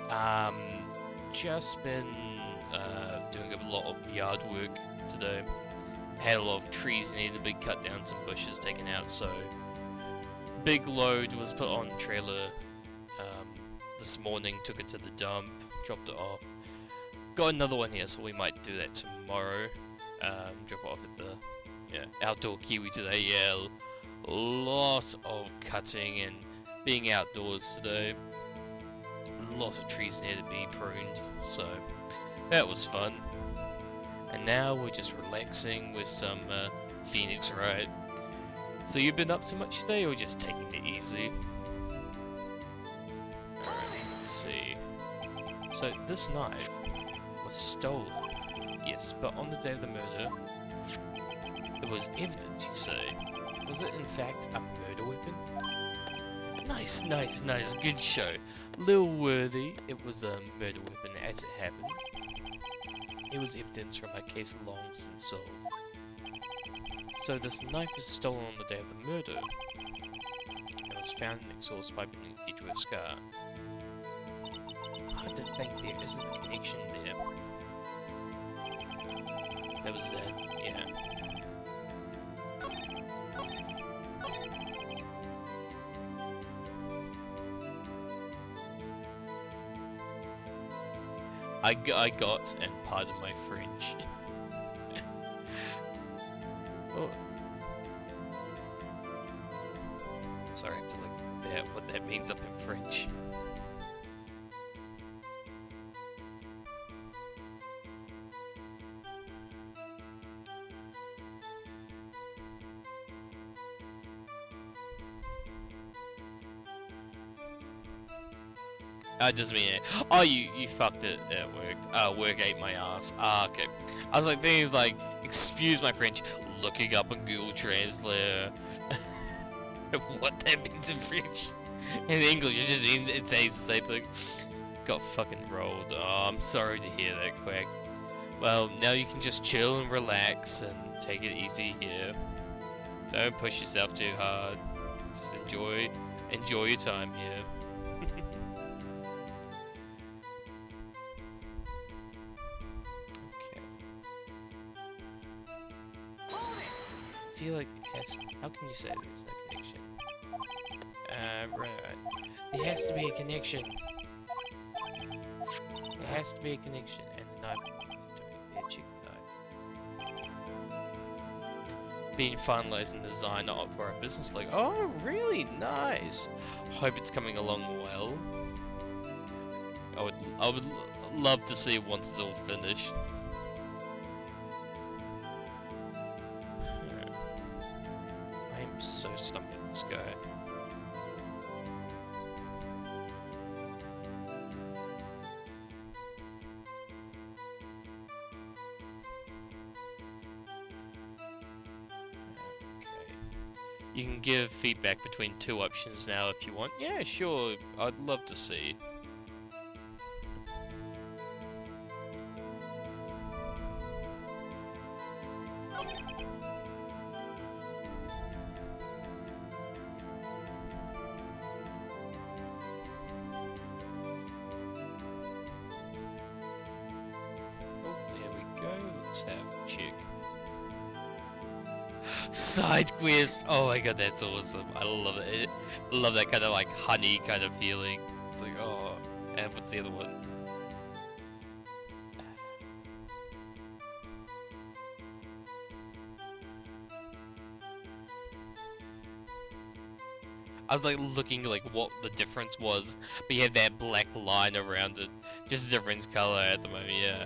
just been doing a lot of yard work today. Had a lot of trees needed to be cut down, some bushes taken out, so big load was put on trailer this morning, took it to the dump, dropped it off. Got another one here, so we might do that tomorrow. Drop it off at the outdoor Kiwi today. Yeah, a lot of cutting and being outdoors today. Lots of trees needed to be pruned, so that was fun. And now we're just relaxing with some Phoenix Wright. So you've been up to much today, or just taking it easy? Alright, let's see. So this knife was stolen. Yes, but on the day of the murder, it was evident, you say. Was it in fact a murder weapon? Nice, nice, nice, good show. Lil Worthy, it was a murder weapon as it happened. It was evidence from a case long since solved. So this knife was stolen on the day of the murder. It was found in an exhaust pipe each with a scar. Hard to think there isn't a connection there. That was dead, yeah. I got, and pardon my French. Oh. Sorry, I have to look at what that means up in French. Doesn't mean it. Oh, you fucked it. It worked. Work ate my ass. Okay. I was like, things like, excuse my French, looking up on Google Translate what that means in French. In English, it just means it says the same thing. Got fucking rolled. Oh, I'm sorry to hear that, Quack. Well, now you can just chill and relax and take it easy here. Don't push yourself too hard. Just enjoy your time here. I feel like it has. How can you say there's no connection? Right. There has to be a connection. There has to be a connection, and the knife is doing their chicken knife. Being finalized in design, not for our business. Like, oh, really nice. Hope it's coming along well. I would love to see it once it's all finished. I am so stumped with this guy. You can give feedback between 2 options now if you want. Yeah, sure. I'd love to see. Let's have a check. Side quest! Oh my god, that's awesome. I love it. I love that kind of like honey kind of feeling. It's like, oh, and what's the other one? I was like looking like what the difference was, but you had that black line around it, just different color at the moment. Yeah,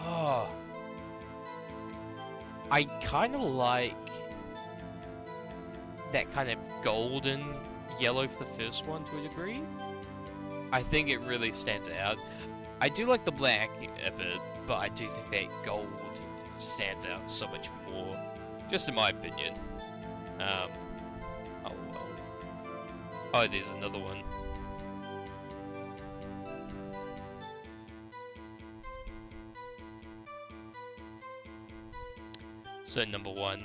oh, I kind of like that kind of golden yellow for the first one to a degree. I think it really stands out. I do like the black a bit, but I do think that gold stands out so much more, just in my opinion. Oh well. Oh, there's another one. So number one,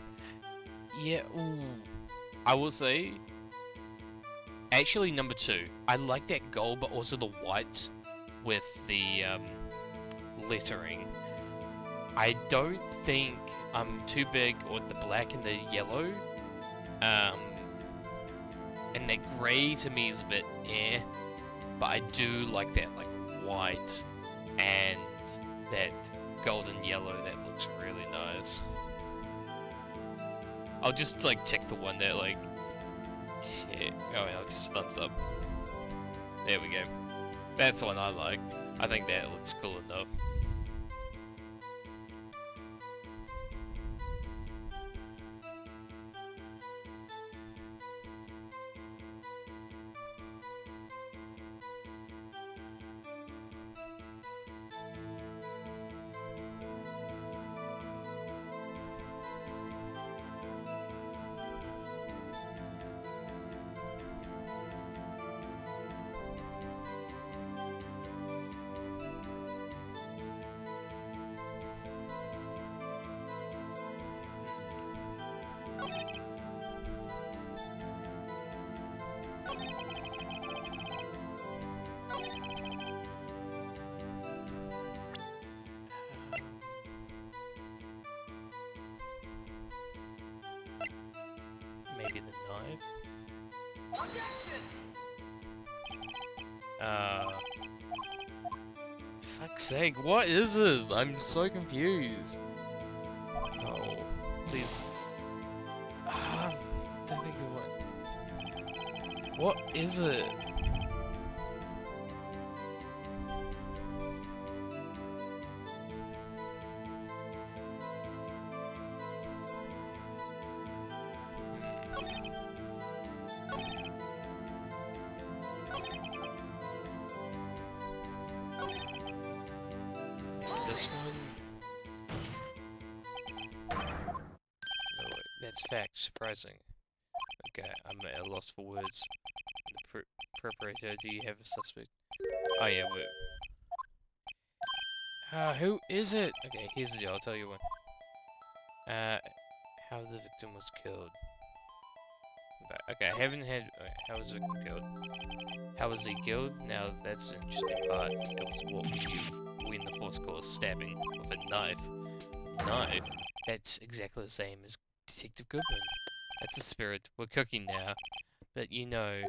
yeah. Ooh, I will say. Actually, number two, I like that gold, but also the white with the lettering. I don't think I'm too big with the black and the yellow. And that grey to me is a bit eh, but I do like that like white and that golden yellow. That looks really nice. I'll just like tick the one that like tick. Oh, no, just thumbs up. There we go. That's the one I like. I think that looks cool enough. Maybe the knife? Fuck's sake, what is this? I'm so confused. Oh, please. Don't think of what. What is it? This one? No, wait, that's fact, surprising. Okay, I'm at a loss for words. The preparator, do you have a suspect? Oh yeah, wait. Who is it? Okay, here's the deal, I'll tell you one. How the victim was killed. Okay, I haven't had... Okay, how was the victim killed? How was he killed? Now, that's an interesting part. It was what you win the force call stabbing with a knife. Knife? That's exactly the same as Detective Goodman. That's the spirit. We're cooking now. But you know,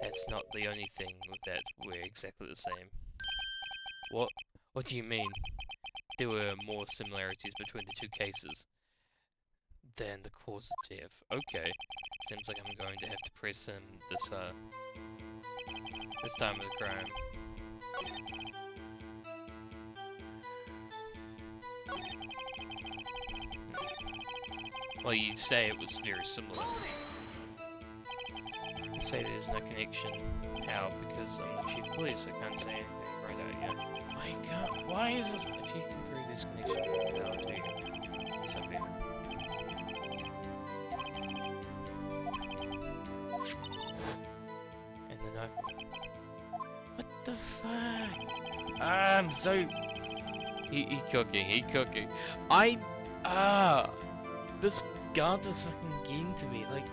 that's not the only thing with that. We're exactly the same. What? What do you mean? There were more similarities between the two cases than the cause of death. Okay. Seems like I'm going to have to press him this time of the crime. Well, you say it was very similar. You say there's no connection. How? Because I'm the chief of police, I can't say anything right out yet. I can't. Why is this? If you can prove this connection, I'll do you something. And the knife. What the fuck? I'm so. He cooking. This guard is fucking getting to me, like...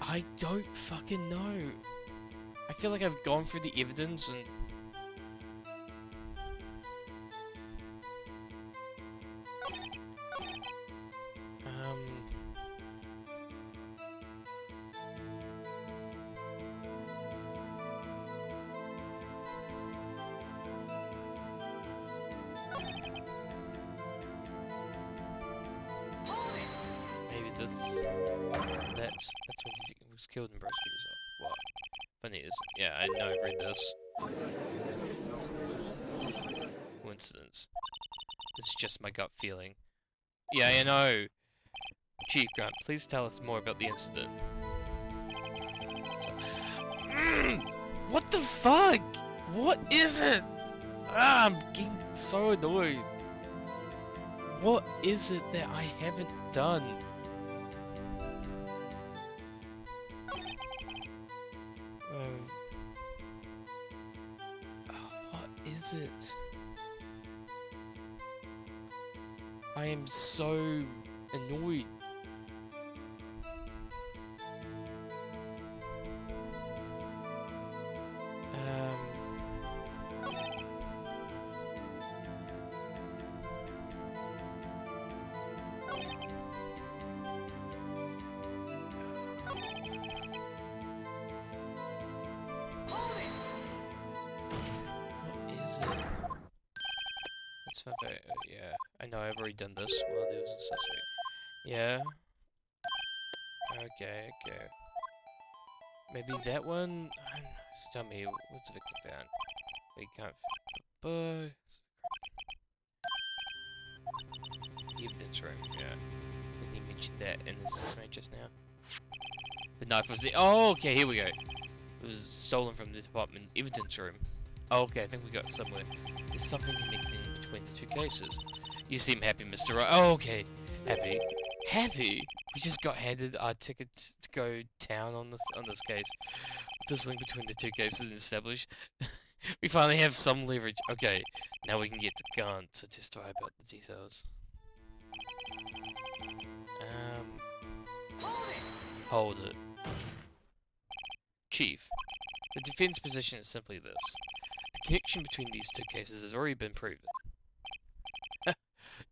I don't fucking know. I feel like I've gone through the evidence and... this. That's when he was killed in Broski's. What? Funny is, yeah, I know I've read this. Coincidence. This is just my gut feeling. Yeah, I know. Chief Grant, please tell us more about the incident. So, what the fuck? What is it? Ah, I'm getting so annoyed. What is it that I haven't done? What is it? I am so annoyed. That's not very, yeah. I know I've already done this while there was a suspect. Yeah. Okay, okay. Maybe that one? I don't know. Just tell me, what's the victim found? We can't. But evidence room, yeah. Didn't he mention that in his estimate just now? The knife was the. Oh, okay, here we go. It was stolen from the department evidence room. Oh, okay, I think we got somewhere. There's something connecting between the two cases. You seem happy, Mr. Wright. Oh, okay. Happy. Happy? We just got handed our ticket to go town on this case. This link between the two cases is established. We finally have some leverage. Okay, now we can get to Gun to testify about the details. Hold it. Chief, the defense position is simply this. The connection between these two cases has already been proven.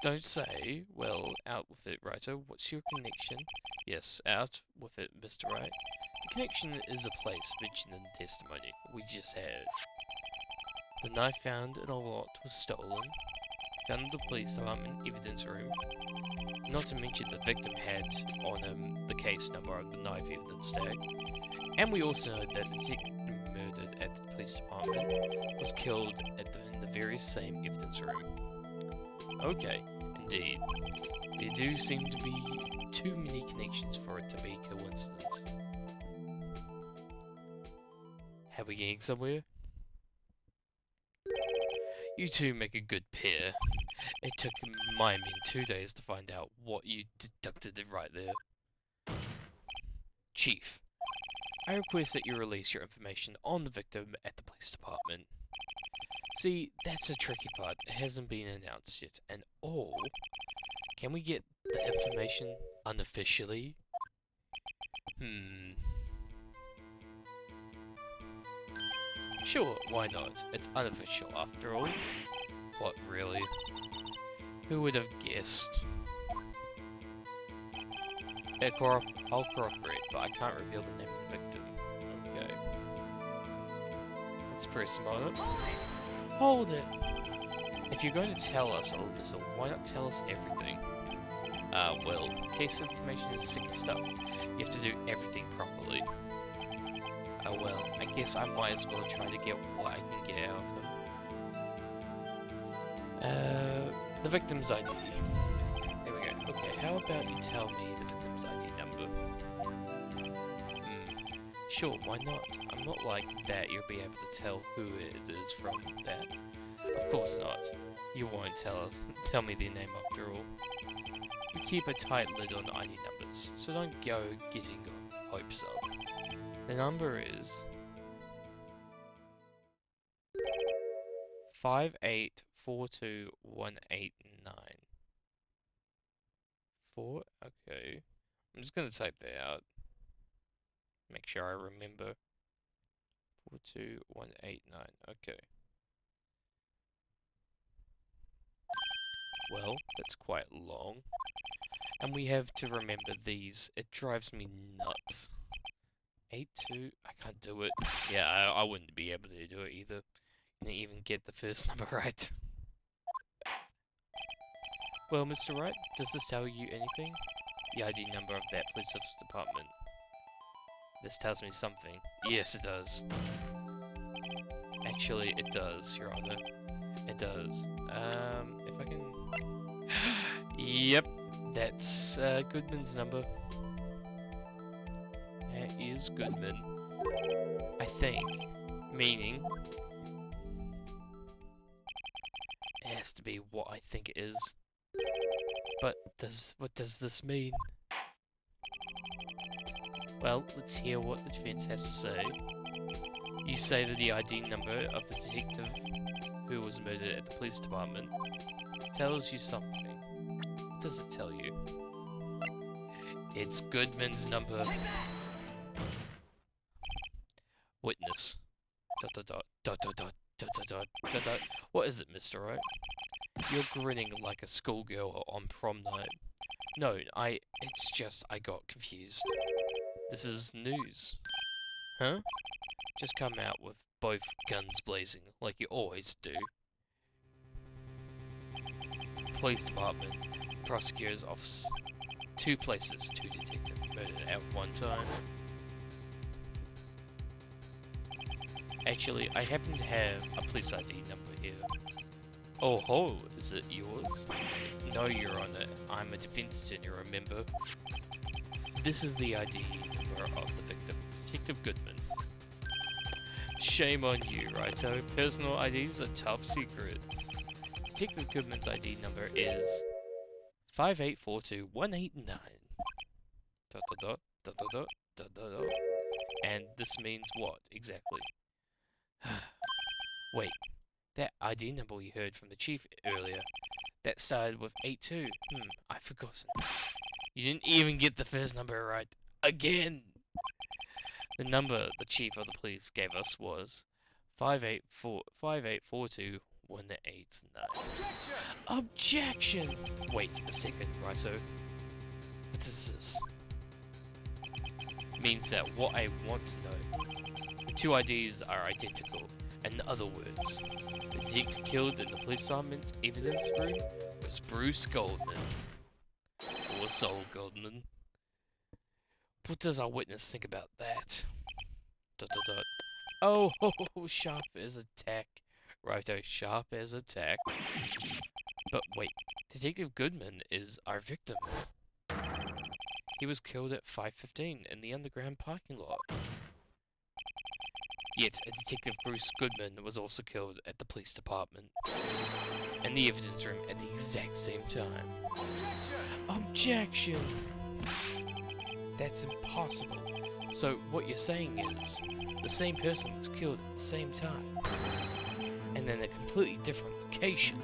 Don't say. Well, out with it, Writer. What's your connection? Yes, out with it, Mr. Wright. The connection is a place mentioned in the testimony we just had. The knife found in a lot was stolen. Found in the police department evidence room. Not to mention the victim had on him the case number of the knife evidence tag. And we also know that the detective murdered at the police department was killed in the very same evidence room. Okay, indeed. There do seem to be too many connections for it to be a coincidence. Have we getting somewhere? You two make a good pair. It took my men 2 days to find out what you deducted right there. Chief, I request that you release your information on the victim at the police department. See, that's the tricky part. It hasn't been announced yet. And can we get the information unofficially? Sure, why not? It's unofficial after all. What, really? Who would have guessed? I'll corroborate, but I can't reveal the name of the victim. Okay. Let's press him on it. Hold it! If you're going to tell us a little, why not tell us everything? Well, case information is sticky stuff. You have to do everything properly. Well, I guess I might as well try to get what I can get out of him. The victim's ID. There we go. Okay, how about you tell me the victim's ID number? Sure, why not? I'm not like that you'll be able to tell who it is from that. Of course not. You won't tell me their name after all. We keep a tight lid on ID numbers, so don't go getting your hopes up. The number is 5842189. Okay. I'm just gonna type that out. Make sure I remember. 42189. Okay. Well, that's quite long. And we have to remember these. It drives me nuts. 82. I can't do it. Yeah, I wouldn't be able to do it either. Can't even get the first number right. Well, Mr. Wright, does this tell you anything? the ID number of that police office department. This tells me something. Yes, it does. Actually, it does, Your Honor. It does. If I can... Yep, that's Goodman's number. That is Goodman. I think. Meaning... It has to be what I think it is. But what does this mean? Well, let's hear what the defense has to say. You say that the ID number of the detective who was murdered at the police department tells you something. What does it tell you? It's Goodman's number. Witness. ... What is it, Mr. Wright? You're grinning like a schoolgirl on prom night. No, it's just I got confused. This is news. Huh? Just come out with both guns blazing, like you always do. Police department, prosecutor's office. 2 places, 2 detectives murdered at one time. Actually, I happen to have a police ID number here. Oh ho, is it yours? No, Your Honor, I'm a defense attorney, remember? This is the ID number of the victim, Detective Goodman. Shame on you, Righto. Personal IDs are top secret. Detective Goodman's ID number is 5842189. ... And this means what, exactly? Wait, that ID number you heard from the chief earlier, that started with 82. I've forgotten. You didn't even get the first number right. Again! The number the chief of the police gave us was 5842189. Objection! Wait a second, Righto. What is this? Means that what I want to know. The 2 IDs are identical. In other words, the detective killed in the police department's evidence room was Bruce Goldman. Or Saul Goldman. What does our witness think about that? ... Oh, sharp as a tack. Righto, sharp as a tack. But wait, Detective Goodman is our victim. He was killed at 5:15 in the underground parking lot. Yet, a Detective Bruce Goodman was also killed at the police department. In the evidence room at the exact same time. Objection! That's impossible. So, what you're saying is, the same person was killed at the same time. And then a completely different location.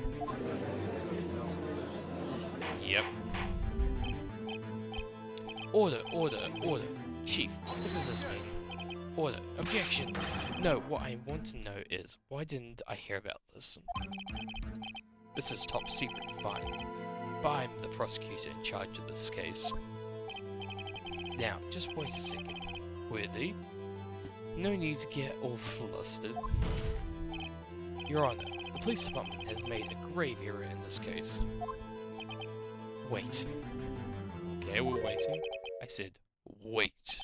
Yep. Order. Chief, what does this mean? Order. Objection. No, what I want to know is, why didn't I hear about this? This is top secret, fine. But I'm the prosecutor in charge of this case. Now, just wait a second. Worthy? No need to get all flustered. Your Honor, the police department has made a grave error in this case. Wait. Okay, we're waiting. I said, wait.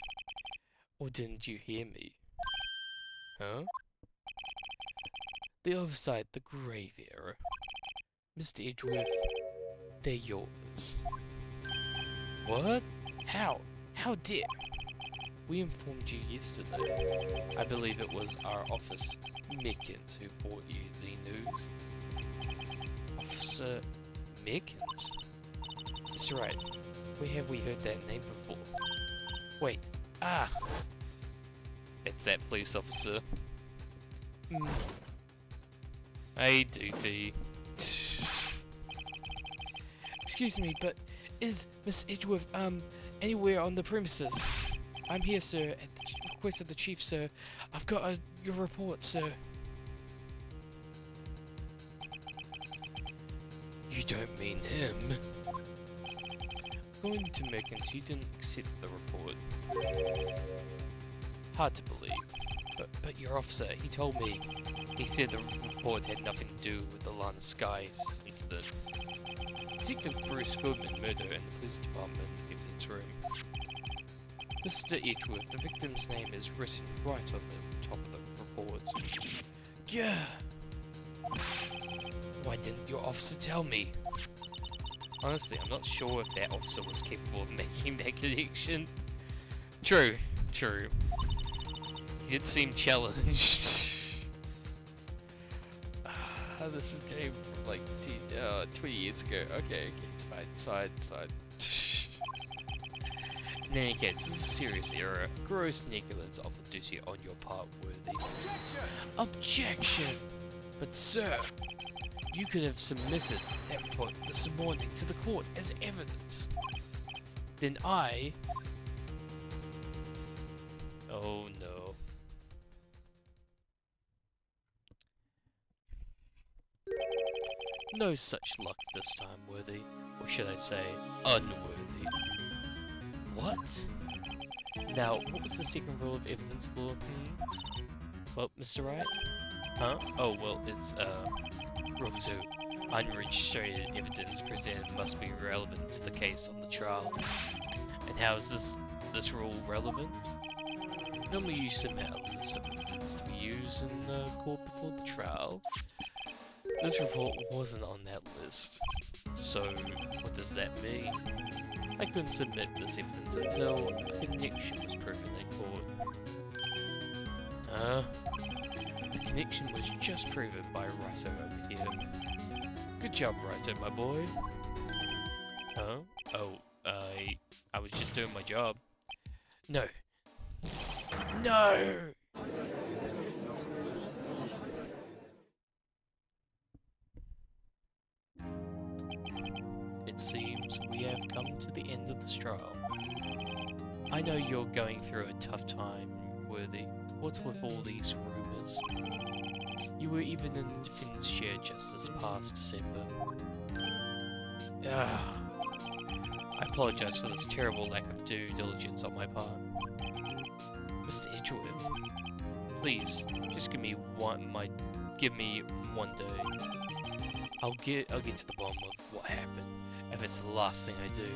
Or didn't you hear me? Huh? The oversight, the grave error. Mr. Edgeworth, they're yours. What? How? How dare? We informed you yesterday. I believe it was our officer, Mickens, who brought you the news. Officer Mickens? Mr. Wright, where have we heard that name before? Wait. Ah! It's that police officer. Hey, doofy. Excuse me, but is Miss Edgeworth, anywhere on the premises? I'm here, sir, at the request of the chief, sir. I've got your report, sir. You don't mean him? According to Merkins, you didn't accept the report. Hard to believe. But your officer, he told me. He said the report had nothing to do with the Lana Skies incident. Detective Bruce Goodman murder in the police department evidence evidence room. Mr. Edgeworth, the victim's name is written right on the top of the report. Yeah. Why didn't your officer tell me? Honestly, I'm not sure if that officer was capable of making that connection. True, true. He did seem challenged. This is game from like 20 years ago. Okay, it's fine. In any case, this is a serious error. Gross negligence of the duty on your part, Worthy. Objection! But sir, you could have submitted that report this morning to the court as evidence. Then I... Oh no. No such luck this time, Worthy. Or should I say, unworthy. What? Now, what was the second rule of evidence law? Well, Mr. Wright? Huh? Oh, well, it's, Rule 2. Unregistered evidence presented must be relevant to the case on the trial. And how is this rule relevant? Normally you submit a list of evidence to be used in the court before the trial. This report wasn't on that list. So, what does that mean? I couldn't submit this evidence until a connection was proven in court. The connection was just proven by Wright over here. Good job, Wright, my boy. Huh? Oh, I was just doing my job. No. No! It seems we have come to the end of this trial. I know you're going through a tough time, Worthy. What's with all these rumors? You were even in the defendant's chair just this past December. I apologize for this terrible lack of due diligence on my part. Mr. Edgeworth, please, just give me one day. I'll get to the bottom of what happened, if it's the last thing I do.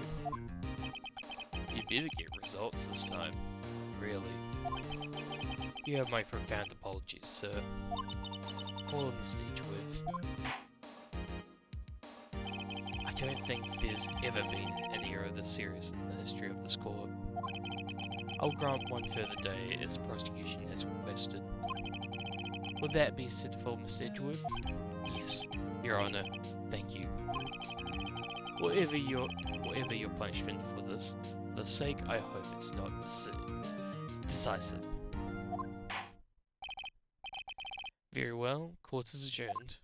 You better get results this time. Really. You have my profound apologies, sir. Poor Mr. Edgeworth. I don't think there's ever been an error this serious in the history of this court. I'll grant one further day as the prosecution has requested. Would that be suitable, Mr. Edgeworth? Yes, Your Honor. Thank you. Whatever your punishment for this, for the sake, I hope it's not decisive. Very well, court is adjourned.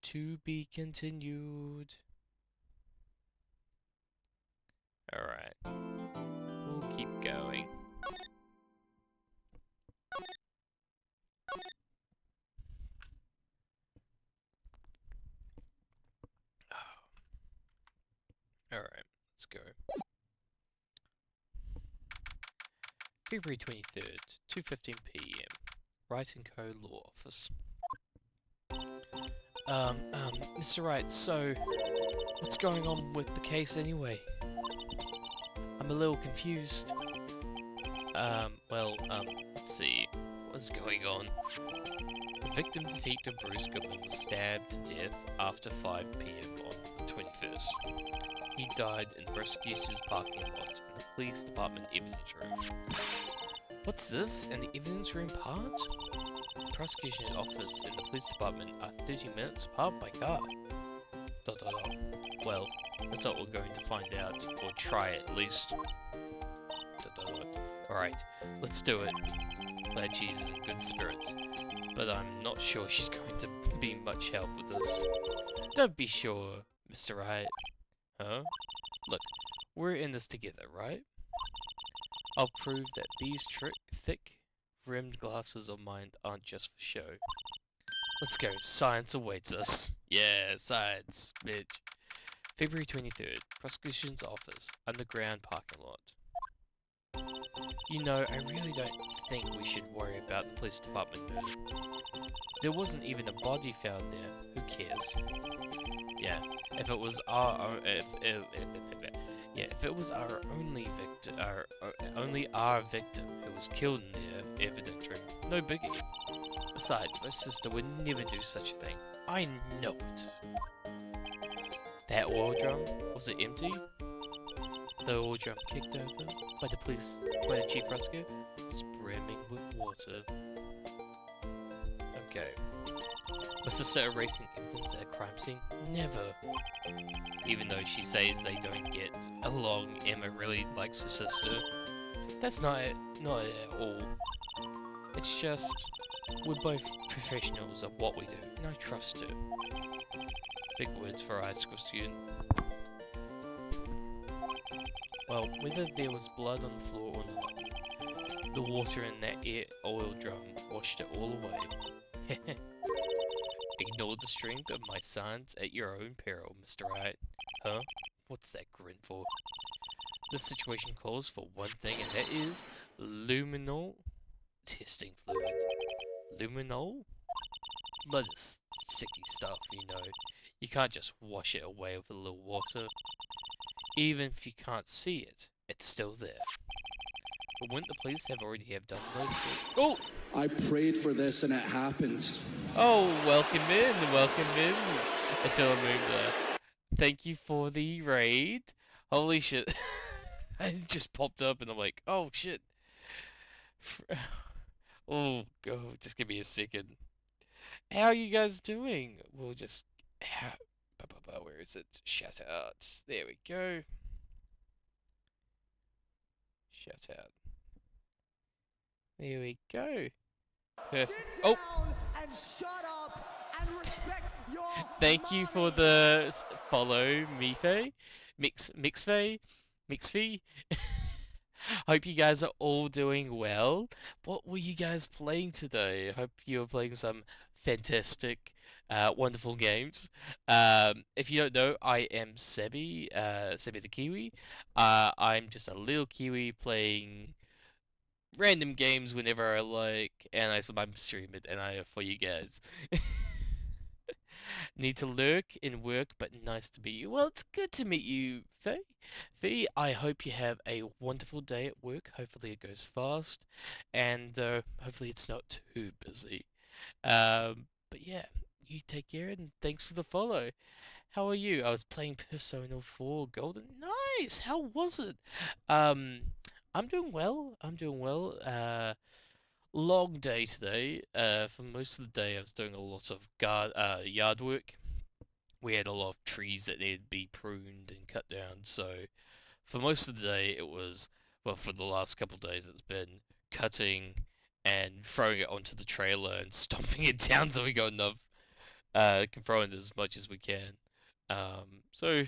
To be continued. Alright. We'll keep going. Alright, let's go. February 23rd, 2:15 PM. Wright & Co. Law Office. Mr. Wright, so, what's going on with the case anyway? I'm a little confused. Let's see. What's going on? The victim, Detective Bruce Goodman, was stabbed to death after 5 PM on the 21st. He died in the prosecution's parking lot in the police department evidence room. What's this? In the evidence room part? The prosecution office and the police department are 30 minutes apart by car. ... Well, that's what we're going to find out, or try at least. ... Alright, let's do it. Glad she's in good spirits, but I'm not sure she's going to be much help with this. Don't be sure, Mr. Wright. Huh? Look, we're in this together, right? I'll prove that these thick, rimmed glasses of mine aren't just for show. Let's go, science awaits us. Yeah, science, bitch. February 23rd, prosecution's office, underground parking lot. You know, I really don't think we should worry about the police department murder. There wasn't even a body found there. Who cares? Yeah, if it was our Yeah, if it was our only victim, only our victim who was killed in the evidence room, no biggie. Besides, my sister would never do such a thing. I know it. That oil drum, was it empty? The oil drum kicked over by the police, by the chief rescue, was brimming with water. Okay. My sister erasing evidence at a crime scene? Never. Even though she says they don't get along, Emma really likes her sister. That's not it at all. It's just, we're both professionals at what we do, and I trust her. Big words for a high school student. Well, whether there was blood on the floor or not, the water in that oil drum washed it all away. Ignore the strength of my science at your own peril, Mr. Wright. Huh? What's that grin for? This situation calls for one thing, and that is luminol testing fluid. Luminol? Blood is sticky stuff, you know. You can't just wash it away with a little water. Even if you can't see it, it's still there. But wouldn't the police have already done those things? Oh! I prayed for this and it happened. Oh, welcome in. Until I moved there. Thank you for the raid. Holy shit. It just popped up and I'm like, oh shit. Oh, go. Just give me a second. How are you guys doing? We'll just... Where is it? Shout out. There we go. Shout out. There we go. Oh! And shut up and respect your Thank you for the follow, Mixfei. Mixfei. Hope you guys are all doing well. What were you guys playing today? Hope you were playing some fantastic, wonderful games. If you don't know, I am Sebi, Sebi the Kiwi. I'm just a little Kiwi playing random games whenever I like, and I sometimes stream it, and I for you guys. Need to lurk in work, but nice to meet you. Well, it's good to meet you, Faye. Faye, I hope you have a wonderful day at work. Hopefully it goes fast, and hopefully it's not too busy. But yeah, you take care, and thanks for the follow. How are you? I was playing Persona 4 Golden. Nice! How was it? I'm doing well. Long day today. For most of the day, I was doing a lot of yard work. We had a lot of trees that needed to be pruned and cut down. So, for most of the day, it was, well, for the last couple of days, it's been cutting and throwing it onto the trailer and stomping it down so we got enough, can throw it as much as we can. So,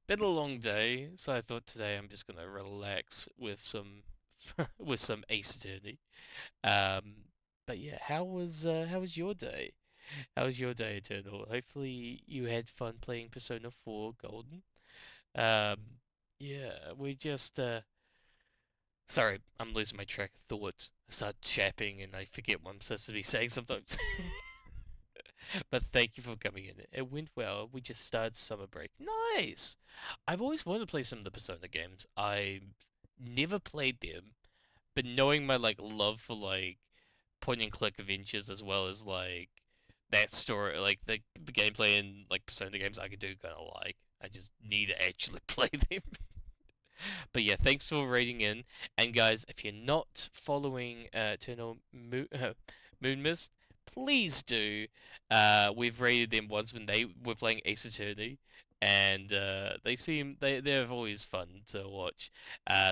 been a long day. So I thought today I'm just gonna relax with some, with some Ace Attorney. But yeah, how was your day? How was your day, Eternal? Hopefully you had fun playing Persona 4 Golden. Um, yeah, we just sorry, I'm losing my track of thought. I start chapping and I forget what I'm supposed to be saying sometimes. But thank you for coming in. It went well. We just started summer break. Nice. I've always wanted to play some of the Persona games. I never played them, but knowing my like love for like point and click adventures as well as like that story, like the gameplay in like Persona games, I could do kind of like. I just need to actually play them. But yeah, thanks for raiding in. And guys, if you're not following Eternal Moon Mist, please do. We've raided them once when they were playing Ace Attorney, and they're always fun to watch.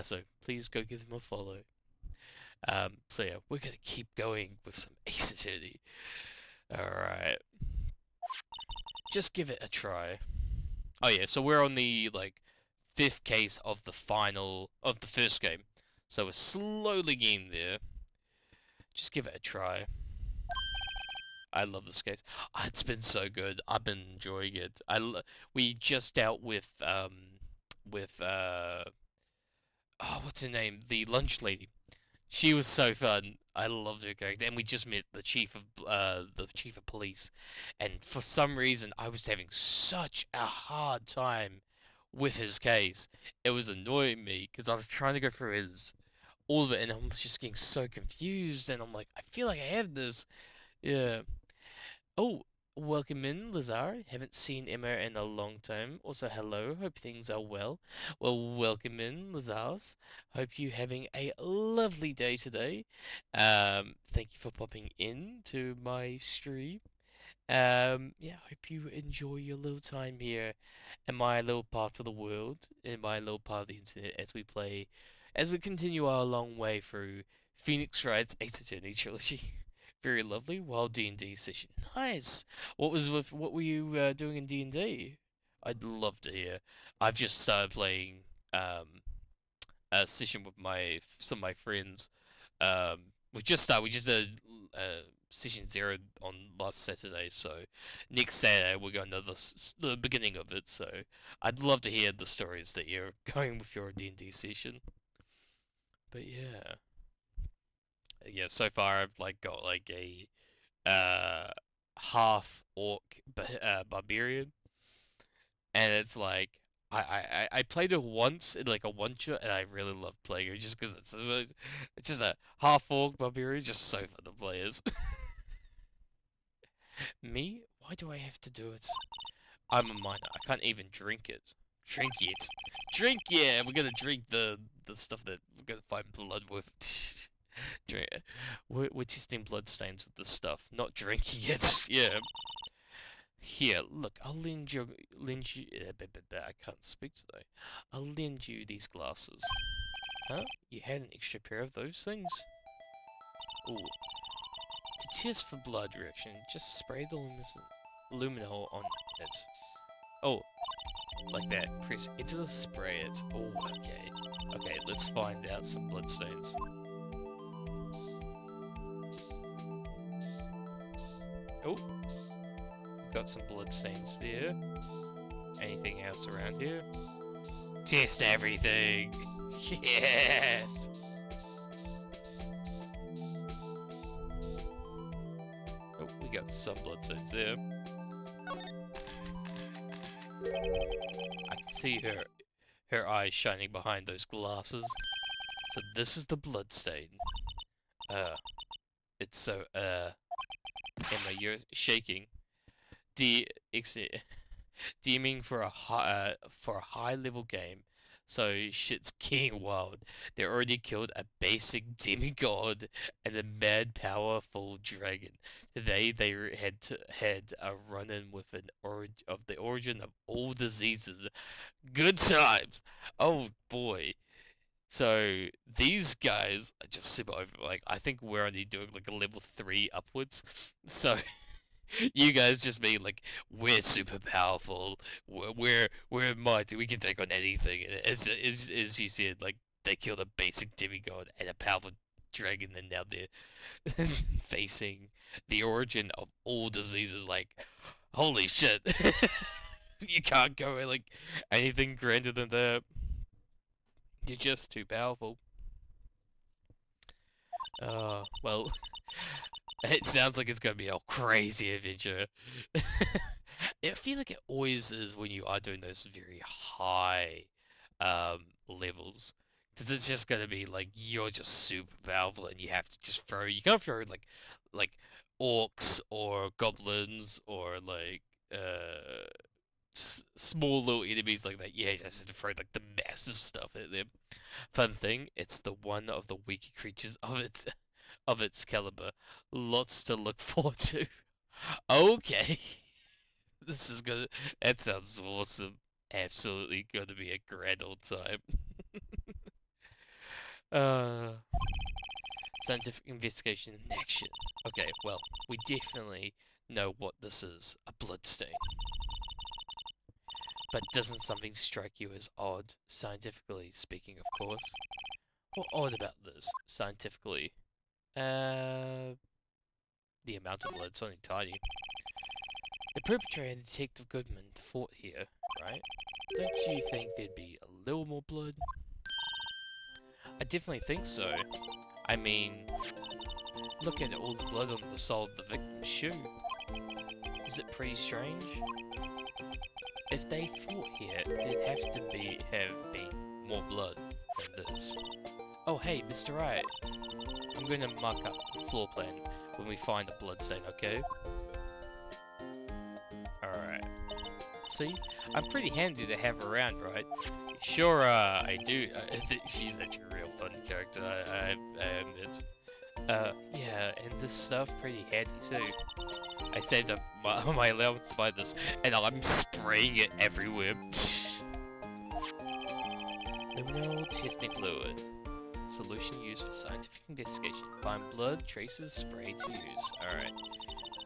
So please go give them a follow. So yeah, we're gonna keep going with some Ace Attorney. Alright. Just give it a try. Oh yeah, so we're on the like 5th case of the first game. So we're slowly getting there. Just give it a try. I love this case. Oh, it's been so good. I've been enjoying it. We just dealt with what's her name? The lunch lady. She was so fun. I loved her character, and we just met the chief of police. And for some reason, I was having such a hard time with his case. It was annoying me because I was trying to go through his all of it, and I was just getting so confused. And I'm like, I feel like I have this. Yeah. Oh, welcome in, Lazar. Haven't seen Emma in a long time. Also, hello. Hope things are well. Well, welcome in, Lazars. Hope you having a lovely day today. Thank you for popping in to my stream. Yeah, hope you enjoy your little time here in my little part of the world, in my little part of the internet, as we continue our long way through Phoenix Wright's Ace Attorney trilogy. Very lovely. Wild D&D session. Nice. What were you doing in D&D? I'd love to hear. I've just started playing um a session with some of my friends. Um, we just did session 0 on last Saturday, so next Saturday we're going to the beginning of it. So I'd love to hear the stories that you're going with your D&D session. But yeah. So far I've like got like a half orc barbarian, and it's like I played it once in like a one shot, and I really love playing it just because it's just a half orc barbarian, just so fun to play as. Me? Why do I have to do it? I'm a minor. I can't even drink it. Drink it. Drink, yeah. We're gonna drink the stuff that we're gonna find blood with. Drink. We're testing blood stains with this stuff, not drinking it. Yeah. Here, look, I'll lend you. I can't speak today. I'll lend you these glasses. Huh? You had an extra pair of those things? Ooh. To test for blood reaction, just spray the luminol on it. Oh, like that. Press enter to spray it. Oh, okay. Okay, let's find out some bloodstains. Oh, got some bloodstains there. Anything else around here? Test everything! Yes! Oh, we got some bloodstains there. I can see her eyes shining behind those glasses. So this is the bloodstain. It's so, Emma, you're shaking. Deeming for a high level game, so shit's getting wild. They already killed a basic demigod and a mad powerful dragon. Today they had a run-in with the origin of all diseases. Good times. Oh boy. So these guys are just super over. Like I think we're only doing like a level 3 upwards. So you guys just mean like we're super powerful, we're mighty, we can take on anything. And as you said, like they killed a basic demigod and a powerful dragon, and now they're facing the origin of all diseases. Like, holy shit, you can't go like anything grander than that. You're just too powerful. Well, it sounds like it's gonna be a crazy adventure. I feel like it always is when you are doing those very high levels. Because it's just gonna be like you're just super powerful and you have to just throw. You can't throw like orcs or goblins or like small little enemies like that. Yeah, you just have to throw like the massive stuff at them. Fun thing, it's the one of the weaker creatures of its caliber. Lots to look forward to. Okay. This is gonna. That sounds awesome. Absolutely gonna be a grand old time. uh, Scientific investigation in action. Okay, well, we definitely know what this is. A bloodstain. But doesn't something strike you as odd, scientifically speaking, of course? What odd about this, scientifically? The amount of blood's only tiny. The perpetrator, Detective Goodman, fought here, right? Don't you think there'd be a little more blood? I definitely think so. I mean, look at all the blood on the sole of the victim's shoe. Is it pretty strange? If they fought here, there'd have to have been more blood than this. Oh hey, Mr. Wright. I'm gonna mark up the floor plan when we find a bloodstain, okay? Alright. See? I'm pretty handy to have around, right? Sure, I do. I think she's actually a real fun character, I admit. Yeah, and this stuff pretty handy too. I saved up my allowance to buy this, and I'm spraying it everywhere. Luminol testing fluid. Solution used for scientific investigation. Find blood traces spray to use. Alright.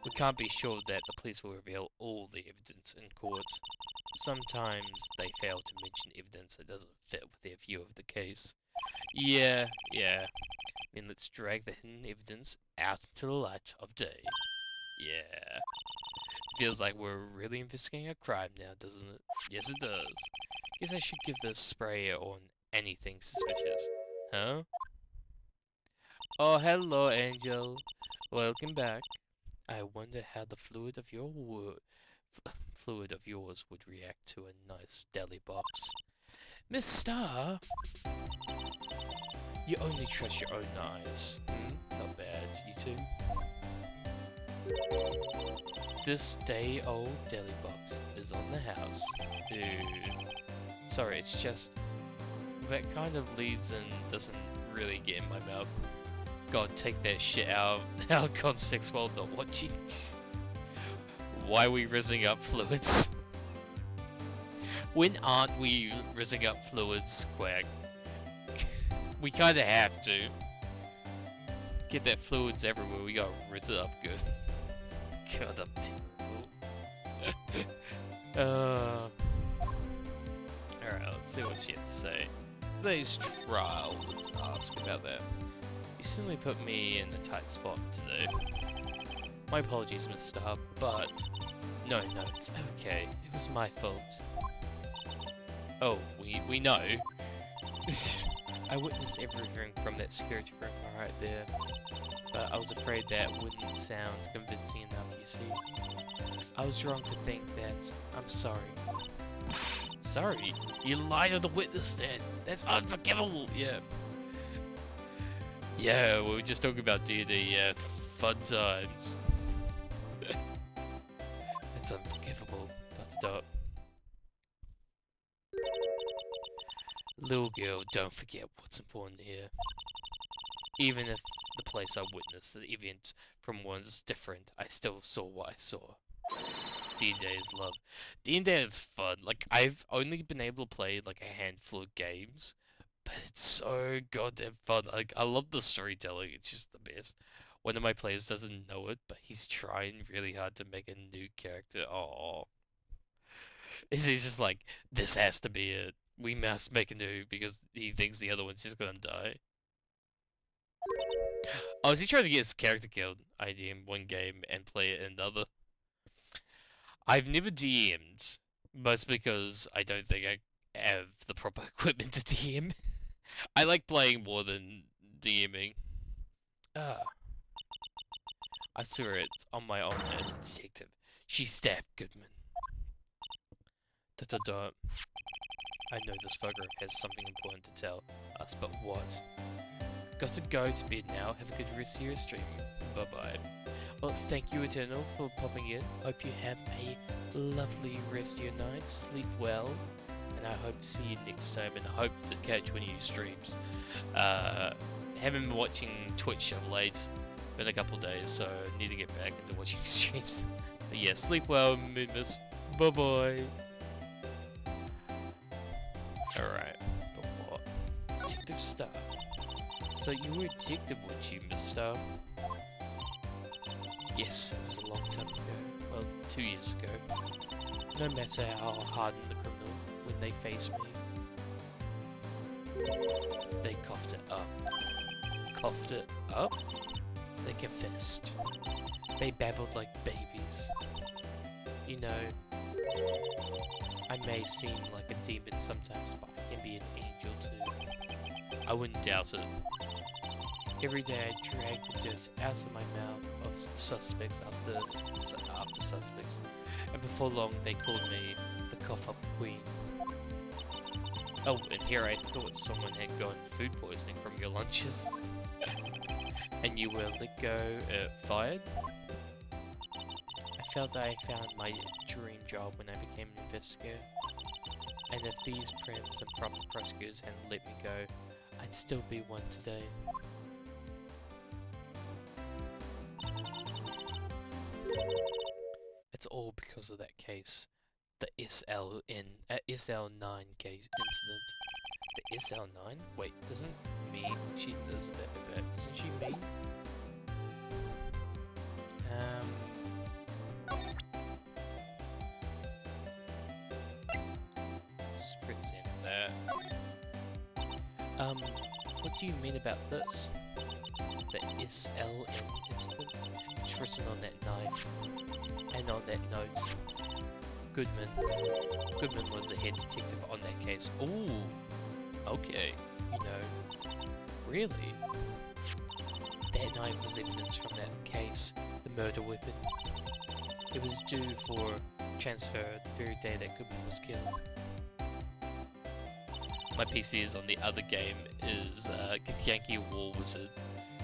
We can't be sure that the police will reveal all the evidence in court. Sometimes they fail to mention evidence that doesn't fit with their view of the case. Yeah. Then let's drag the hidden evidence out into the light of day. Yeah. Feels like we're really investigating a crime now, doesn't it? Yes, it does. Guess I should give this spray on anything suspicious. Huh? Oh, hello, Angel. Welcome back. I wonder how the fluid of yours would react to a nice deli box. Miss Star? You only trust your own eyes. Not bad, you two. This day-old deli box is on the house. Dude. Sorry, it's just... that kind of leads and doesn't really get in my mouth. God, take that shit out of context while not watching. Why are we rizzing up fluids? When aren't we rizzing up fluids, Quack? We kinda have to. Get that fluids everywhere, we gotta rizz it up good. God, I'm terrible. Alright, let's see what she has to say. Today's trial, let's ask about that. You simply put me in a tight spot today. My apologies, Miss Star, but... No, it's okay. It was my fault. Oh, we know. I witnessed everything from that security room right there. But I was afraid that wouldn't sound convincing enough, you see. I was wrong to think that. I'm sorry. Sorry? You lied on the witness stand. That's unforgivable. Yeah. Yeah, we were just talking about D&D. Yeah, fun times. It's unforgivable. ... Little girl, don't forget what's important here. Even if the place I witnessed the event from was different, I still saw what I saw. D&D is love. D&D is fun. Like, I've only been able to play like a handful of games, but it's so goddamn fun. Like, I love the storytelling. It's just the best. One of my players doesn't know it, but he's trying really hard to make a new character. Oh, he's just like, this has to be it. We must make a new because he thinks the other one's just gonna die. Oh, is he trying to get his character killed? ID in one game and play it in another? I've never DM'd, mostly because I don't think I have the proper equipment to DM. I like playing more than DMing. I saw it on my own as a detective. She stabbed Goodman. ... I know this photograph has something important to tell us, but what? Got to go to bed now. Have a good rest of your stream. Bye-bye. Well, thank you, Eternal, for popping in. Hope you have a lovely rest of your night. Sleep well. And I hope to see you next time, and I hope to catch one of your streams. Haven't been watching Twitch of late. Been a couple days, so I need to get back into watching streams. But yeah, sleep well, Moonmist. Bye-bye. Alright, but what? Detective Star. So you were a detective, weren't you, Miss Star? Yes, it was a long time ago. Well, 2 years ago. No matter how hardened the criminal, when they faced me, they coughed it up. Coughed it up? They confessed. They babbled like babies. You know, I may seem like a demon sometimes, but I can be an angel too. I wouldn't doubt it. Every day I drag the dirt out of my mouth of suspects after suspects, and before long they called me the cough-up queen. Oh, and here I thought someone had gotten food poisoning from your lunches. And you were let go, fired? I felt that I found my dream job when I became an investigator. And if these prims and proper prosecutors hadn't let me go, I'd still be one today. It's all because of that case. The SL9 case incident. The SL9? Wait, doesn't mean she does doesn't she mean? Let's present that. What do you mean about this? The SLN incident? It's written on that knife. And on that note, Goodman was the head detective on that case. Ooh, okay, you know, really? That knife was evidence from that case, the murder weapon. It was due for transfer the very day that Goodman was killed. My PC is on the other game is Yankee War Wizard,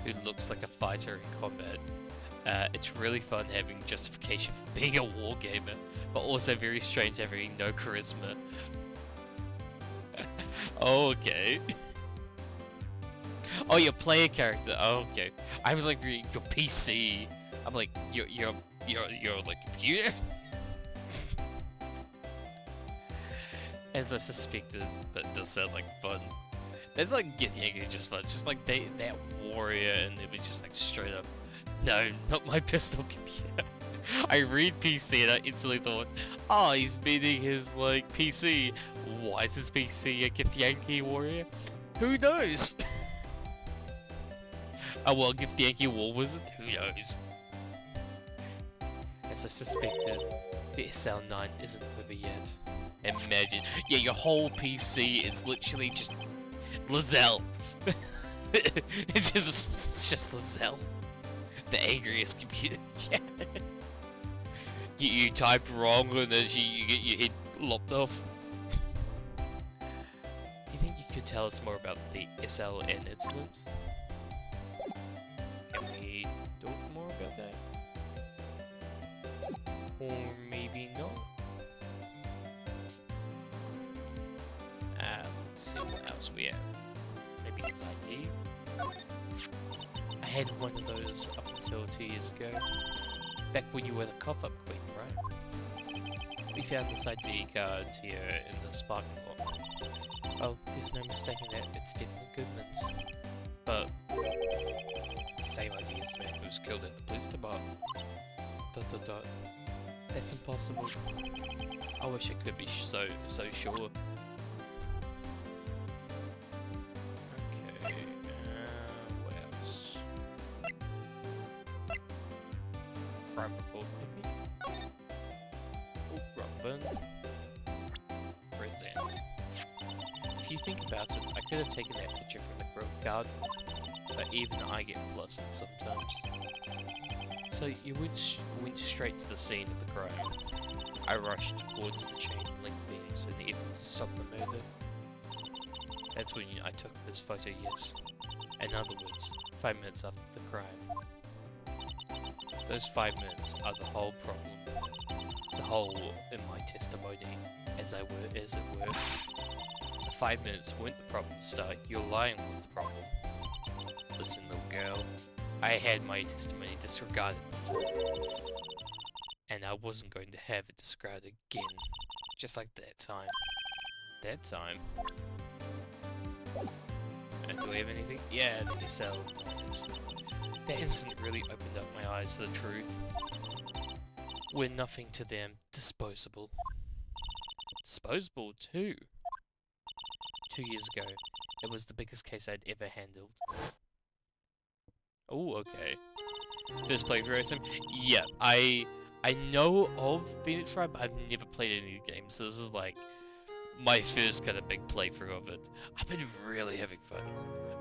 who looks like a fighter in combat. It's really fun having justification for being a war gamer, but also very strange having no charisma. Oh, okay. Oh, your player character. Oh, okay. I was like reading your PC. I'm like, you're like computer. As I suspected, but it does sound like fun. That's like Githyanki just fun. Just like that warrior, and it was just like straight up. No, not my personal computer. I read PC and I instantly thought, oh, he's meaning his, like, PC. Why is his PC a Githyanki warrior? Who knows? Oh, well, Githyanki War Wizard? Who knows? As I suspected, the SL9 isn't with it yet. Imagine. Yeah, your whole PC is literally just Lizelle. It's just Lizelle. The angriest computer. Yeah. You typed wrong and then you get your head lopped off. Do you think you could tell us more about the SLN incident? Can we talk more about that? Or maybe not? Let's see what else we have. Maybe his ID? I had one of those up until 2 years ago. Back when you were the cough-up queen, right? We found this ID card here in the sparking lot. Oh, there's no mistaking that, it's definitely Goodman's. But, same ID as the man who was killed at the police department. ... That's impossible. I wish I could be so sure. If you think about it, I could have taken that picture from the garden, but even I get flustered sometimes. So you went straight to the scene of the crime. I rushed towards the chain link fence in the effort to stop the murder. That's when I took this photo, yes. In other words, 5 minutes after the crime. Those 5 minutes are the whole problem. The whole in my testimony, as it were. The 5 minutes weren't the problem to start, your lying was the problem. Listen, little girl, I had my testimony disregarded before, and I wasn't going to have it disregarded again, just like that time. That time? And do we have anything? Yeah, the SL incident. That incident really opened up my eyes to the truth. We're nothing to them, disposable. Disposable too? 2 years ago, it was the biggest case I'd ever handled. Oh, okay. First playthrough item? Yeah, I know of Phoenix Wright, but I've never played any of the games, so this is like my first kind of big playthrough of it. I've been really having fun.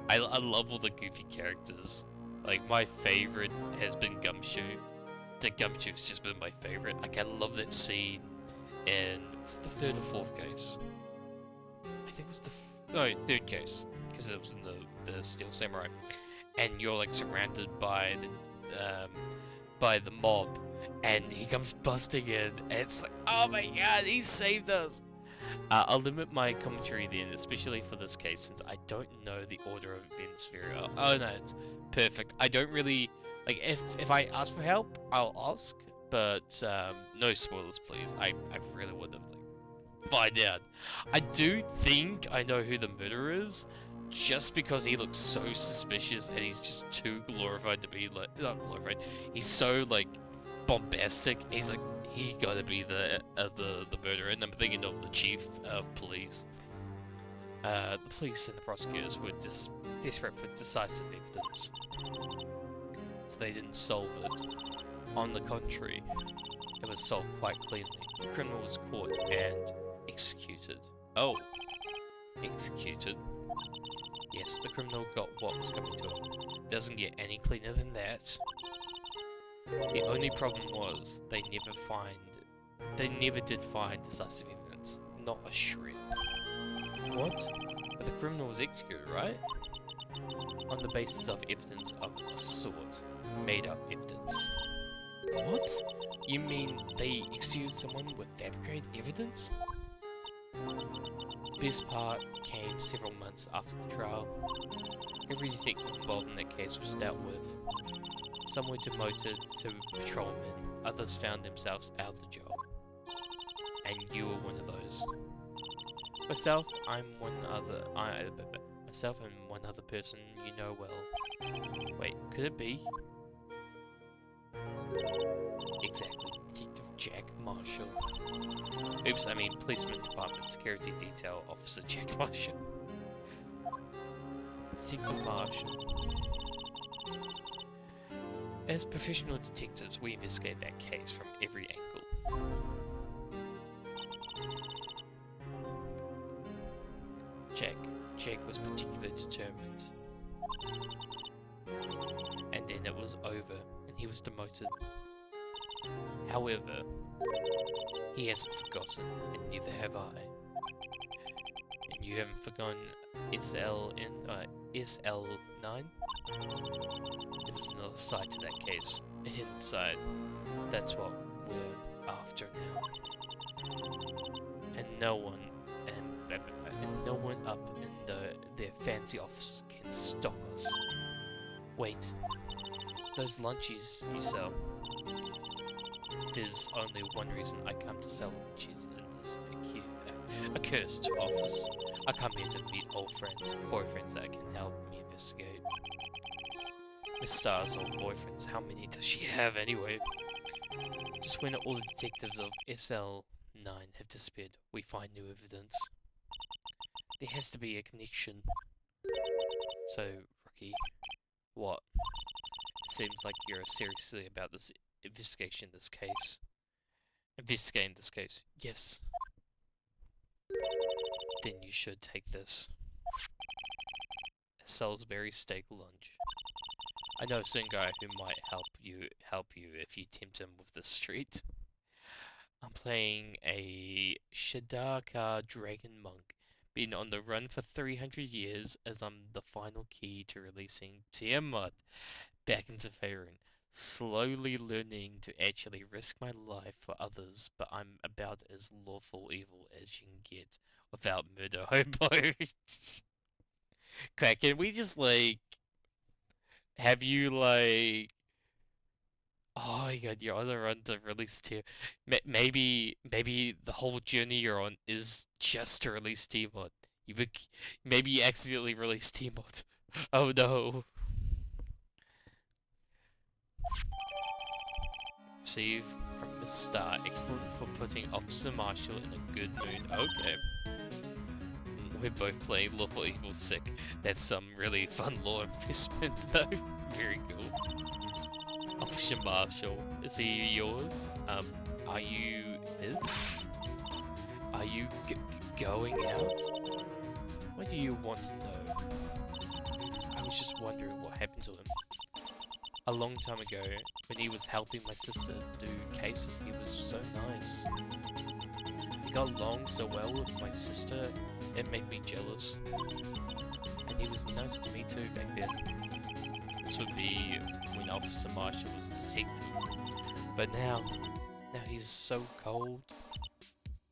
I love all the goofy characters. Like, my favorite has been Gumshoe. The Gumshoe's just been my favorite. Like, I love that scene and it's the third or fourth case. I think it was the third case, because it was in the Steel Samurai, and you're like surrounded by the mob, and he comes busting in, and it's like, oh my god, he saved us. I'll limit my commentary then, especially for this case, since I don't know the order of events very well. Oh no, it's perfect. I don't really like if I ask for help, I'll ask, but no spoilers, please. I really would have find out. I do think I know who the murderer is, just because he looks so suspicious and he's just too glorified to be like, not glorified. He's so like bombastic. He's like, he gotta be the murderer, and I'm thinking of the chief of police. The police and the prosecutors were just desperate for decisive evidence, so they didn't solve it. On the contrary, it was solved quite cleanly. The criminal was caught and executed. Oh, executed. Yes, the criminal got what was coming to him. Doesn't get any cleaner than that. The only problem was they never did find decisive evidence. Not a shred. What? But the criminal was executed, right? On the basis of evidence of a sort. Made up evidence. What? You mean they executed someone with fabricated evidence? Best part came several months after the trial. Every detective involved in that case was dealt with. Some were demoted to patrolmen, others found themselves out of the job. And you were one of those. Myself and one other person you know well. Wait, could it be? Exactly, Detective Jack Marshall. Oops, I mean Policeman Department Security Detail Officer Jack Marshall. Detective Marshall. As professional detectives, we investigate that case from every angle. Jack was particularly determined. And then it was over, and he was demoted. However, he hasn't forgotten, and neither have I. And you haven't forgotten SL9? There was another side to that case, a hidden side. That's what we're after now. And no one up in their fancy office can stop us. Wait, those lunchies you sell. There's only one reason I come to sell lunchies in this accursed office. I come here to meet old friends, boyfriends that can help me investigate. Miss Star's old boyfriends, how many does she have anyway? Just when all the detectives of SL9 have disappeared, we find new evidence. There has to be a connection. So, Rookie, what? It seems like you're seriously about this investigating this case. Yes. Then you should take this. A Salisbury steak lunch. I know a certain guy who might help you if you tempt him with this treat. I'm playing a Shadaka Dragon Monk. Been on the run for 300 years as I'm the final key to releasing Tiamat back into Faerun. Slowly learning to actually risk my life for others, but I'm about as lawful evil as you can get without murder hobos. Crack, can we just have you oh my god, you're on the run to release Tier. Maybe the whole journey you're on is just to release T-Mod. Maybe you accidentally released T-Mod. Oh no. Receive from Miss Star. Excellent for putting Officer Marshall in a good mood. Okay. We're both playing Lawful Evil Sick. That's some really fun law investment though. Very cool. Officer Marshall, is he yours? Are you his? Are you going out? What do you want to know? I was just wondering what happened to him. A long time ago, when he was helping my sister do cases, he was so nice. got along so well with my sister, it made me jealous. And he was nice to me too back then. This would be when Officer Marshall was detective. But now he's so cold.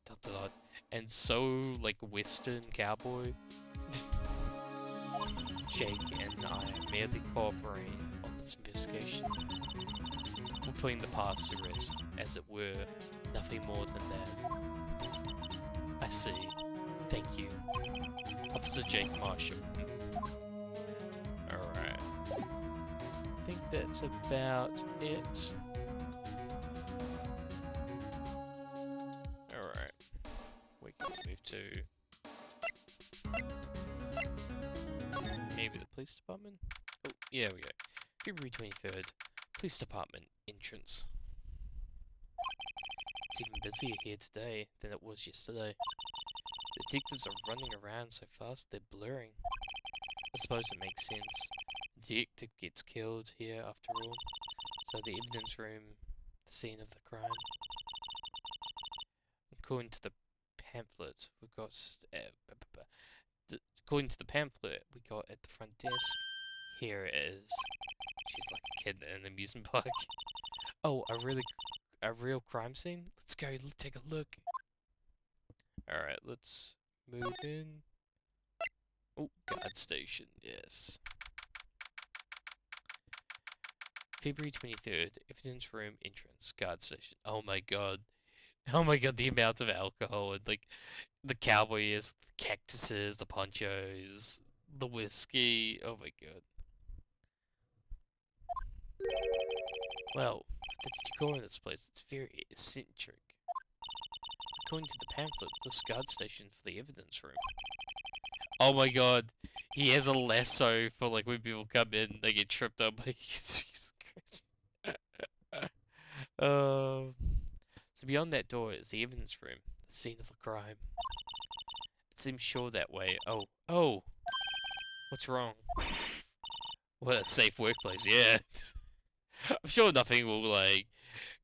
Dot dot dot. And so, like, Western cowboy. Jake and I are merely cooperating on this investigation. We're putting the past to rest, as it were, nothing more than that. I see. Thank you. Officer Jake Marshall. Alright. I think that's about it. Alright. We can move to... maybe the police department? Oh, yeah, we go. February 23rd. Police department entrance. It's even busier here today than it was yesterday. Detectives are running around so fast they're blurring. I suppose it makes sense. The detective gets killed here after all. So the evidence room, the scene of the crime. According to the pamphlet, we've got... according to the pamphlet we got at the front desk, here it is. She's like a kid in an amusement park. Oh, a real crime scene? Let's go, let's take a look. Alright, let's move in. Oh, guard station, yes. February 23rd, evidence room entrance, guard station. Oh my god. Oh my god, the amount of alcohol and like the cowboys, the cactuses, the ponchos, the whiskey. Oh my god. Well, the decor in this place, it's very eccentric. According to the pamphlet, this guard station for the evidence room. Oh my god, he has a lasso for like when people come in, they get tripped up by Jesus Christ. So beyond that door is the evidence room, the scene of the crime. It seems sure that way. Oh, what's wrong? Well, a safe workplace, yeah. I'm sure nothing will, like,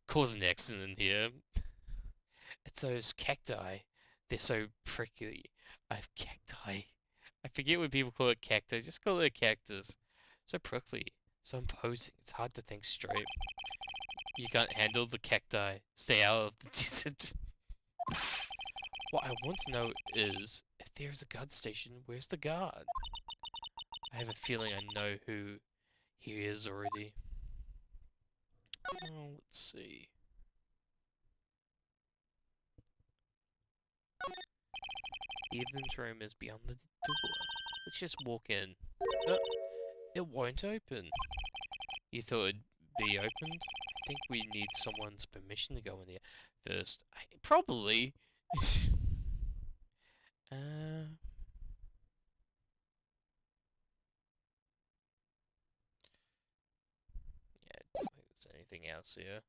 cause an accident in here. It's those cacti. They're so prickly. I have cacti. I forget when people call it cacti. Just call it a cactus. So prickly. So imposing. It's hard to think straight. You can't handle the cacti. Stay out of the desert. What I want to know is, if there's a guard station, where's the guard? I have a feeling I know who he is already. Oh, let's see. The evidence room is beyond the door. Let's just walk in. It won't open. You thought it'd be opened? I think we need someone's permission to go in there first. Probably. Yeah, I don't think there's anything else here.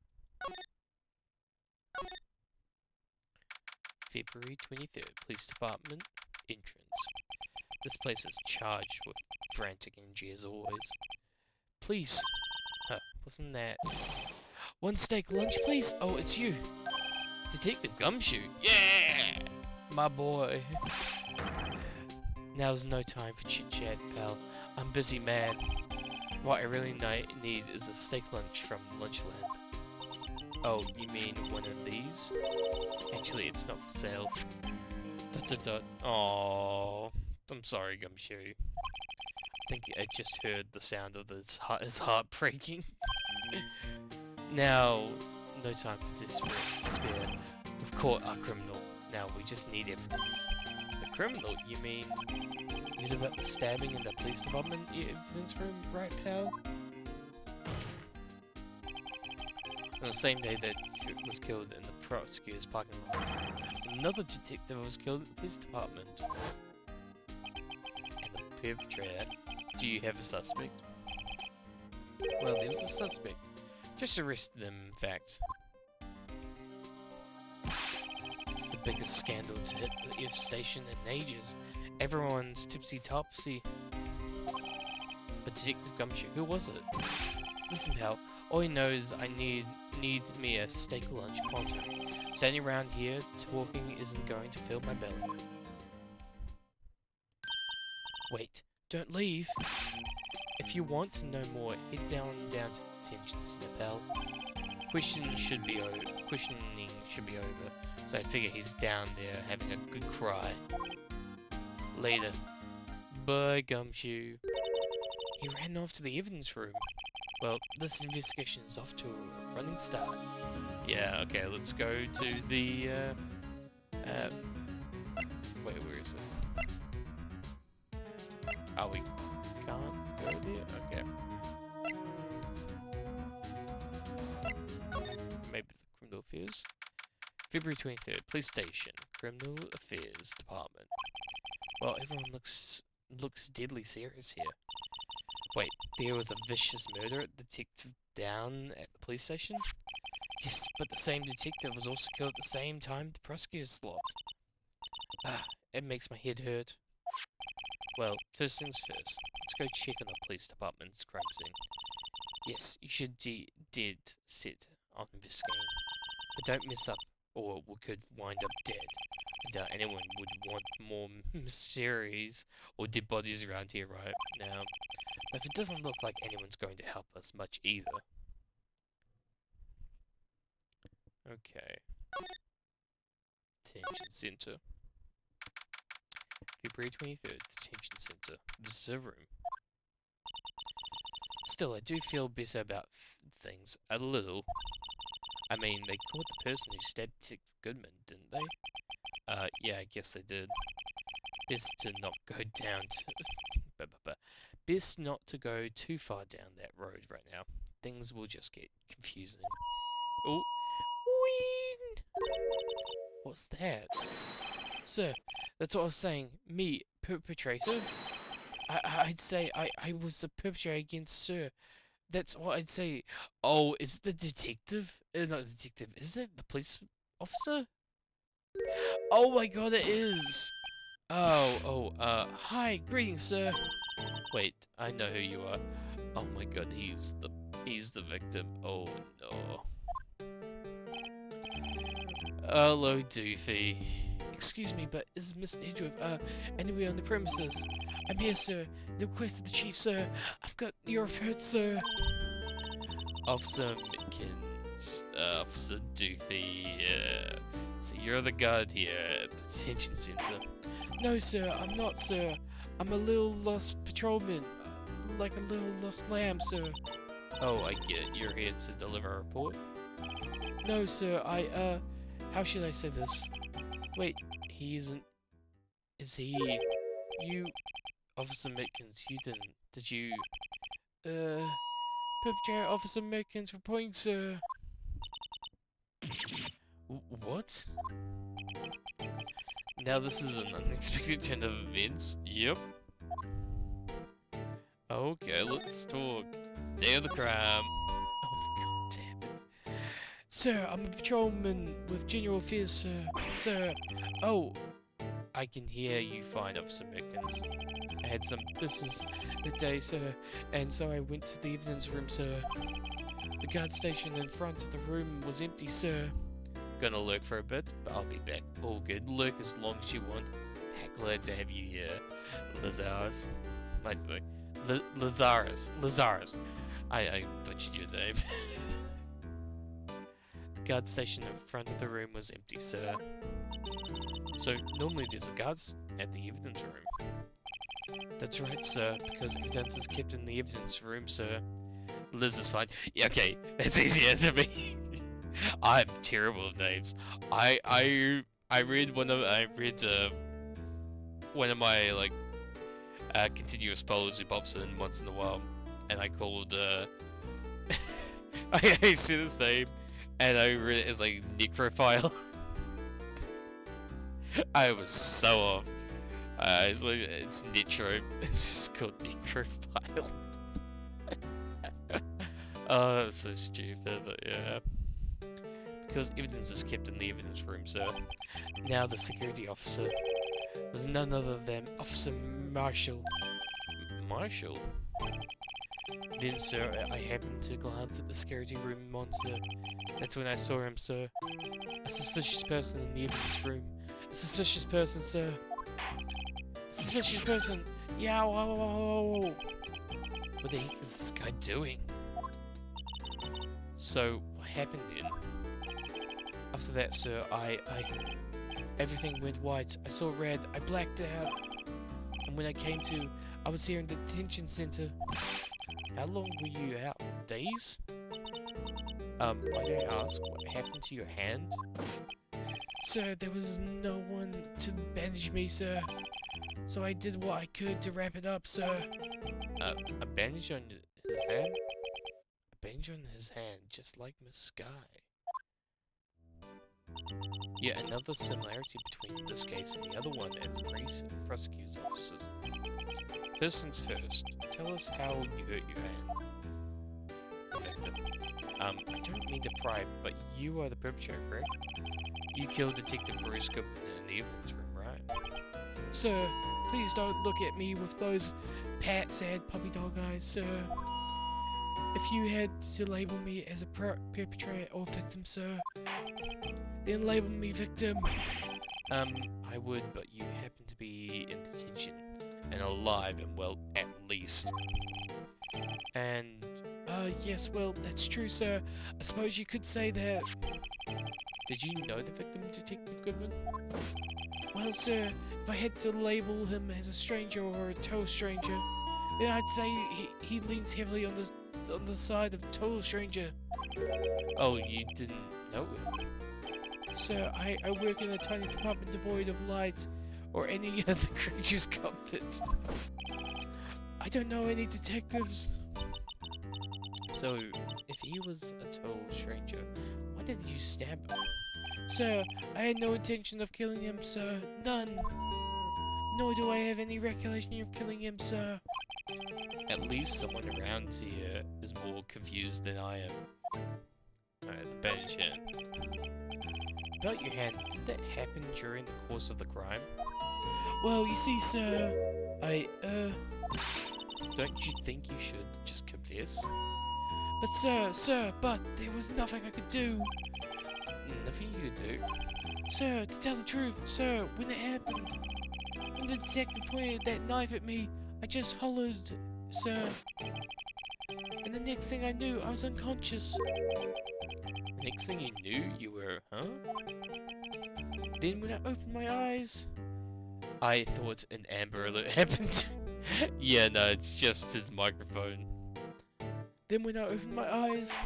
February 23rd, Police Department, entrance. This place is charged with frantic energy as always. Please. Huh, wasn't that... One steak lunch, please? Oh, it's you. Detective Gumshoe. Yeah! My boy. Now's no time for chit-chat, pal. I'm busy, man. What I really need is a steak lunch from Lunchland. Oh, you mean one of these? Actually, it's not for sale. Dot dot dot. Aww. I'm sorry, Gumshoe. I think I just heard the sound of his heart breaking. Now, no time for despair. We've caught our criminal. Now we just need evidence. The criminal? You mean... You know about the stabbing in the police department evidence room, right, pal? On the same day that was killed in the prosecutor's parking lot, another detective was killed at the police department. And the perpetrator... Do you have a suspect? Well, there was a suspect. Just arrested him, in fact. It's the biggest scandal to hit the F station in ages. Everyone's tipsy-topsy. But Detective Gumshoe, who was it? Listen, pal, All he knows I need me a steak lunch pronto. Standing around here talking isn't going to fill my belly. Wait, don't leave. If you want to know more, head down to the detention center, pal. Questioning should be over, so I figure he's down there having a good cry. Later. Bye, Gumshoe. He ran off to the evidence room. Well, this investigation is off to a running start. Yeah, okay, let's go to the, wait, where is it? Oh, we can't go there? Okay. Maybe the Criminal Affairs? February 23rd, Police Station, Criminal Affairs Department. Well, everyone looks deadly serious here. Wait, there was a vicious murder at the detective down at the police station? Yes, but the same detective was also killed at the same time the prosecutor's slot. Ah, it makes my head hurt. Well, first things first, let's go check on the police department's crime scene. Yes, you should dead set on investigating. But don't mess up, or we could wind up dead. I doubt anyone would want more mysteries or dead bodies around here right now. But it doesn't look like anyone's going to help us much either. Okay. Detention Center. February 23rd, Detention Center. Visitor room. Still, I do feel better about things. A little. I mean, they caught the person who stabbed Detective Goodman, didn't they? Yeah, I guess they did. Best to not go down to... Best not to go too far down that road right now. Things will just get confusing. Oh, whee! What's that? Sir, that's what I was saying. Me, perpetrator? I'd say I was the perpetrator against Sir. That's what I'd say. Oh, is it the detective? Not the detective. Is it the police officer? Oh my god, it is! Hi, greetings, sir. Wait, I know who you are. Oh my god, he's the victim. Oh no. Hello, Doofy. Excuse me, but is Mr. Edgeworth, anywhere on the premises? I'm here, sir. The request of the chief, sir. I've got your report, sir. Officer Mitkins, Officer Doofy, so you're the guard here at the detention center. No, sir, I'm not, sir. I'm a little lost patrolman, like a little lost lamb, sir. Oh, I get it. You're here to deliver a report? No, sir, how should I say this? Wait, he isn't... Is he... You... Officer Mitkins, you didn't... Did you... Perpetrator Officer Mitkins reporting, sir. What? Now this is an unexpected turn of events. Yep. Okay, let's talk. Day of the crime. Oh my god, damn it. Sir, I'm a patrolman with general affairs, sir. Sir. Oh, I can hear you fine, Officer Mitkins. I had some business that day, sir, and so I went to the evidence room, sir. The guard station in front of the room was empty, sir. Gonna lurk for a bit, but I'll be back. All good. Lurk as long as you want. Glad to have you here, Lazarus. Lazarus. I butchered your name. The guard station in front of the room was empty, sir. So, normally there's a guards at the evidence room. That's right, sir, because evidence is kept in the evidence room, sir. Liz is fine. Yeah, okay, that's easier to me. I'm terrible with names. I read one of my like continuous followers who pops in once in a while, and I called I see this name and I read it as like necrophile. I was so off. It's Nitro. It's just called necrophile. Oh, that's so stupid, but yeah. Because evidence is kept in the evidence room, sir. Now the security officer was none other than Officer Marshall. Marshall? Then, sir, I happened to glance at the security room monitor. That's when I saw him, sir. A suspicious person in the evidence room. A suspicious person, sir. A suspicious person. Yeah, whoa. What the heck is this guy doing? So, what happened then? After that, sir, everything went white. I saw red. I blacked out. And when I came to, I was here in the detention center. How long were you out? Days? Might I ask, what happened to your hand? Sir, there was no one to bandage me, sir. So I did what I could to wrap it up, sir. A bandage on his hand? A bandage on his hand, just like Miss Sky. Yet another similarity between this case and the other one and the prosecutor's officers. First things first, tell us how you hurt your hand. Victim. I don't mean to pry, but you are the perpetrator, correct? You killed Detective Marisco in the evidence room, right? Sir, please don't look at me with those sad puppy dog eyes, sir. If you had to label me as a perpetrator or victim, sir, then label me victim. I would, but you happen to be in detention and alive and well, at least. And, yes, well, that's true, sir. I suppose you could say that. Did you know the victim, Detective Goodman? Well, sir, if I had to label him as a stranger or a total stranger, then I'd say he leans heavily on the side of total stranger. Oh, you didn't know him? Sir, I work in a tiny department devoid of light or any other creature's comfort. I don't know any detectives. So, if he was a total stranger, why did you stab him? Sir, I had no intention of killing him, sir. None. Nor do I have any recollection of killing him, sir. At least someone around here is more confused than I am. Alright, the bandage hand. About your hand, did that happen during the course of the crime? Well, you see, sir, don't you think you should just confess? But sir, there was nothing I could do. Nothing you could do? Sir, to tell the truth, sir, when it happened, when the detective pointed that knife at me, I just hollered, sir. And the next thing I knew, I was unconscious. The next thing you knew, you were, huh? Then when I opened my eyes, I thought an Amber Alert happened. Yeah, no, it's just his microphone. Then when I opened my eyes,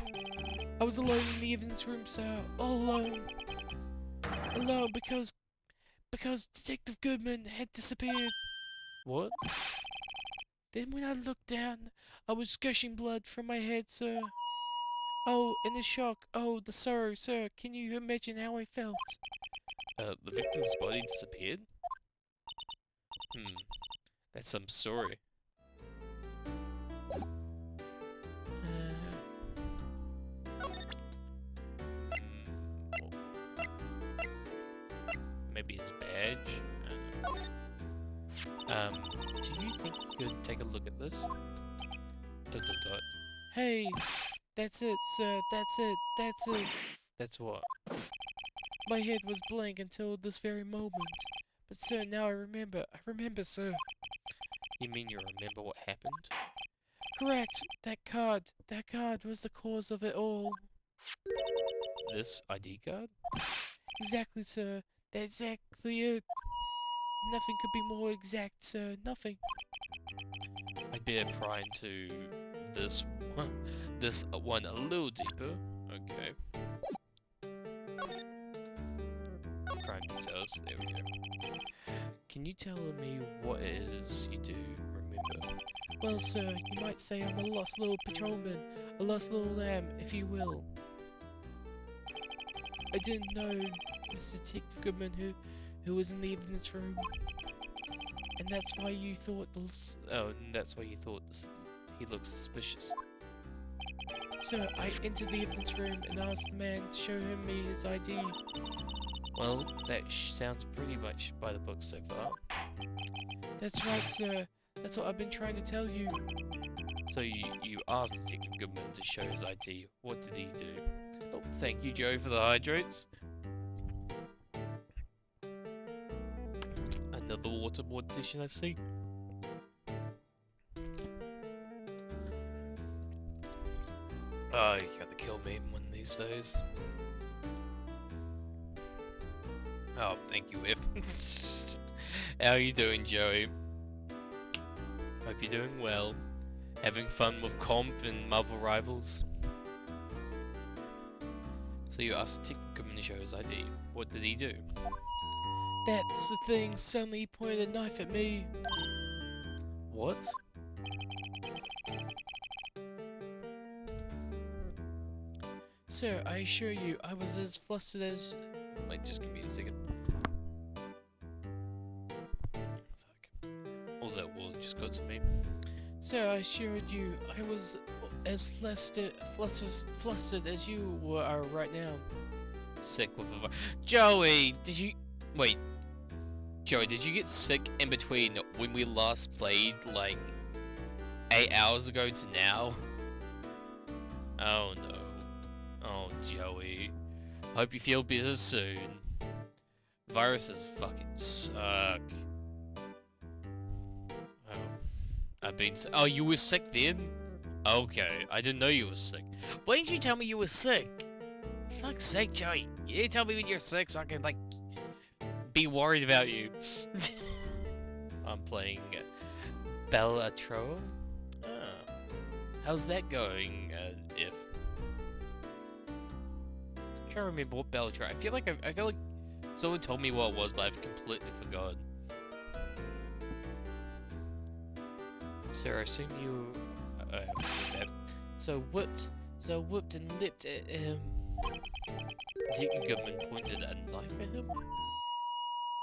I was alone in the evidence room, sir. All alone. Alone because Detective Goodman had disappeared. What? Then when I looked down, I was gushing blood from my head, sir. Oh, and the shock. Oh, the sorrow, sir. Can you imagine how I felt? The victim's body disappeared? That's some story. Maybe his badge? Do you think you could take a look at this? ... Hey! That's it, sir. That's it. That's what? My head was blank until this very moment. But sir, now I remember. I remember, sir. You mean you remember what happened? Correct. That card was the cause of it all. This ID card? Exactly, sir. That's exactly it. Nothing could be more exact, sir. Nothing. I'd better pry into this one a little deeper. Okay. Crime details. There we go. Can you tell me what it is you do remember? Well, sir, you might say I'm a lost little patrolman, a lost little lamb, if you will. I didn't know Mr. Detective Goodman who was in the evidence room, and that's why you thought he looked suspicious. So I entered the evidence room and asked the man to show me his ID. Well, that sounds pretty much by the book so far. That's right, sir. That's what I've been trying to tell you. So you asked Detective Goodman to show his ID. What did he do? Oh, thank you, Joe, for the hydrates. Another waterboard session, I see. Oh, you gotta kill me one of these days. Oh, thank you, Whip. How are you doing, Joey? Hope you're doing well. Having fun with comp and Marvel Rivals. So you asked Detective Goodman to show his ID. What did he do? That's the thing. Suddenly he pointed a knife at me. What? Sir, I assure you, I was as flustered as... Wait, just give me a second. Fuck. All that water just got to me. Sir, I assured you, I was as flustered as you are right now. Sick with a... Joey, did you... Wait. Joey, did you get sick in between when we last played, like, 8 hours ago to now? Oh no. Oh, Joey. Hope you feel better soon. Viruses fucking suck. Oh. I've been oh, you were sick then? Okay, I didn't know you were sick. Why didn't you tell me you were sick? Fuck's sake, Joey. You didn't tell me when you're sick so I can, like, be worried about you. I'm playing Bellatro. Ah. How's that going, if... I'm trying to remember what Bellatro. I feel like someone told me what it was, but I've completely forgotten. Sir, I assume you... I haven't seen that. So whooped and lipped at him. Detective Goodman pointed a knife at him?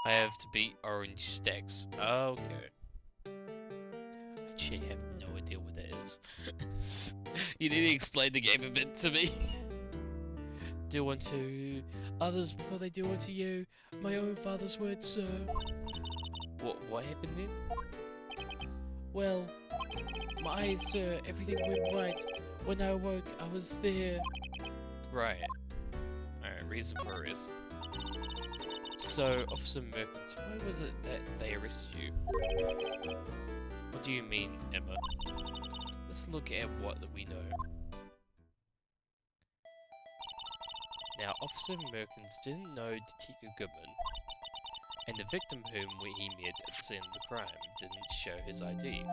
I have to beat orange stacks. Okay. I actually have no idea what that is. You need to explain the game a bit to me. Do unto others before they do unto you. My own father's words, sir. What happened then? Well, my eyes, sir, everything went white. When I awoke, I was there. Right. Alright, reason for arrest. So, Officer Merkins, why was it that they arrested you? What do you mean, Emma? Let's look at what we know. Now, Officer Merkins didn't know Detective Goodman, and the victim whom he met at the scene of the crime didn't show his ID.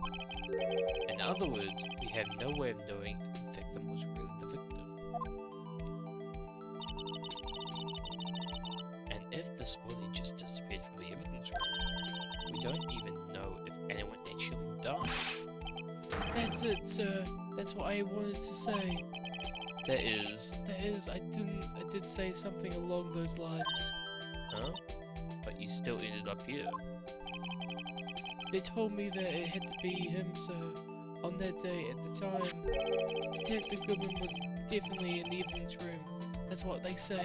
In other words, we have no way of knowing if the victim was really the victim. And if this body just disappeared from the evidence room, we don't even know if anyone actually died. That's it, sir. That's what I wanted to say. That is, I did say something along those lines. Huh? But you still ended up here. They told me that it had to be him, sir. On that day, at the time, Detective Goodman was definitely in the evidence room. That's what they say.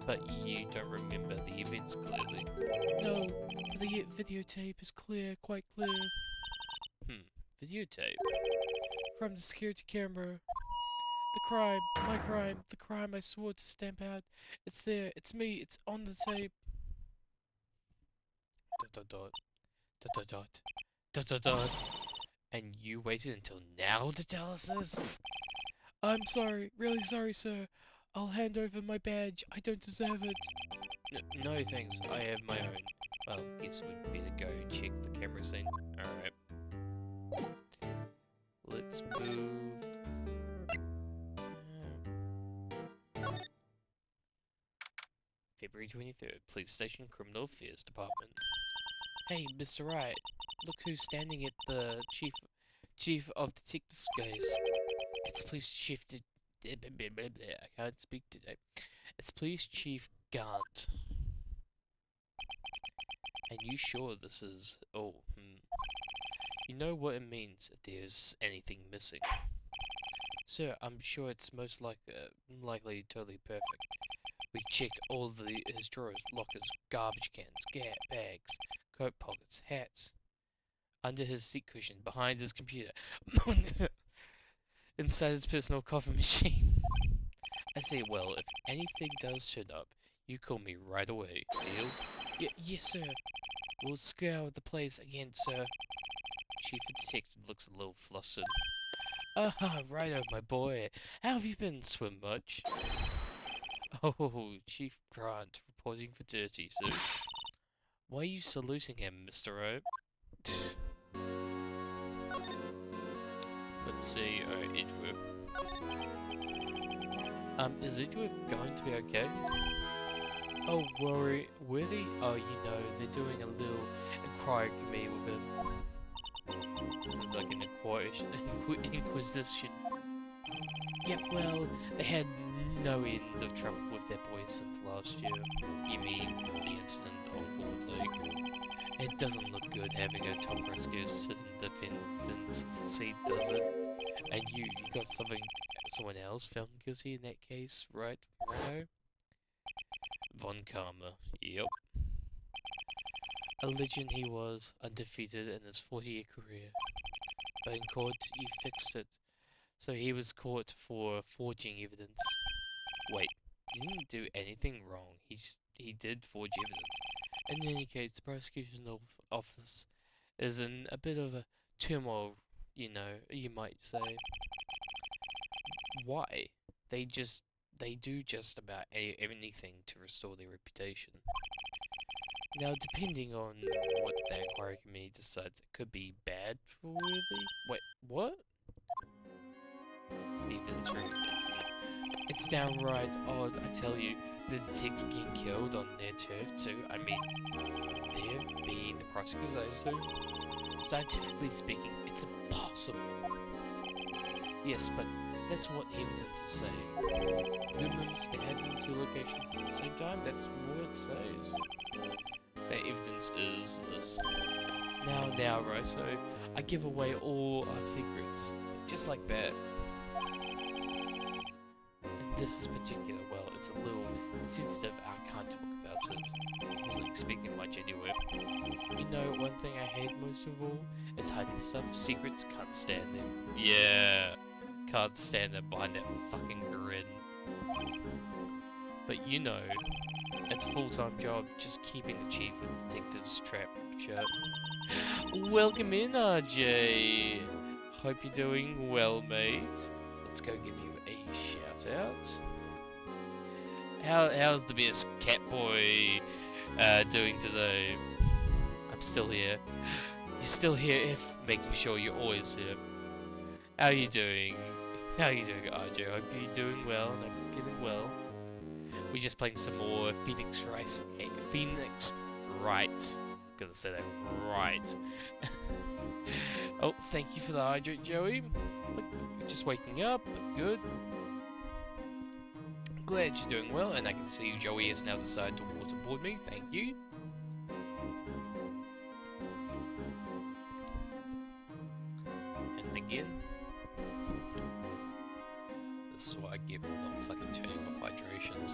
But you don't remember the events clearly. No, but the videotape is clear, quite clear. Videotape? From the security camera. The crime, my crime, the crime I swore to stamp out. It's there, it's me, it's on the tape. Dot dot dot. Dot dot dot. Dot dot dot. And you waited until now to tell us this? I'm sorry, really sorry, sir. I'll hand over my badge. I don't deserve it. No thanks, I have my own. Well, guess we'd better go and check the camera scene. Alright. Let's move. February 23rd, Police Station Criminal Affairs Department. Hey, Mr. Wright. Look who's standing at the Chief of Detectives, guys. It's Police Chief I can't speak today. It's Police Chief Gant. And you sure this is... You know what it means if there's anything missing. Sir, I'm sure it's most likely totally perfect. We checked all his drawers, lockers, garbage cans, bags, coat pockets, hats, under his seat cushion, behind his computer, inside his personal coffee machine. I say, well, if anything does turn up, you call me right away. Deal? Yes, sir. We'll scour the place again, sir. Chief Detective looks a little flustered. Ah, righto, my boy. How have you been? Swim much? Oh, Chief Grant, reporting for duty, sir. Why are you saluting him, Mr. Wright? Let's see, Edgeworth. Is Edgeworth going to be okay? Oh, worthy? Oh, you know, they're doing a little inquiry with him. This is like an inquisition. Yep, well, they had no end of trouble with their boys since last year. You mean the incident on Board Lake? It doesn't look good having a top rescuer sit in the defendant's seat, does it? And you got someone else found guilty in that case, right, Righto? Von Karma, yep. A legend he was, undefeated in his 40-year career. But in court, you fixed it. So he was caught for forging evidence. Wait, he didn't do anything wrong. He did forge evidence. In any case, the prosecution office is in a bit of a turmoil, you know, you might say. Why? They do just about anything to restore their reputation. Now, depending on what the inquiry committee decides, it could be bad for Worthy. Wait, what? The evidence room, it's downright odd, I tell you. The detective getting killed on their turf too. I mean, they're being the prosecutors, I assume. Scientifically speaking, it's impossible. Yes, but that's what the evidence is saying. Humans stand in two locations at the same time. That's what it says. That evidence is this. Now, right? So I give away all our secrets, just like that. This is particular, well, it's a little sensitive, I can't talk about it. I wasn't expecting much anyway. You know, one thing I hate most of all is hiding stuff. Secrets, can't stand them. Yeah, can't stand them behind that fucking grin. But you know, it's a full-time job just keeping the chief and detective's trap shut. Welcome in, RJ. Hope you're doing well, mate. Let's go give you a shout out. How's the best cat boy doing today? I'm still here. You're still here if making sure you're always here. How you doing? How you doing, RJ? Hope you're doing well and I'm feeling well. We're just playing some more Phoenix Wright. Gonna say that right. Oh, thank you for the hydrate, Joey. Look, just waking up. Good. Glad you're doing well, and I can see Joey has now decided to waterboard me. Thank you. And again, this is what I get for not fucking turning off hydrations.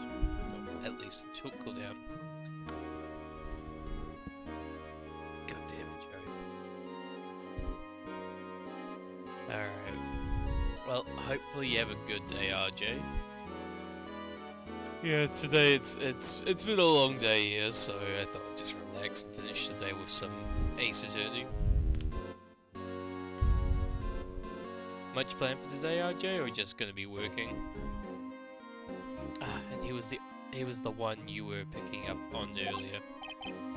Or at least a tilt cooldown. God damn it, Joey. Alright. Well, hopefully you have a good day, RJ. Yeah, today it's been a long day here, so I thought I'd just relax and finish the day with some Ace Attorney. Much planned for today, RJ, or just gonna be working? Ah, and he was the one you were picking up on earlier.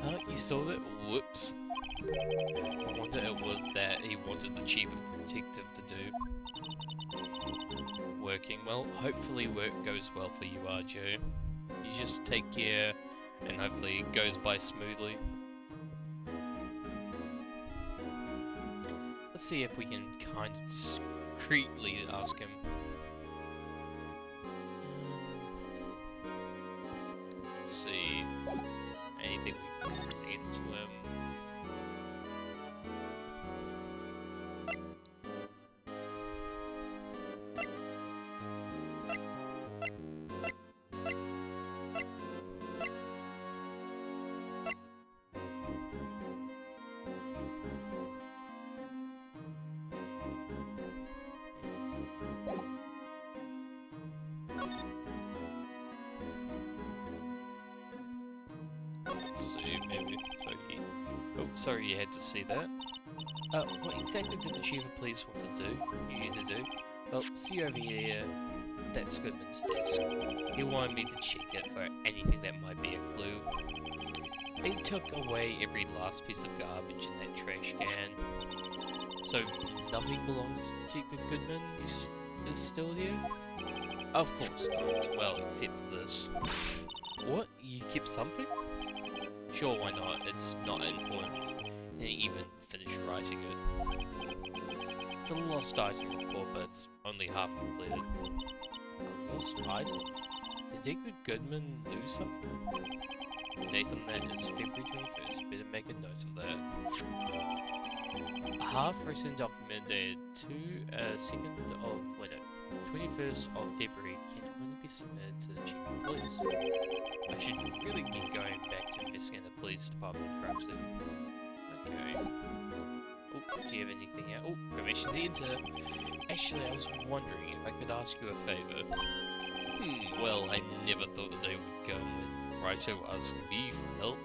Huh? You saw that? Whoops. I wonder it was that he wanted the chief of detective to do. Working. Well, hopefully work goes well for you, RJ. You just take care, and hopefully it goes by smoothly. Let's see if we can kind of discreetly ask him. Let's see. Anything we can say to him. Let's see, maybe. So oh, sorry you had to see that. What exactly did the chief of police want to do? You to do? Well, see over here. That's Goodman's desk. He wanted me to check it for anything that might be a clue. They took away every last piece of garbage in that trash can. So nothing belongs to Detective Goodman is still here? Of course not. Well, except for this. What? You kept something? Sure, why not? It's not important. Didn't even finish writing it. It's a lost item report, but it's only half completed. A lost item? Detective Goodman lose something? The date on that is February 21st. Better make a note of that. A half-recent document dated 2nd of 21st of February can only be submitted to the chief of police. I should really get going back to investigating the police department crime scene. Okay. Oh, do you have anything else? Oh, permission to enter. Actually, I was wondering if I could ask you a favor. Well, I never thought the day would come when Wright asked me for help.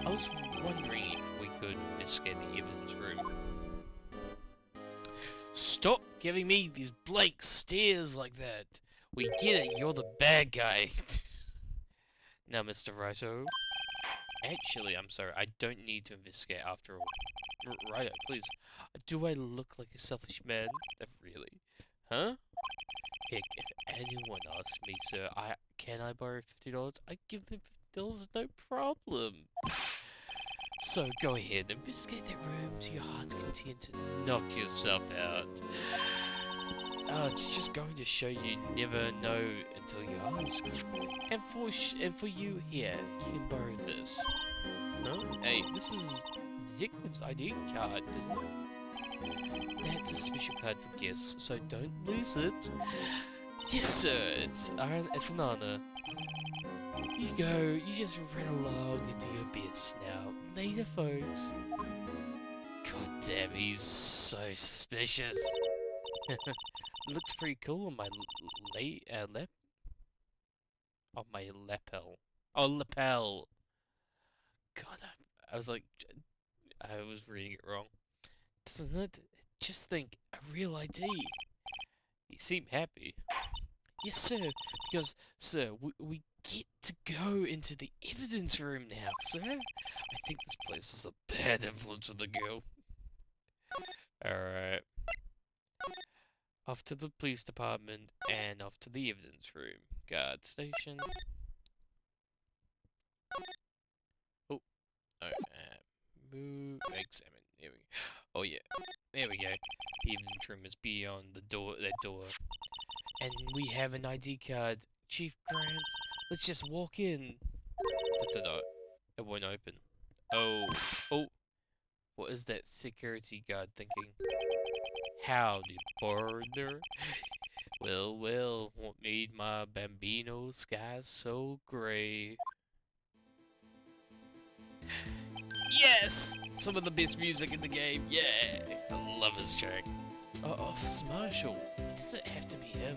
I was wondering if we could investigate the evidence room. Stop giving me these blank stares like that. We get it, you're the bad guy. Now, Mr. Righto. Actually, I'm sorry, I don't need to investigate after all. Righto, please. Do I look like a selfish man? Really? Huh? Heck, if anyone asks me, sir, can I borrow $50? I give them $50, no problem. So go ahead, investigate that room to your heart's content and knock yourself out. It's just going to show you never know until you ask. And for you here, you can borrow this. Huh? Hey, this is Detective's ID card, isn't it? That's a special card for guests, so don't lose it. Yes, sir. It's an honor. You go. You just run along into your business now. Later, folks. God damn, he's so suspicious. Looks pretty cool on my my lapel. Oh, lapel. God, I was like, I was reading it wrong. Doesn't it? Just think, a real ID. You seem happy. Yes, sir. Because, sir, we get to go into the evidence room now, sir. I think this place is a bad influence on the girl. Alright. Off to the police department and off to the evidence room. Guard station. Oh. Move. Examine. There we go. Oh, yeah. There we go. The evidence room is beyond the door. That door. And we have an ID card. Chief Grant. Let's just walk in. It won't open. Oh. Oh. What is that security guard thinking? Howdy, partner. Well, what made my bambino skies so gray? Yes! Some of the best music in the game, yeah! I love this track. Officer Marshall, does it have to be him?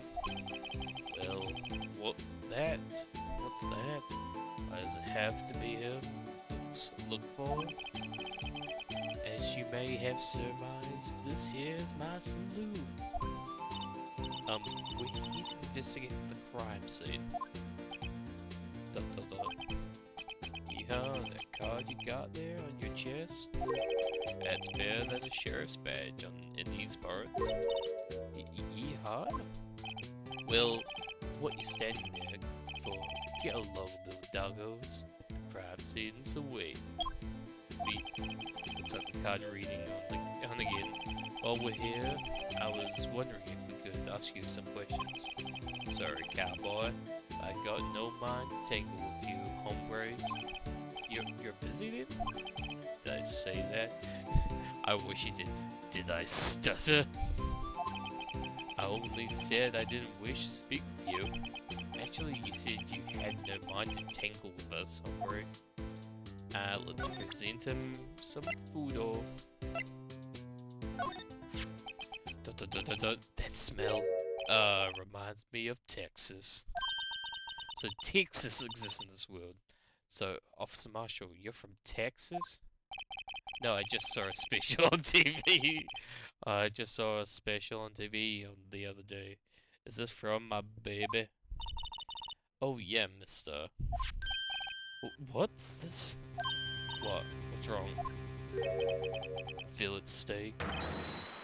Well, what's that? Why does it have to be him? Look for? As you may have surmised, this here's my saloon. We're here to investigate the crime scene. Yeah, that card you got there on your chest? That's better than a sheriff's badge in these parts. Yeehaw? Well, what you standing there for? Get along, little doggos. Crime scene's away. Looks like the card reading on again. While we're here, I was wondering if we could ask you some questions. Sorry, cowboy. I got no mind to tangle with you, hombres. You're busy then? Did I say that? I wish you did. Did I stutter? I only said I didn't wish to speak with you. Actually, you said you had no mind to tangle with us, hombre. Let's present him some food or... That smell. Reminds me of Texas. So Texas exists in this world. So, Officer Marshall, you're from Texas? No, I just saw a special on TV. I just saw a special on TV on the other day. Is this from my baby? Oh yeah, mister. What's this? What? What's wrong? Fillet steak.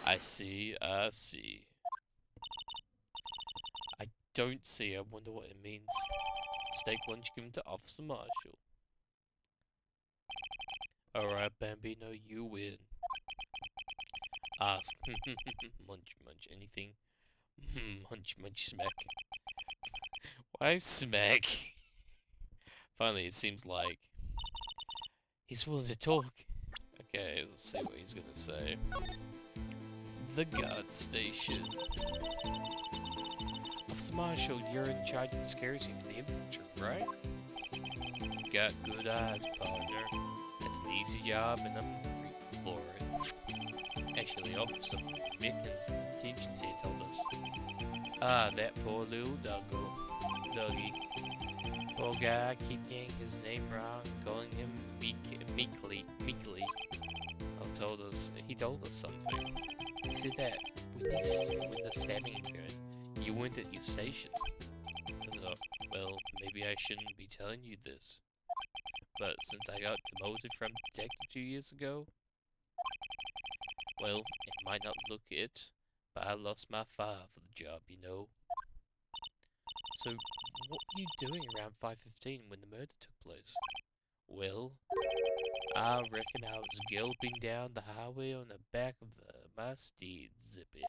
I see, I see. I don't see, I wonder what it means. Steak lunch given to Officer Marshall. Alright, Bambino, you win. Ask. Munch, munch, anything? Munch, munch, smack. Why smack? Finally, it seems like he's willing to talk. Okay, let's see what he's gonna say. The guard station. Officer Marshall, you're in charge of the security for the infantry, right? You got good eyes, partner. It's an easy job, and I'm grateful for it. Actually, Officer Mickens' intentions here told us. Ah, that poor little Dougie. Poor guy, keep getting his name wrong, calling him Meekly. He told us something. He said that when the stabbing occurred, you weren't at your station. Well, maybe I shouldn't be telling you this. But since I got demoted from detective 2 years ago, well, it might not look it, but I lost my fire for the job, you know. So, what were you doing around 5:15 when the murder took place? Well, I reckon I was galloping down the highway on the back of my steed, Zippy.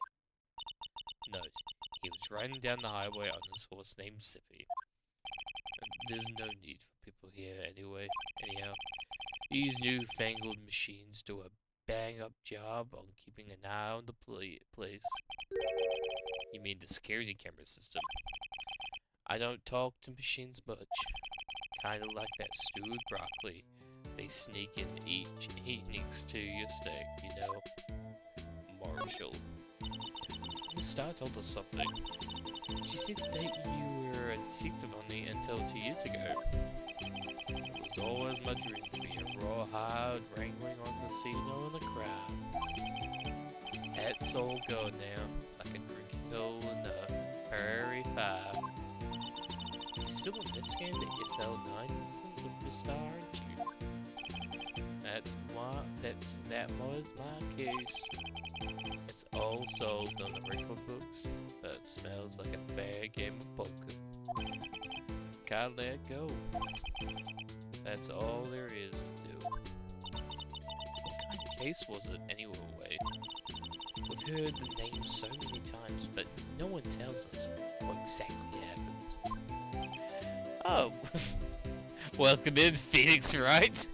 No, he was riding down the highway on his horse named Zippy. There's no need for people here anyway. Anyhow, these newfangled machines do a bang-up job on keeping an eye on the place. You mean the security camera system? I don't talk to machines much. Kinda like that stewed broccoli. They sneak in eat next to your steak, you know. Marshall. Miss Starr told us something. She said that you were a detective only until 2 years ago. It was always my dream to be a rawhide wrangling on the scene of the crime. That's all gone now, like a drinking hole in the prairie fire. You're still investigating the SL9 incident with Miss Starr, aren't you? That was my case. It's all solved on the record books, but it smells like a bad game of poker. Can't let it go. That's all there is to do. What kind of case was it anyway? We've heard the name so many times, but no one tells us what exactly happened. Oh, welcome in, Phoenix, Wright.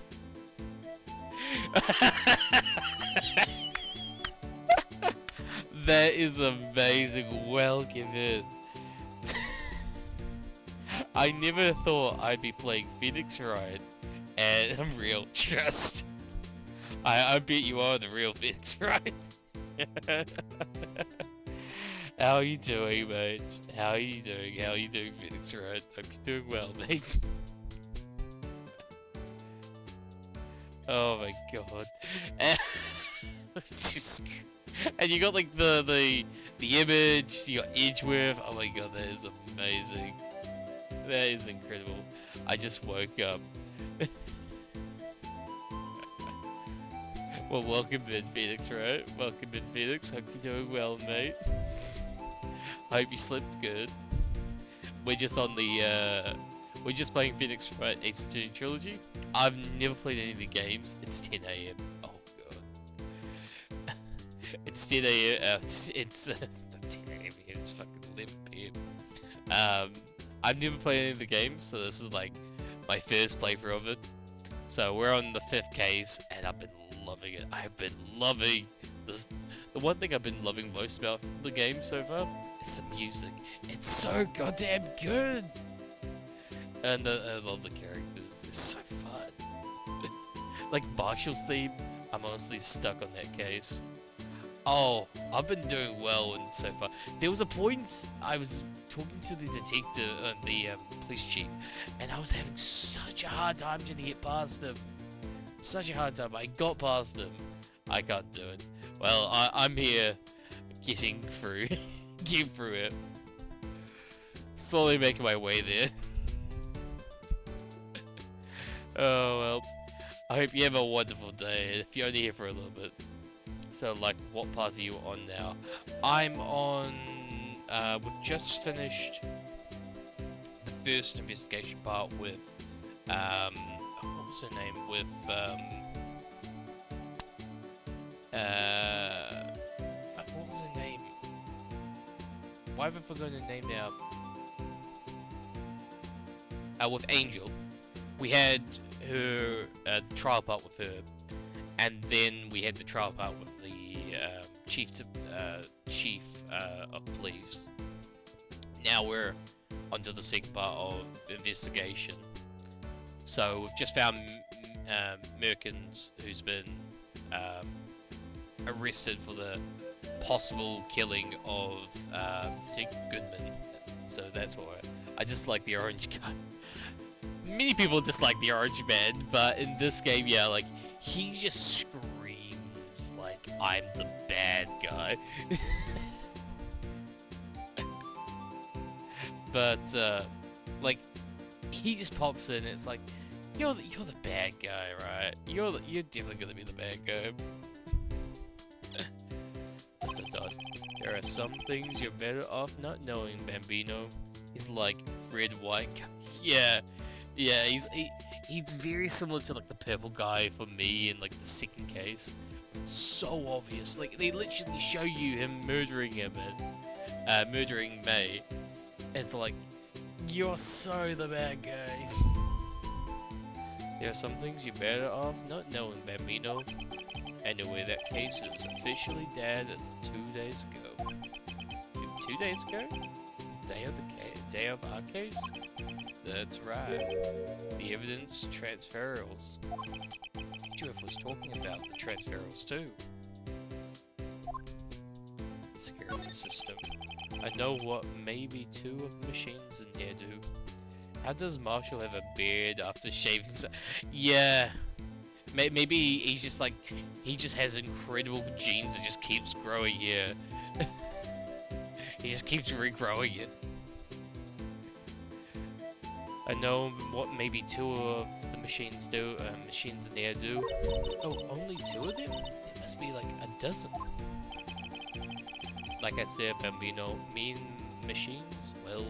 That is amazing. Welcome in. I never thought I'd be playing Phoenix Wright and Unreal. Trust. I bet you are the real Phoenix Wright. How are you doing, mate? How are you doing? How are you doing, Phoenix Wright? Hope you're doing well, mate. Oh my god. And you got like the image, you got Edgeworth. Oh my god, that is amazing. That is incredible. I just woke up. Well, welcome in, Phoenix, right? Welcome in, Phoenix. Hope you're doing well, mate. Hope you slept good. We're just on the, we're just playing Phoenix Wright Ace Attorney Trilogy. I've never played any of the games. It's 10 AM. Oh god. It's 10 AM. It's 10 AM. It's fucking 11 PM. I've never played any of the games, so this is like my first playthrough of it. So we're on the 5th case, and I've been loving it. I've been loving this. The one thing I've been loving most about the game so far is the music. It's so goddamn good. And I love the characters. It's so fun. Like Marshall's theme, I'm honestly stuck on that case. Oh, I've been doing well and so far. There was a point I was talking to the detective, the police chief, and I was having such a hard time to get past him. Such a hard time. I got past him. I can't do it. Well, I'm here, getting through, getting through it. Slowly making my way there. Oh well. I hope you have a wonderful day. If you're only here for a little bit. So, like, what part are you on now? I'm on, we've just finished the first investigation part with, what was her name? With, fuck, what was her name? Why have I forgotten her name now? With Angel. We had her, the trial part with her. And then we had the trial part with the chief of police. Now we're onto the second part of investigation. So we've just found Merkins, who's been arrested for the possible killing of Detective Goodman. So that's why I dislike the orange guy. Many people dislike the orange man, but in this game, yeah, like, he just screams like, I'm the bad guy. But, like, he just pops in and it's like, you're the bad guy, right? You're definitely gonna be the bad guy. There are some things you're better off not knowing, Bambino. He's like Red White. Yeah, he's very similar to like the purple guy for me in like the second case. It's so obvious. Like they literally show you him murdering him and murdering May. It's like you're so the bad guy. There are some things you're better off not knowing, Bambino. Anyway, that case is officially dead as of 2 days ago. 2 days ago? Day of our case? That's right. The evidence transferals. Jeff was talking about the transferals too. Security system. I know what maybe 2 of the machines in here do. How does Marshall have a beard after shaving? Yeah. Maybe he's just like, he just has incredible genes that just keeps growing here. He just keeps regrowing it. I know what maybe 2 of the machines do, machines in there do. Oh, only 2 of them? There must be like a dozen. Like I said, Bambino, mean machines? Well,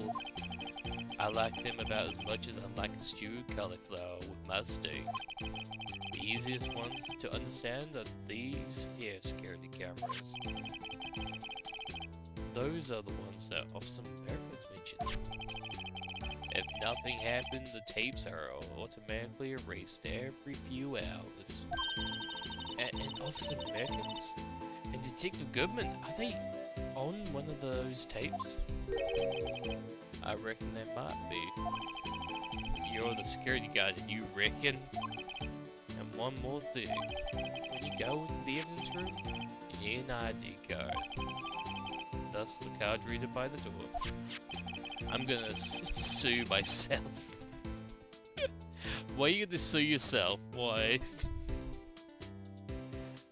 I like them about as much as I like stewed cauliflower with my steak. The easiest ones to understand are these here security cameras. Those are the ones that Officer Americans mentioned. If nothing happened, the tapes are automatically erased every few hours. And Officer Americans and Detective Goodman, are they on one of those tapes? I reckon they might be. You're the security guard and you reckon? And one more thing. When you go into the evidence room, you need an ID card. Thus the card reader by the door. I'm gonna sue myself. Why are you gonna sue yourself? Why?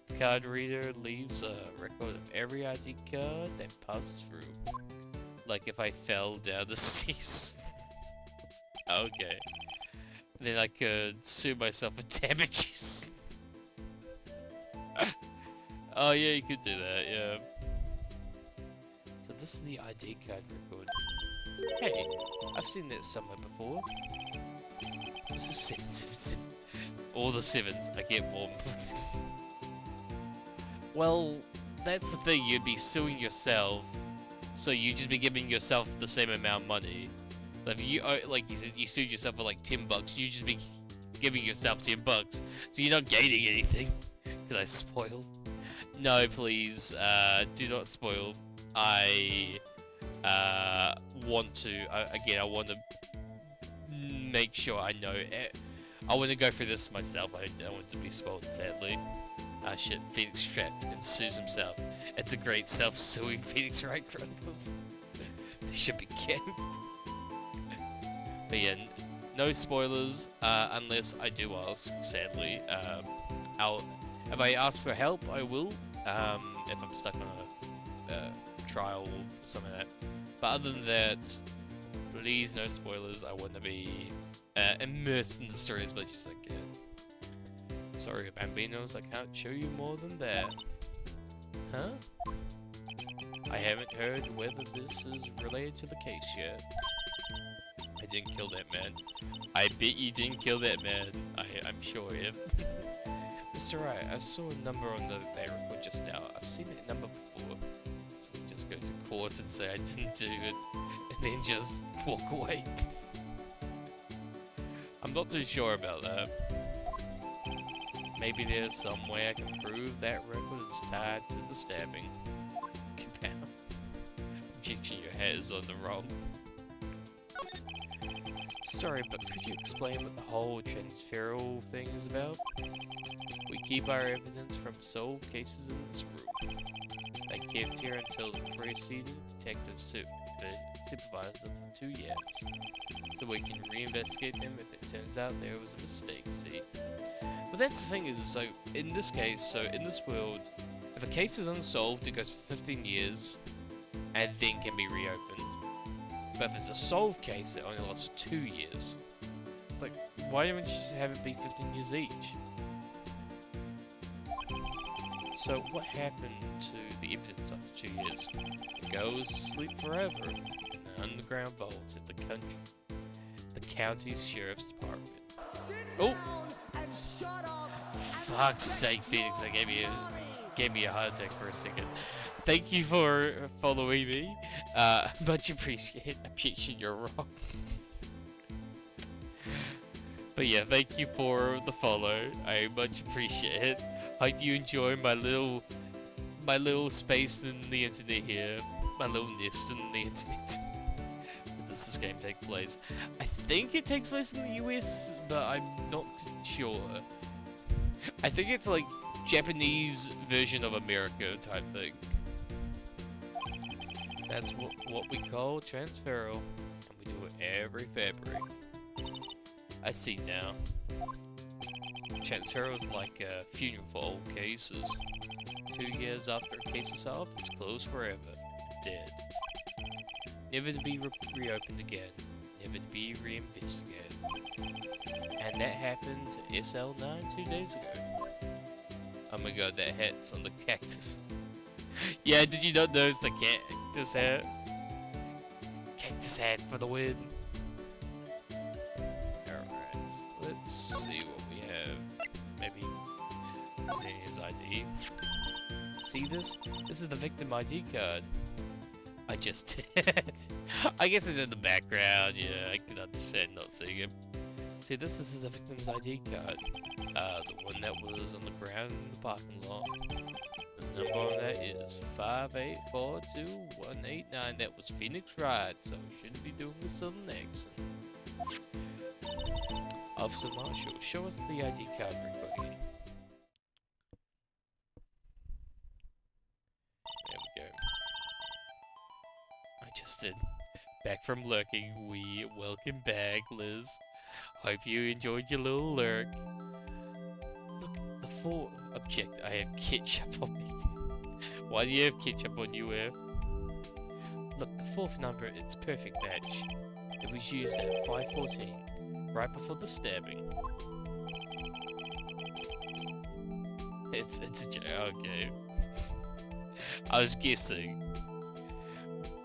The card reader leaves a record of every ID card that passes through. Like if I fell down the stairs. Okay. Then I could sue myself for damages. Oh yeah, you could do that, yeah. So this is the ID card record. Hey, I've seen that somewhere before. This is 777. All the 7s, I get more. Well, that's the thing, you'd be suing yourself, so you'd just be giving yourself the same amount of money. So if you, like you said, you sued yourself for like $10, you'd just be giving yourself $10, so you're not gaining anything. Did I spoil? No, please, do not spoil. I want to, again, I want to make sure I know. I want to go through this myself. I don't want to be spoiled, sadly. Ah shit, Phoenix trapped and sues himself. It's a great self-suing Phoenix Wright Chronicles. They should be kept. But yeah, no spoilers, unless I do ask, sadly. If I ask for help, I will, if I'm stuck on a trial or something like that. But other than that, please no spoilers. I want to be immersed in the story as much as I can. Sorry, Bambinos, I can't show you more than that. Huh? I haven't heard whether this is related to the case yet. I didn't kill that man. I bet you didn't kill that man. I'm sure if. Mr. Wright, I saw a number on that record just now. I've seen that number before. So we just go to court and say I didn't do it, and then just walk away. I'm not too sure about that. Maybe there's some way I can prove that record is tied to the stabbing. Objection, your head is on the wrong. Sorry, but could you explain what the whole transferal thing is about? We keep our evidence from solved cases in this room. They kept here until the preceding detective supervised them for 2 years. So we can reinvestigate them if it turns out there was a mistake, see? But that's the thing is, so in this case, so in this world, if a case is unsolved, it goes for 15 years, and then can be reopened. But if it's a solved case, it only lasts 2 years. It's like, why don't you just have it be 15 years each? So what happened to the evidence after 2 years? It goes to sleep forever in an underground vault at the county's sheriff's department. Oh! Fuck's sake, Phoenix! I gave me a heart attack for a second. Thank you for following me. Much appreciate. Objection, you're wrong. But yeah, thank you for the follow. I much appreciate it. Hope you enjoy my little space in the internet here. My little nest in the internet. Does this game take place? I think it takes place in the US, but I'm not sure. I think it's like Japanese version of America type thing. That's what we call transferal, and we do it every February. I see now. Transferal is like a funeral for old cases. 2 years after a case is solved, it's closed forever. Dead. Never to be reopened again. Never to be reinvestigated. And that happened to SL9 2 days ago. Oh my god, that hat's on the cactus. Yeah, did you not notice the cactus hat? Cactus hat for the win. Alright, let's see what we have. Maybe Xenia's ID. See this? This is the victim ID card. I just did. I guess it's in the background, yeah, I can understand not seeing him. See this is the victim's ID card. The one that was on the ground in the parking lot. The number on that is 5842189. That was Phoenix Wright, so we shouldn't be doing a southern accent. Officer Marshall, show us the ID card recording. There we go. I just did. Back from lurking, we welcome back, Liz. Hope you enjoyed your little lurk. Look, the four object. I have ketchup on me. Why do you have ketchup on you, Ev? Look, the fourth number, it's perfect match. It was used at 5:14, right before the stabbing. It's a joke. Okay. I was guessing.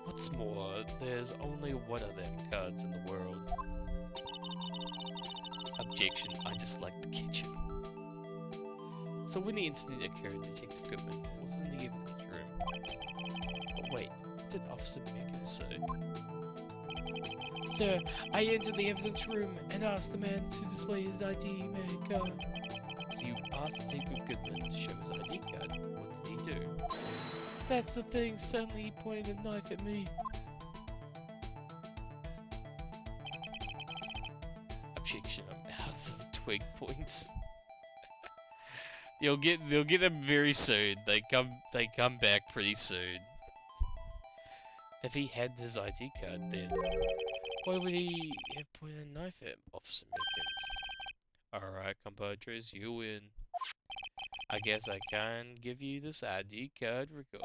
What's more, there's only one of them cards in the world. Objection, I just like the ketchup. So when the incident occurred, Detective Goodman was in the evidence room. But wait, what did Officer Megan say? Sir, I entered the evidence room and asked the man to display his ID card. So you asked Detective Goodman to show his ID card. What did he do? That's the thing, suddenly he pointed a knife at me. Objection, I'm out of twig points. You'll get them very soon. They come back pretty soon. If he had his ID card, then why would he have pointed a knife at Officer Mickens? Alright, compadres, you win. I guess I can give you this ID card record.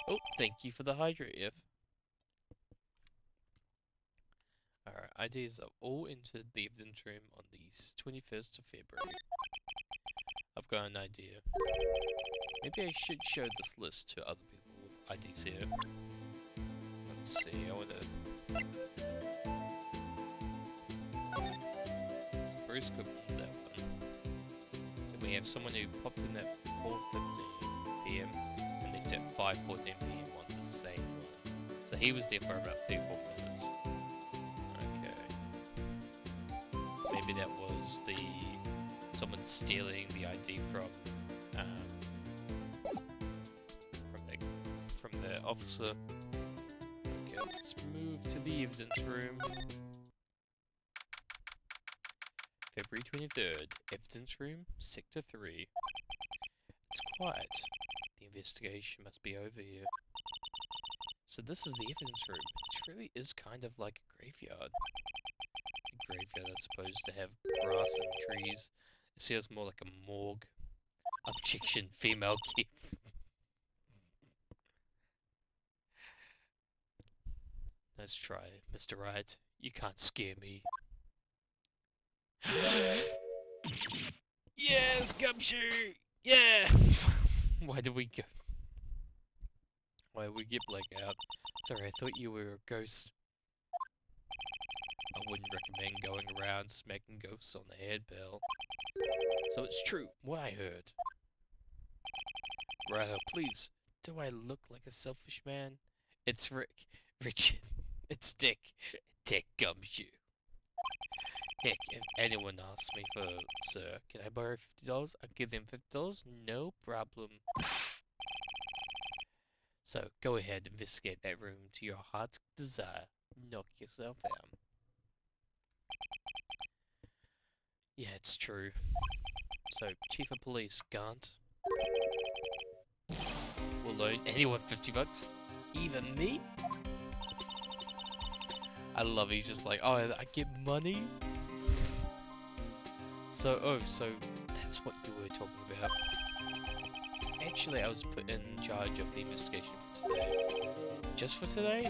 Oh, thank you for the Hydra, If. Alright, IDs have all entered the evidence room on the 21st of February. I've got an idea. Maybe I should show this list to other people with IDs here. Let's see, I wanna... So Bruce Cookman's that one. Then we have someone who popped in at 4:15 PM and left at 5:14 PM on the same one. So he was there for about 34 minutes. Okay. Maybe that was someone stealing the ID from the officer. Okay, let's move to the evidence room. February 23rd, evidence room, sector 3. It's quiet. The investigation must be over here. So this is the evidence room. It really is kind of like a graveyard. A graveyard that's supposed to have grass and trees. It feels more like a morgue. Objection, female keep. Let's try, Mr. Wright. You can't scare me. Yes, Gumshoe! Yeah! Why did we go? Why did we get blackout? Sorry, I thought you were a ghost. I wouldn't recommend going around smacking ghosts on the head, pal. So it's true, what I heard. Ryder, please, do I look like a selfish man? It's Richard. It's Dick. Dick Gumshoe. Heck, if anyone asks me for, sir, can I borrow $50? I'll give them $50, no problem. So, go ahead, investigate that room to your heart's desire. Knock yourself out. Yeah, it's true. So, Chief of Police, Gant, will loan anyone $50? Even me? I love he's just like, oh, I get money? So that's what you were talking about. Actually, I was put in charge of the investigation for today. Just for today?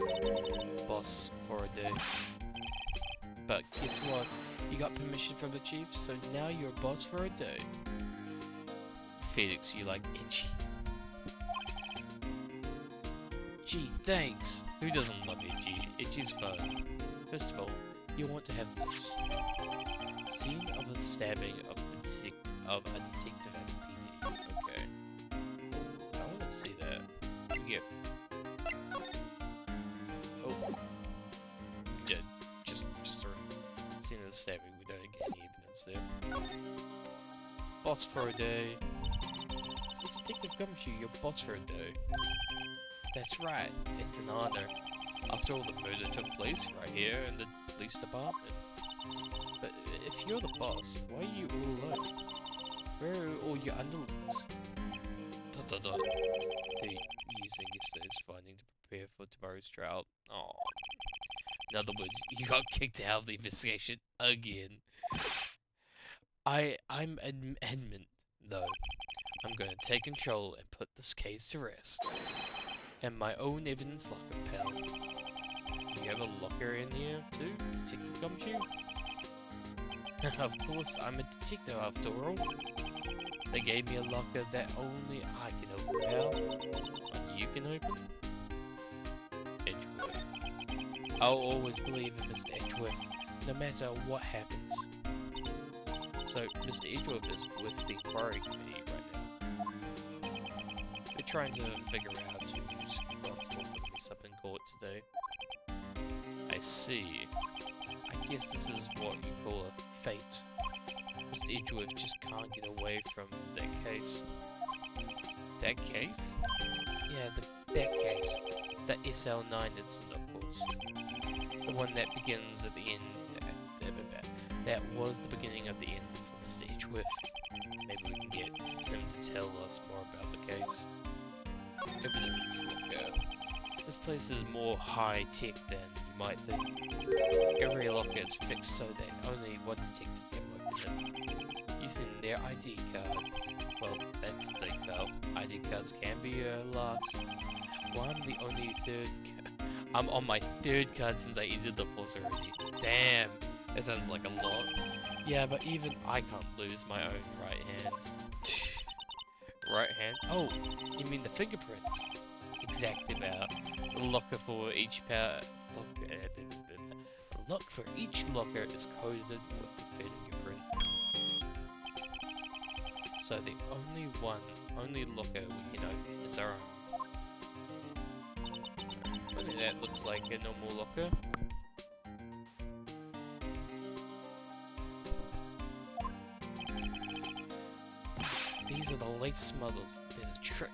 Boss for a day. But guess what? You got permission from the chief, so now you're boss for a day. Felix, you like itchy. Gee, thanks. Who doesn't love itchy? Itchy's fun. First of all, you want to have this. Scene of the stabbing of a detective at the PD. Okay. I want to see that. Yeah. Oh. Yeah, just a scene of the stabbing. We don't get any evidence there. Boss for a day. It's Detective Gumshoe, your boss for a day. That's right. It's an honor. After all, the murder took place right here in the police department. But if you're the boss, why are you all alone? Where are all your underlings? They're using yesterday's finding to prepare for tomorrow's trial. Oh. In other words, you got kicked out of the investigation again. I'm adamant, though. I'm going to take control and put this case to rest. And my own evidence locker, pal. You have a locker in here, too, Detective Gumshoe? Of course, I'm a detective after all. They gave me a locker that only I can open, pal. One you can open? Edgeworth. I'll always believe in Mr. Edgeworth, no matter what happens. So, Mr. Edgeworth is with the inquiry committee right now. We're trying to figure out who's responsible for the mess up in court today. I see. I guess this is what you call a fate. Mr. Edgeworth just can't get away from that case. That case? Yeah, that case. That SL9 incident, of course. The one that begins at the end. That was the beginning of the end for Mr. Edgeworth. Maybe we can get wanted him to tell us more about the case. Evidence locker. This place is more high-tech than you might think. Every locker is fixed so that only one detective can open it, using their ID card. Well, that's the thing though. ID cards can be lost. Well, I'm the only third. I'm on my third card since I entered the force already. Damn, that sounds like a lot. Yeah, but even I can't lose my own right hand. Right hand? Oh, you mean the fingerprints? Exactly about. The locker for each power. The lock for each locker is coded with the fingerprint. So the only locker we can open is our own. I think that looks like a normal locker. These are the latest models. There's a trick.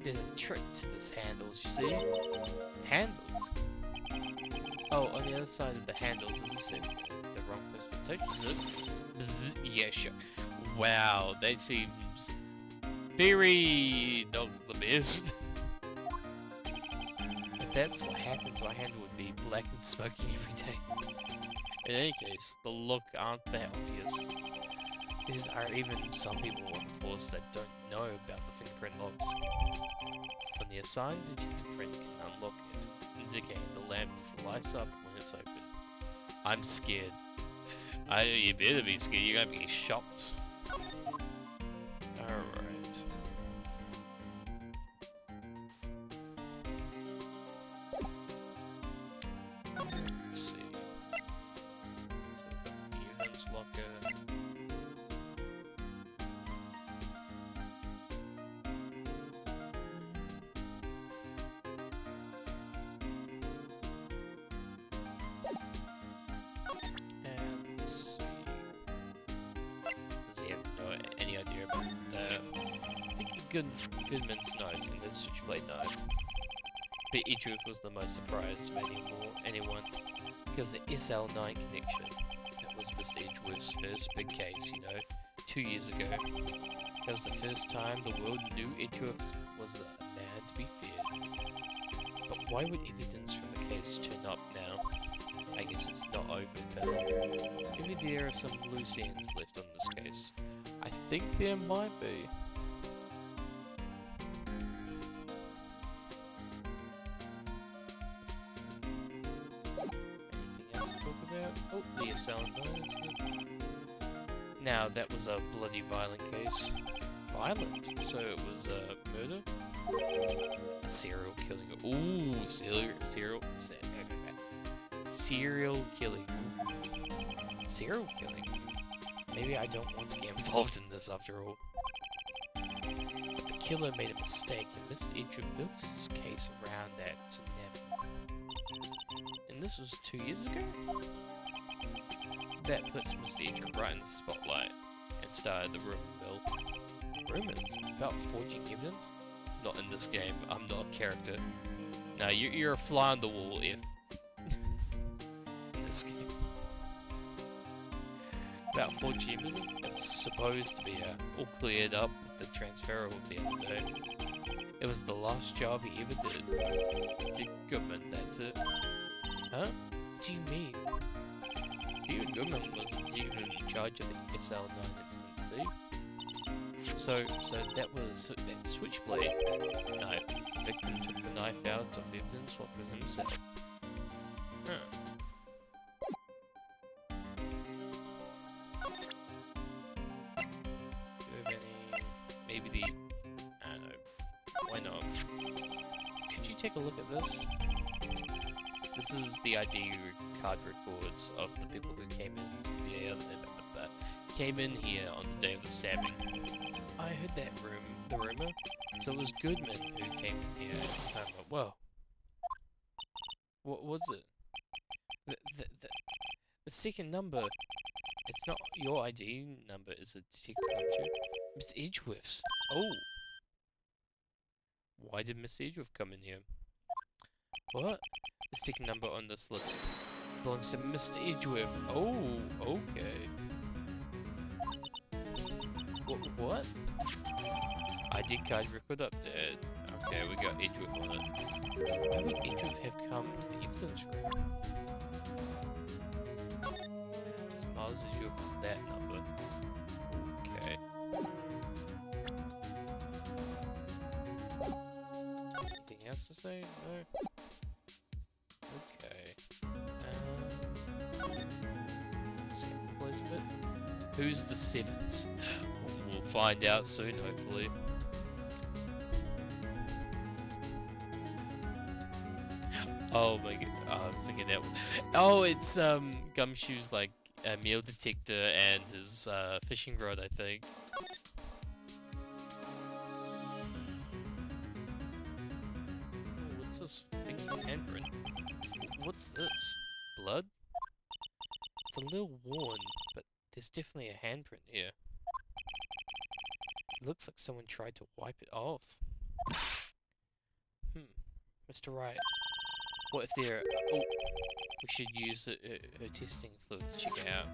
There's a trick to this handles, you see? Handles? Oh, on the other side of the handles is a sensor. The wrong person touches it. Bzz, yeah, sure. Wow, that seems very not the best. If that's what happens, my handle would be black and smoky every day. In any case, the look aren't that obvious. There are even some people on the force that don't know about the fingerprint locks. On the assigned detector print can unlock it, indicating the lamp lights up when it's open. I'm scared. You better be scared, you're gonna be shocked. Alright. Let's see. So we've got the evidence locker. Any idea about Goodman's nose and the switchblade knife. But Idrith was the most surprised of anyone, because the SL9 connection, that was Mr. Edgeworth's first big case, 2 years ago. That was the first time the world knew Edgeworth was a man to be feared. But why would evidence from the case turn up now? I guess it's not over, but maybe there are some loose ends left on this case. I think there might be. Anything else to talk about? Oh, the assailant incident. Now, that was a bloody violent case. Violent? So it was a murder? A serial killing. Ooh, serial killing. Serial killing? Maybe I don't want to get involved in this after all. But the killer made a mistake and Mr. Idrith built his case around that to never. And this was 2 years ago? That puts Mr. Idrith right in the spotlight and started the rumor mill. Rumors? About forging evidence? Not in this game, I'm not a character. No, you're a fly on the wall if... in this game. About 4G, it was supposed to be all cleared up with the transfer the other day. It was the last job he ever did. Dick Goodman, that's it. Huh? What do you mean? Dick Goodman was the detective in charge of the SL9 incident, see? So that was that switchblade knife. The victim took the knife out of evidence locker himself. Huh. Maybe I don't know, why not? Could you take a look at this? This is the ID card records of the people who came in here on the day of the stabbing. I heard the rumor, so it was Goodman who came in here at the time. Whoa. What was it? The second number, it's not your ID number, it's a detective number. Mr. Edgeworth's. Oh. Why did Mr. Edgeworth come in here? What? The second number on this list belongs to Mr. Edgeworth. Oh, okay. What? ID card record update. Okay, we got Edgeworth on it. Why would Edgeworth have come to the evidence room? Smiles as yours was that number. Okay. Anything else to say? No? Okay. Place of it. Who's the seventh? We'll find out soon, hopefully. Oh my god, oh, I was thinking that one. Oh, it's Gumshoe's like meal detector and his fishing rod, I think. Oh, what's this handprint? What's this? Blood? It's a little worn, but there's definitely a handprint here. It looks like someone tried to wipe it off. Mr. Wright. What if they're... Oh, we should use her testing fluid to check it out.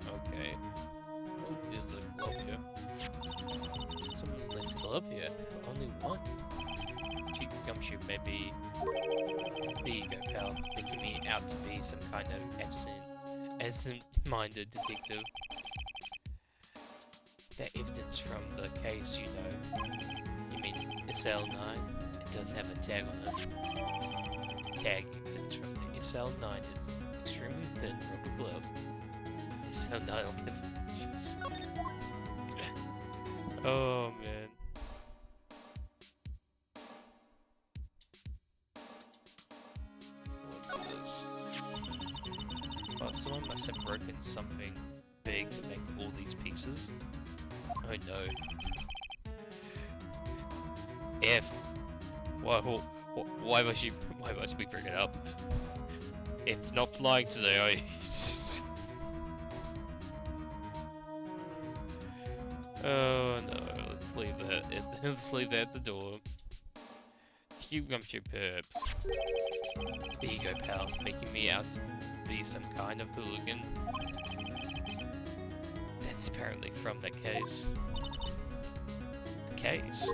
Okay. Oh, there's a glove here. Someone's left a glove here, but only one. Cheap Gumshoe, maybe... There you go, pal. Making me out to be some kind of absent-minded detective. That evidence from the case, you know. You mean SL9? It does have a tag on it. Tag evidence from the SL9 is an extremely thin rubber glove. SL9 will never use. Oh man. What's this? Oh, someone must have broken something big to make all these pieces. Oh no. F. Why must we bring it up? If not flying today, are you? Oh no, let's leave that. Let's leave that at the door. Cube Gumshoe perps. There you go, pal. Making me out to be some kind of hooligan. That's apparently from the case. The case?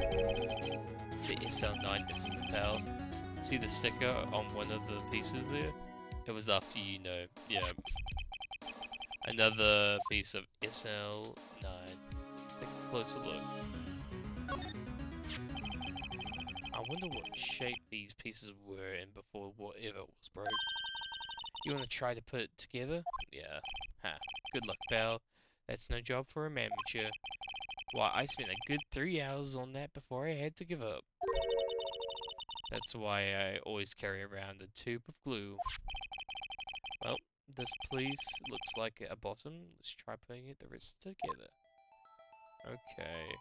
The SL9 bits, pal. See the sticker on one of the pieces there? It was after you know, yeah. Another piece of SL9. Take a closer look. I wonder what shape these pieces were in before whatever was broke. You want to try to put it together? Yeah. Ha. Good luck, pal. That's no job for a amateur. Why, I spent a good 3 hours on that before I had to give up. That's why I always carry around a tube of glue. Well, this piece looks like a bottom. Let's try putting the rest together. Okay.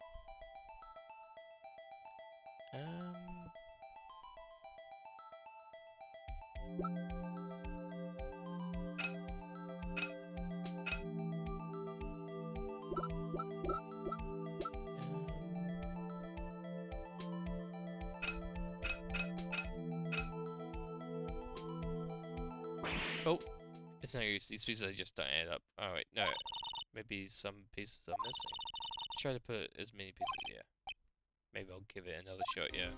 Oh, it's no use. These pieces just don't add up. Oh wait, no. Maybe some pieces are missing. Try to put as many pieces. Yeah. Maybe I'll give it another shot. Yeah.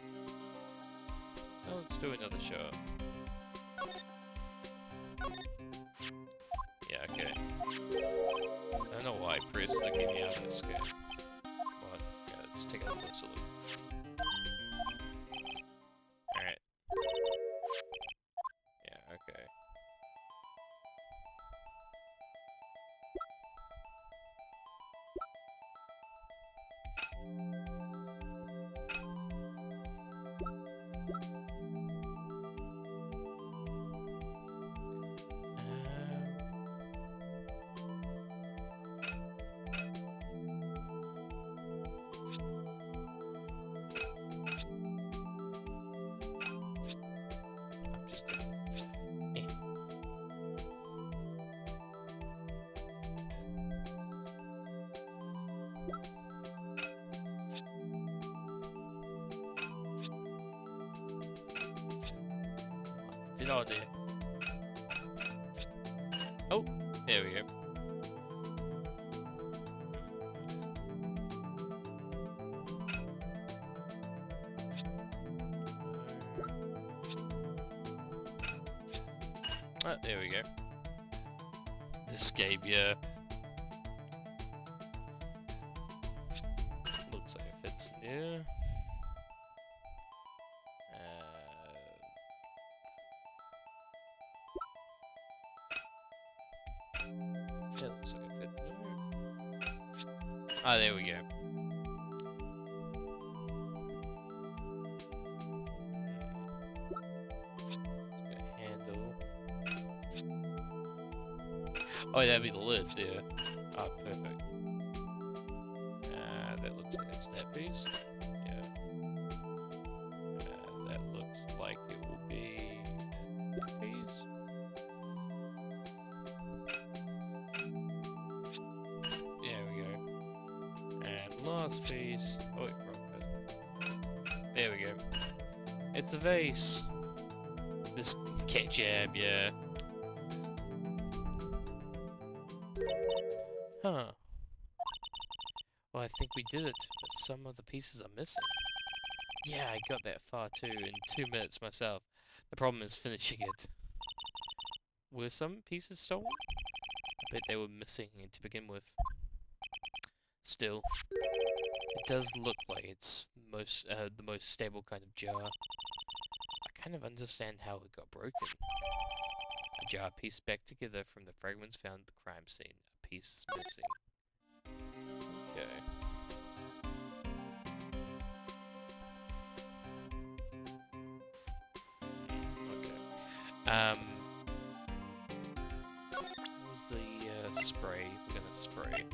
Well, let's do another shot. Yeah. Okay. I don't know why I pressed to get me out of this game. But yeah, let's take a closer look. Alright. Yeah. Okay. Oh dear. Oh, there we go. Oh, there we go. This game, yeah. Looks like it fits in here. Yeah, looks like it fits in here. Ah, there we go. Handle. Oh, that'd be the lid, yeah. Ah, perfect. That looks like it's that piece. Yeah. That looks like it will be that piece. There we go. And last piece. Oh, wait, wrong piece. There we go. It's a vase. This cat jab, yeah. Huh. Well, I think we did it, but some of the pieces are missing. Yeah, I got that far too in 2 minutes myself. The problem is finishing it. Were some pieces stolen? I bet they were missing to begin with. Still, it does look like it's the most stable kind of jar. I kind of understand how it got broken. A jar pieced back together from the fragments found at the crime scene. A piece missing. Okay. Okay. What was the spray? We're gonna spray.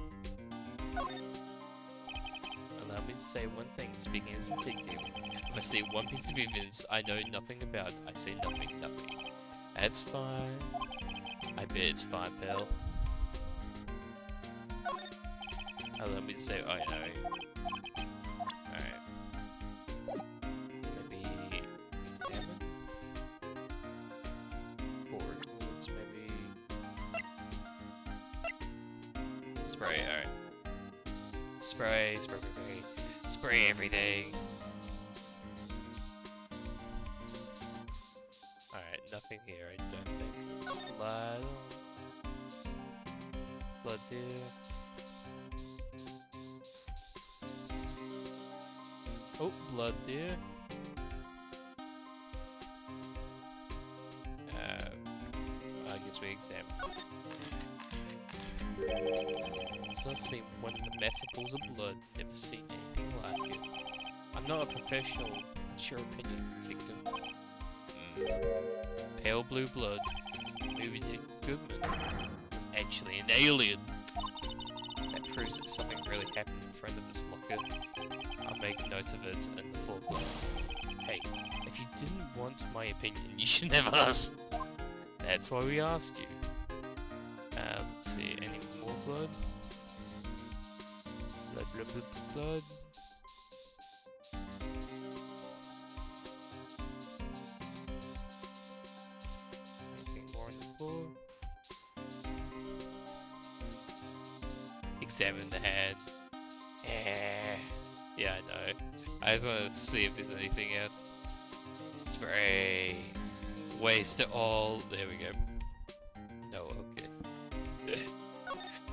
Allow me to say one thing, speaking as a detective. If I see one piece of evidence I know nothing about, I say nothing. That's fine. I bet it's fine, pal. Allow me to say, I know. Alright. Maybe examine? Forward towards, maybe... Spray, alright. Spray everything. Alright, nothing here, I don't think. Slide on. Blood there. Oh, blood there. I guess we examine. This must be one of the massive pools of blood. Never seen anything like it. I'm not a professional, sure opinion detective. Pale blue blood. Maybe Goodman was actually an alien. That proves that something really happened in front of this locker. I'll make note of it in the floorboard. Hey, if you didn't want my opinion, you should never ask. That's why we asked you. Let's see, any more blood? Blood. Anything more on the floor? Examine the hand. Yeah, I know. I just want to see if there's anything else. Spray. Waste it all. There we go. No, okay.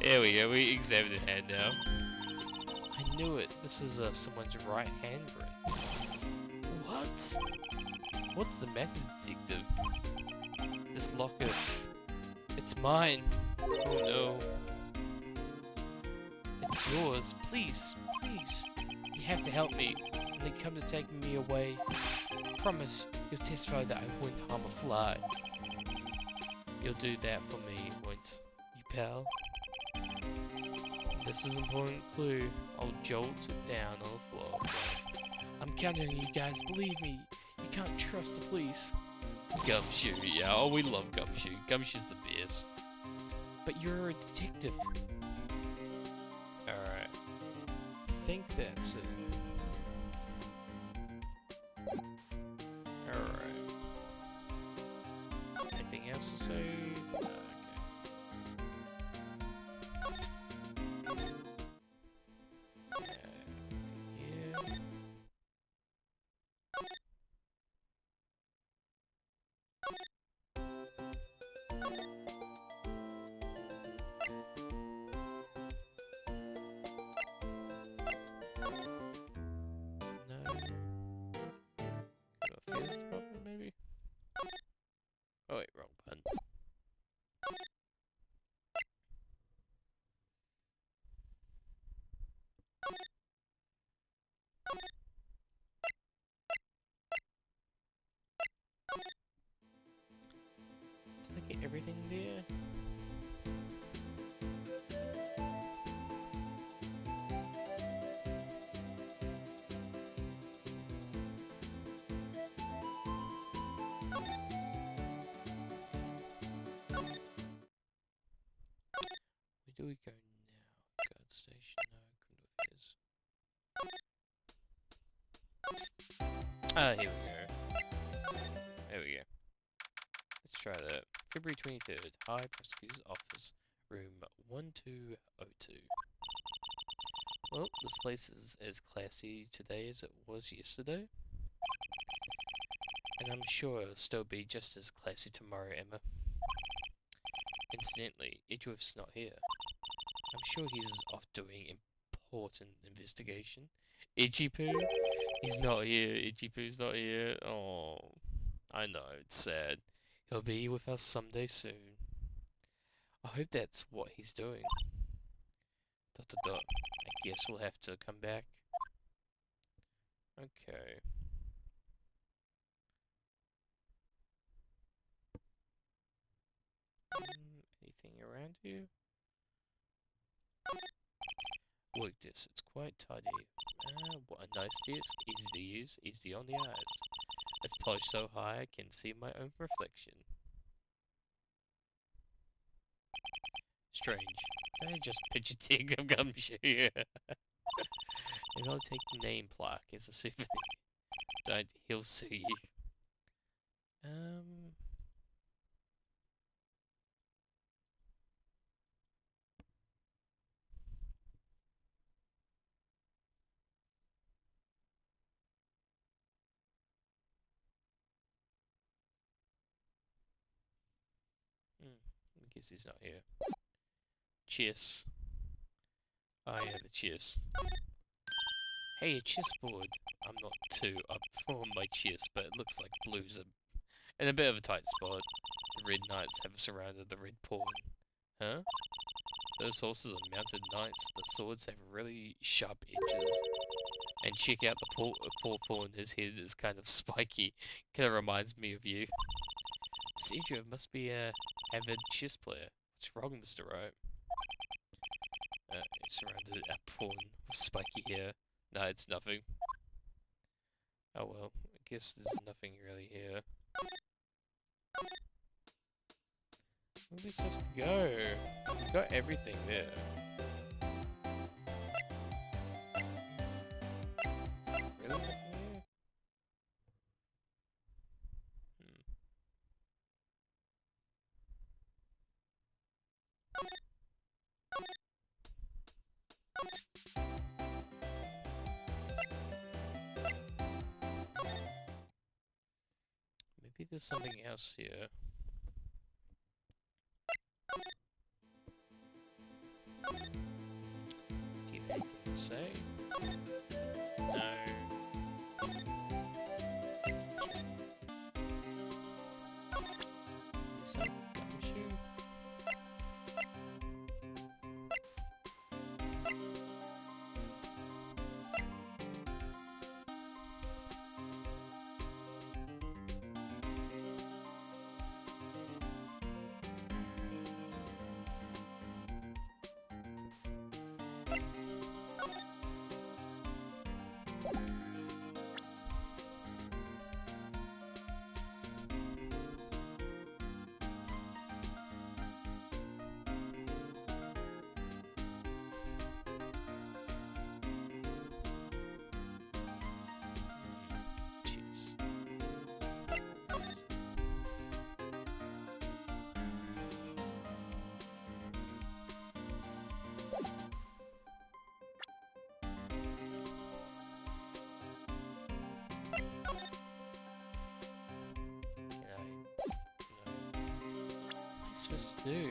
There we go. We examined the hand now. I knew it. This is someone's right handprint. What? What's the matter, detective? This locker. It's mine. Oh no. It's yours. Please. You have to help me. And then come to take me away. Promise you'll testify that I wouldn't harm a fly. You'll do that for me, won't you, pal? This is an important clue. I'll jolt it down on the floor. I'm counting on you guys. Believe me, you can't trust the police. Gumshoe, yeah. Oh, we love Gumshoe. Gumshoe's the best. But you're a detective. Alright. I think that's it. Alright. Anything else to say? Okay. Yeah. No. Go to affairs department, maybe? Oh wait, wrong button. Did I get everything there? Where do we go now? Guard station, no, criminal affairs. Ah, here we go. There we go. Let's try that. February 23rd, High Prosecutor's Office, room 1202. Well, this place is as classy today as it was yesterday. And I'm sure it'll still be just as classy tomorrow, Emma. Incidentally, Edgeworth's not here. I'm sure he's off doing important investigation. Itchy Poo? He's not here. Itchy Poo's not here. Oh, I know, it's sad. He'll be with us someday soon. I hope that's what he's doing. ... I guess we'll have to come back. Okay. Anything around here? Work desk, it's quite tidy. What a nice desk. Easy to use, easy on the eyes. It's polished so high I can see my own reflection. Strange. I just picture Tig of Gumshoe. And I'll take the name plaque as a souvenir. Don't, he'll sue you. I guess he's not here. Chess. Oh yeah, the chess. Hey, a chessboard. I'm not too up on my chess, but it looks like blues are in a bit of a tight spot. The red knights have surrounded the red pawn. Huh? Those horses are mounted knights. The swords have really sharp edges. And check out the poor pawn. His head is kind of spiky. Kind of reminds me of you. Cedric must be a avid chess player. What's wrong, Mr. Wright? Surrounded a pawn with spiky hair. No, it's nothing. Oh well, I guess there's nothing really here. Where are we supposed to go? We've got everything there. Really nothing here? Maybe there's something else here. Do you have anything to say? No. Is that gumshoe? you supposed to do?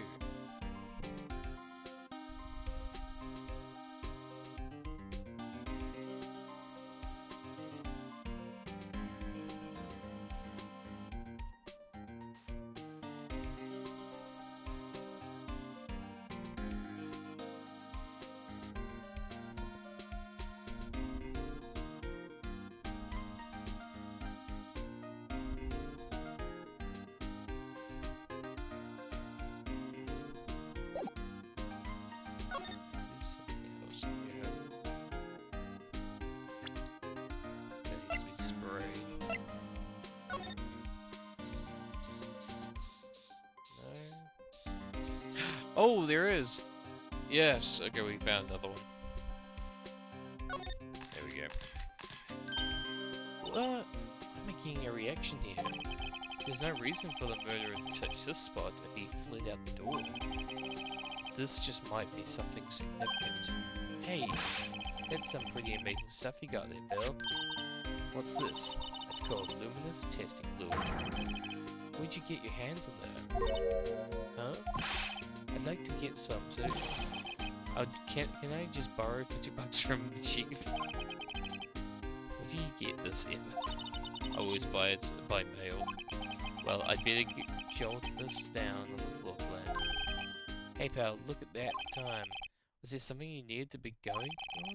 There's something else here. That needs to be sprayed. No. Oh, there is! Yes! Okay, we found another one. There we go. What? I'm making a reaction here. There's no reason for the murderer to touch this spot if he fled out the door. This just might be something significant. Hey, that's some pretty amazing stuff you got there, Bill. What's this? It's called luminous testing fluid. Where'd you get your hands on that? Huh? I'd like to get some too. Can I just borrow $50 from the chief? Where do you get this in? I always buy it by mail. Well, I'd better jolt this down on the floor plan. Hey pal, look at that time. Was there something you needed to be going on?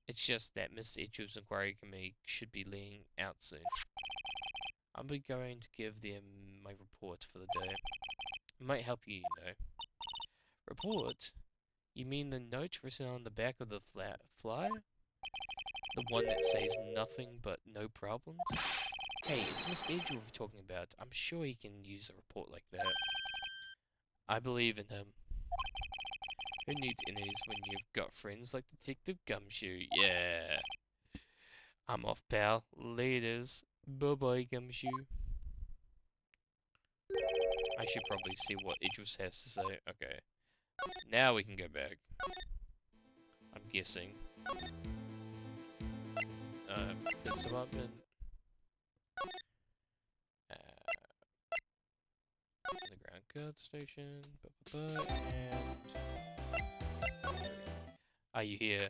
It's just that Mr. Edgeworth's inquiry committee should be leaving out soon. I'll be going to give them my report for the day. It might help you, you know. Report? You mean the note written on the back of the flyer? The one that says nothing but no problems? Hey, it's Mr. Edgeworth we're talking about. I'm sure he can use a report like that. I believe in him. Who needs enemies when you've got friends like Detective Gumshoe? Yeah. I'm off, pal. Laters. Bye-bye, Gumshoe. I should probably see what Idris has to say. Okay. Now we can go back. I'm guessing. Police department. Underground guard station. And... Are you here?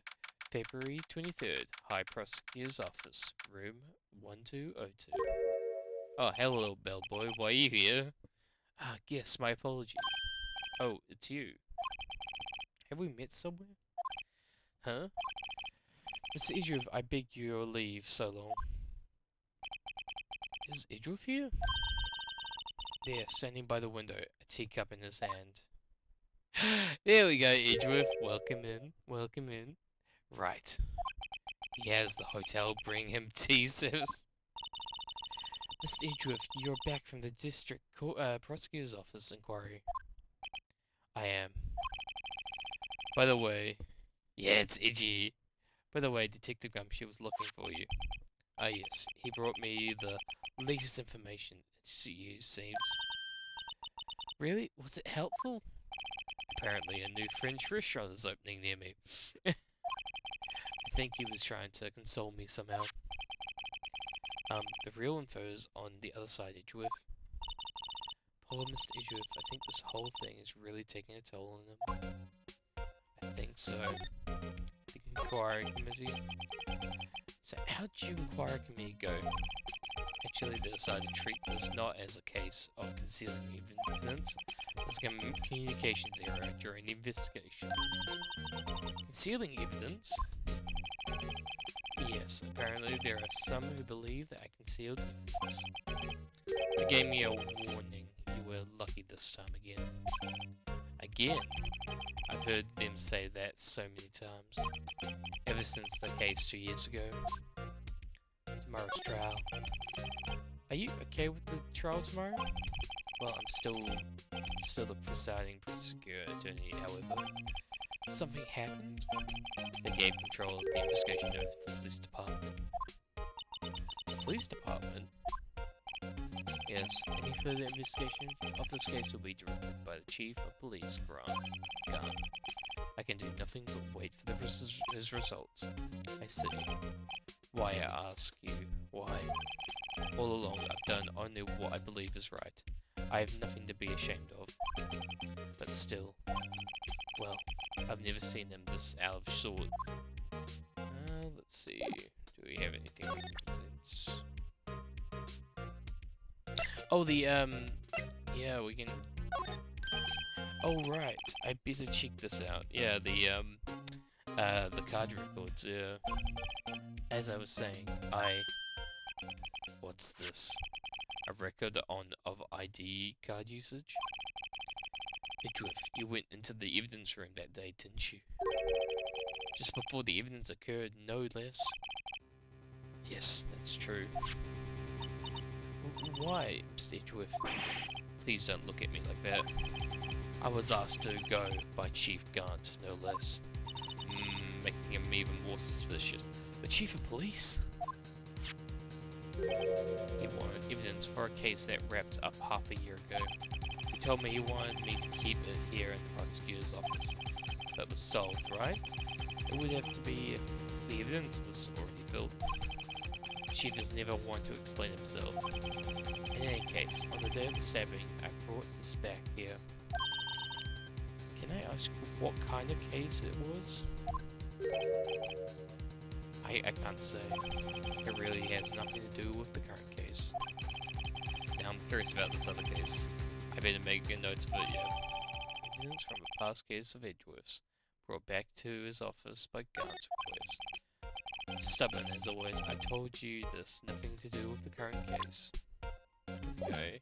February 23rd, High Prosecutor's Office, room 1202. Oh, hello, bellboy. Why are you here? Ah, yes, my apologies. Oh, it's you. Have we met somewhere? Huh? Mr. Edgeworth, I beg your leave so long. Is Edgeworth here? There, standing by the window, a teacup in his hand. There we go, Edgeworth. Welcome in. Welcome in. Right. He has the hotel bring him tea service. Mr. Edgeworth, you're back from the district prosecutor's office inquiry. I am. By the way, yeah, it's Edgy. By the way, Detective Gumshoe was looking for you. Ah, yes, he brought me the latest information. It's you, seems. Really? Was it helpful? Apparently, a new French restaurant is opening near me. I think he was trying to console me somehow. The real info is on the other side, Edgeworth. Poor Mr. Edgeworth, I think this whole thing is really taking a toll on him. I think so. The inquiry committee. So how'd your inquiry committee go? Actually, they decided to treat this not as a case of concealing evidence, as a communications error during the investigation. Concealing evidence? Yes, apparently there are some who believe that I concealed evidence. They gave me a warning. You were lucky this time again. Again? I've heard them say that so many times. Ever since the case 2 years ago. Tomorrow's trial. Are you okay with the trial tomorrow? Well, I'm still the presiding prosecutor attorney, however. Something happened. They gave control of the investigation over to the police department. The police department? Yes, any further investigation of this case will be directed by the Chief of Police, Grant. I can do nothing but wait for his results. I see. Why, I ask you, why? All along, I've done only what I believe is right. I have nothing to be ashamed of. But still, well, I've never seen him this out of sort. Let's see. Do we have anything we can present? Oh, yeah, we can... Oh, right. I better check this out. Yeah, the card records, yeah. As I was saying, what's this? A record of ID card usage? Midriff, you went into the evidence room that day, didn't you? Just before the evidence occurred, no less. Yes, that's true. Why, Mr. Edgeworth? Please don't look at me like that. I was asked to go by Chief Gant, no less. Making him even more suspicious. The Chief of Police? He wanted evidence for a case that wrapped up half a year ago. He told me he wanted me to keep it here in the prosecutor's office. That was solved, right? It would have to be if the evidence was already filled. The Chief has never wanted to explain himself. In any case, on the day of the stabbing, I brought this back here. Can I ask what kind of case it was? I can't say. It really has nothing to do with the current case. Now I'm curious about this other case. I better make notes for it yet. Evidence from a past case of Edgeworth's, brought back to his office by Gant's request. Stubborn as always, I told you this, nothing to do with the current case. Okay.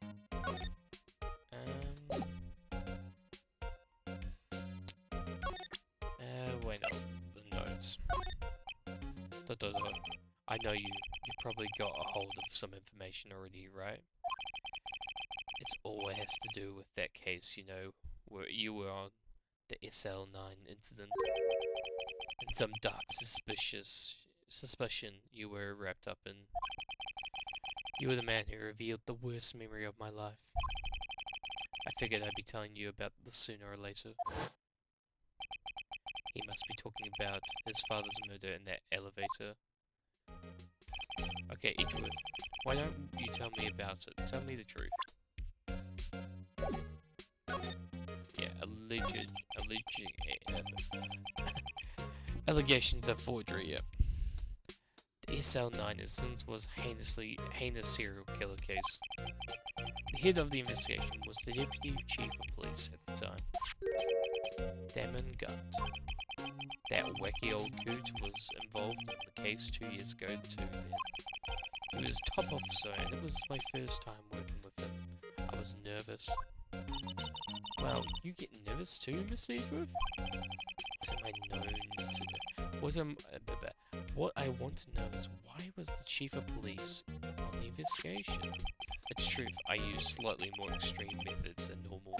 Wait, no, the notes. I know you probably got a hold of some information already, right? It's all it has to do with that case, you know, where you were on the SL9 incident. And some dark suspicion you were wrapped up in. You were the man who revealed the worst memory of my life. I figured I'd be telling you about this sooner or later. He must be talking about his father's murder in that elevator. Okay, Edgeworth, why don't you tell me about it? Tell me the truth. Yeah, allegations of forgery, yep. The SL9 instance was heinous serial killer case. The head of the investigation was the Deputy Chief of Police at the time, Damon Gunt. That wacky old coot was involved in the case 2 years ago too then. He was top officer and it was my first time working with him. I was nervous. Well, you get nervous too, Mr. Edgeworth? What I want to know is why was the Chief of Police on the investigation? It's true, I used slightly more extreme methods than normal.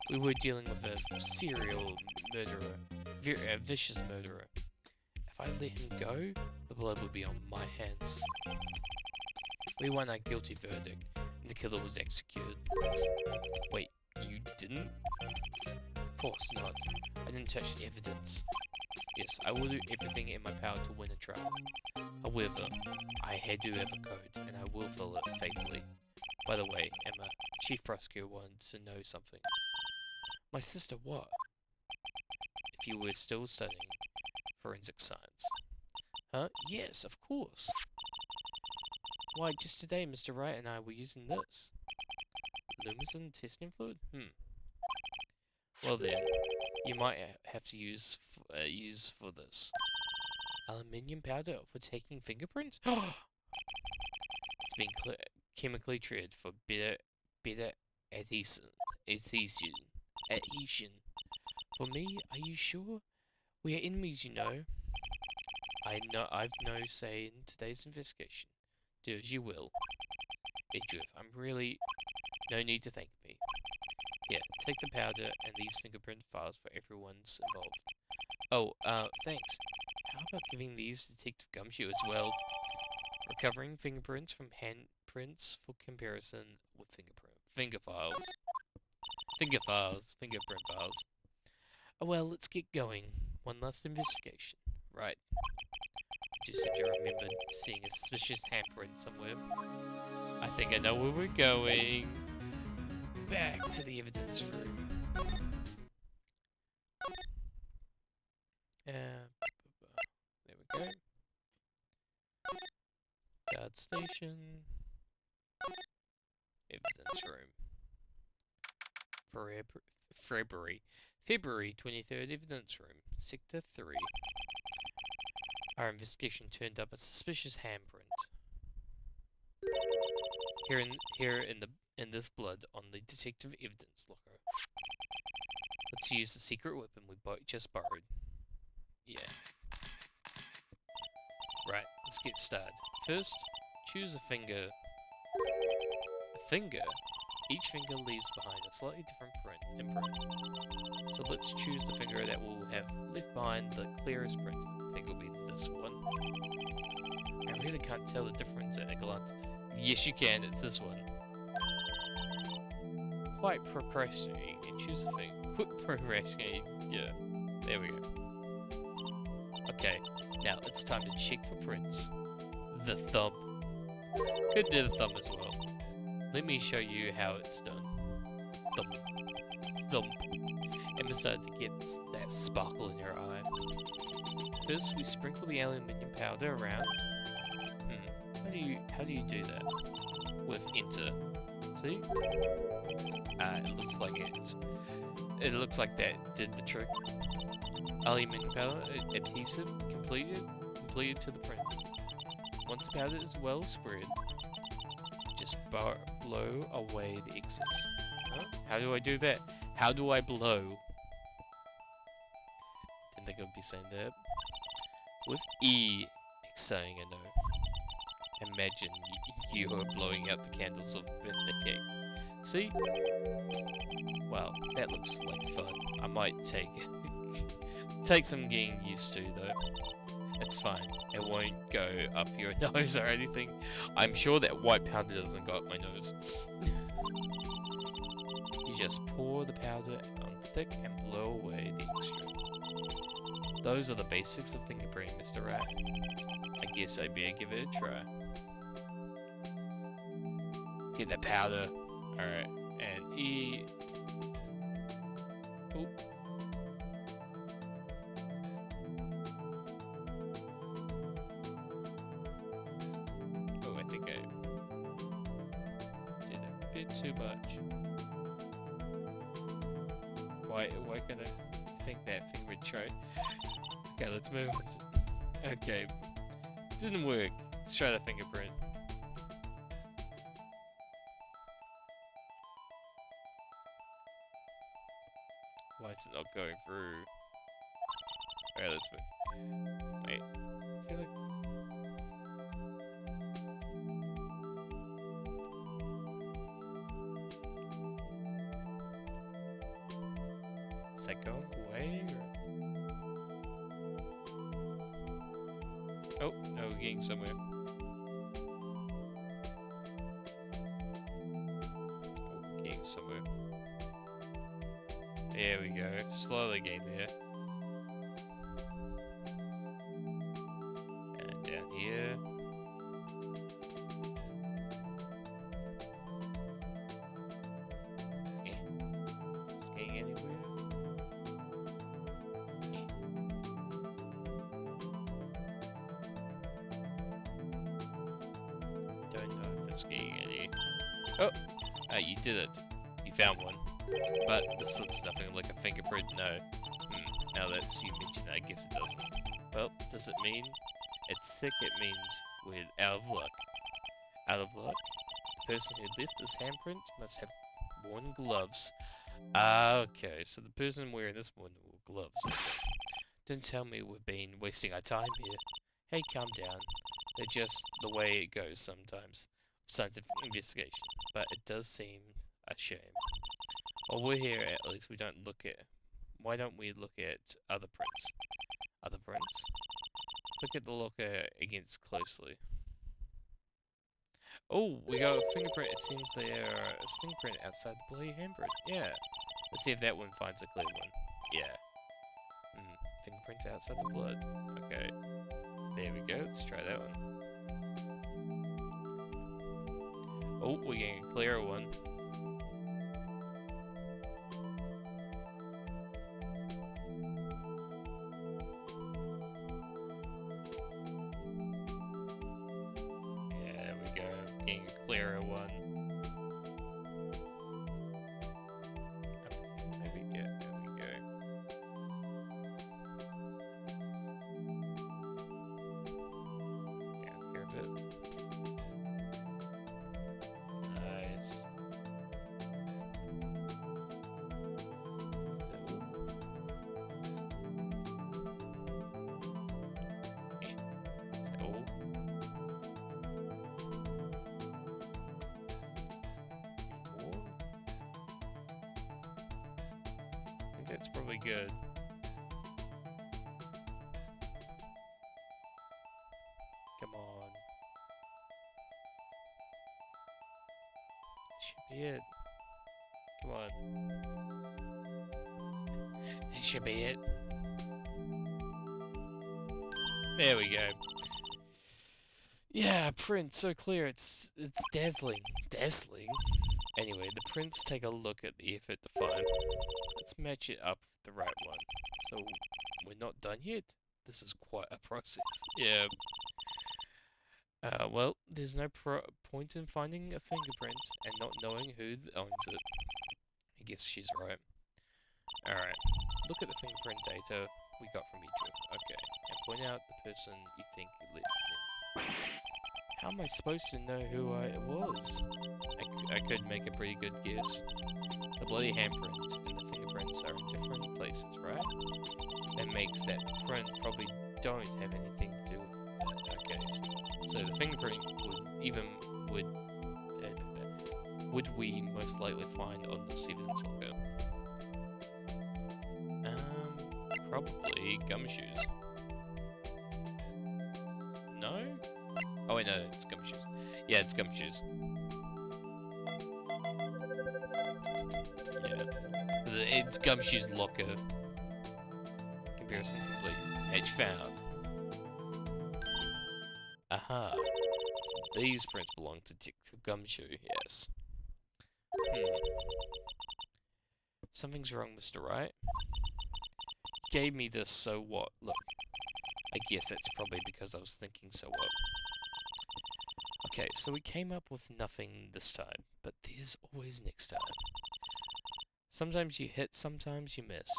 We were dealing with a serial murderer, a vicious murderer. If I let him go, the blood would be on my hands. We won our guilty verdict, and the killer was executed. Wait, you didn't? Of course not. I didn't touch the evidence. Yes, I will do everything in my power to win a trial. However, I had to have a code, and I will follow it faithfully. By the way, Emma, Chief Prosecutor wanted to know something. My sister what? If you were still studying forensic science. Huh? Yes, of course. Why, just today Mr. Wright and I were using this. Lumicin testing fluid? Well then, you might have to use for this. Aluminium powder for taking fingerprints? It's been chemically treated for better adhesion. Adhesion. For me, are you sure? We are enemies, you know. I've no say in today's investigation. Do as you will. Edgeworth, I'm really... No need to thank me. Here, take the powder and these fingerprint files for everyone's involved. Oh, thanks. How about giving these to Detective Gumshoe as well? Recovering fingerprints from handprints for comparison with fingerprint files. Oh well, let's get going. One last investigation. Right. Just seem to remember seeing a suspicious handprint somewhere. I think I know where we're going. back to the evidence room. There we go. Guard station. Evidence room. February 23rd, evidence room. Sector 3. Our investigation turned up a suspicious handprint. Here in this blood on the detective evidence locker. Let's use the secret weapon we just borrowed. Yeah. Right, let's get started. First, choose a finger. A finger? Each finger leaves behind a slightly different imprint. So let's choose the finger that will have left behind the clearest print. I think it'll be this one. I really can't tell the difference at a glance. Yes, you can. It's this one. Quite procrastinating and choose a thing. Quit procrastinating. Yeah. There we go. Okay. Now it's time to check for prints. The thumb. Could do the thumb as well. Let me show you how it's done. Thumb. Thumb. Emma started to get that sparkle in her eye. First, we sprinkle the aluminium powder around. How do you do that? With enter. See? It looks like that did the trick. Aluminium powder adhesive completed to the print. Once the powder is well spread, just blow away the excess. Huh? How do I do that? How do I blow? Didn't think I would be saying that. With E, saying a no. Imagine you are blowing out the candles of birthday cake. See? Well, that looks like fun. I might take some getting used to though. It's fine. It won't go up your nose or anything. I'm sure that white powder doesn't go up my nose. You just pour the powder on thick and blow away the extra. Those are the basics of fingerprinting, Mr. Wright. I guess I better give it a try. Get that powder. Alright, and E. Oop. Oh, I think I did a bit too much. Why can I think that finger would try? Okay, let's move. Okay, didn't work. Let's try the fingerprint. Why is it not going through? Alright, let's move. Wait. I feel like... Is that going away? Or... Oh, no, we're getting somewhere. Oh, getting somewhere. There we go. Slowly getting there. And down here. Yeah. Is it getting anywhere? Yeah. Don't know if it's getting any. Oh! You did it. You found one. But this looks nothing like a fingerprint, no. Now that you mention it, I guess it doesn't. Well, does it mean it's sick? It means we're out of luck. Out of luck? The person who left this handprint must have worn gloves. Okay, so the person wearing this one wore gloves. Okay. Don't tell me we've been wasting our time here. Hey, calm down. They're just the way it goes sometimes. Scientific investigation. But it does seem a shame. While we're here, at least we don't look at... Why don't we look at other prints? Other prints? Look at the locker against closely. Oh, we got a fingerprint. It seems there is a fingerprint outside the bloody handprint. Yeah. Let's see if that one finds a clear one. Yeah. Fingerprints outside the blood. Okay. There we go. Let's try that one. Oh, we're getting a clearer one. probably good. Come on. Should be it. Come on. It should be it. There we go. Yeah, print so clear. It's dazzling. Dazzling. Anyway, the prints take a look at the effort to find. Let's match it up with the right one. So we're not done yet. This is quite a process. Yeah. Well, there's no point in finding a fingerprint and not knowing who owns it. I guess she's right. Alright, look at the fingerprint data we got from Egypt. Okay, and point out the person you think lived in. How am I supposed to know who I was? I could make a pretty good guess. The bloody handprint and the fingerprints are in different places, right? That makes that print probably don't have anything to do with our case. So the fingerprint would we most likely find on the evidence locker? Probably gumshoes. No? Oh wait, no, it's gumshoes. Yeah, it's gumshoes. Yeah. It's gumshoes locker. Comparison complete. Edge found. Aha. So these prints belong to Gumshoe, yes. Something's wrong, Mr. Wright. You gave me this, so what? Look. I guess that's probably because I was thinking so what. Okay, so we came up with nothing this time, but there's always next time. Sometimes you hit, sometimes you miss.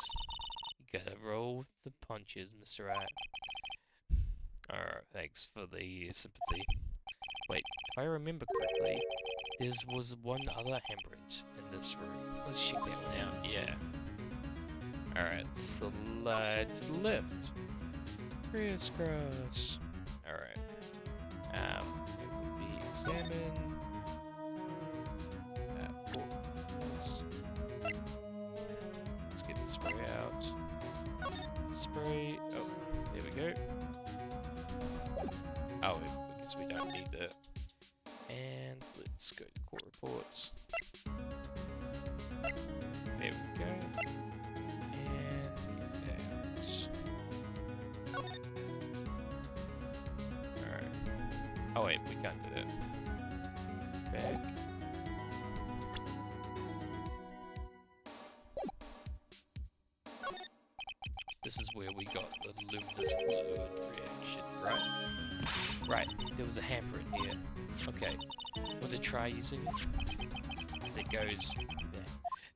You gotta roll with the punches, Mr. Wright. Alright, thanks for the sympathy. Wait, if I remember correctly, there was one other handprint in this room. Let's check that one out. Yeah. Alright, slide to the left. Crisscross. Alright. It would be examine. Let's get the spray out. Spray. Oh, there we go. Oh, I guess we don't need that. And let's go to court reports. There we go. And out. Alright. Oh wait, we can't do that. Back. This is where we got the luminous fluid reaction, right? Right, there was a hamper in here. Okay, want to try using it? There goes.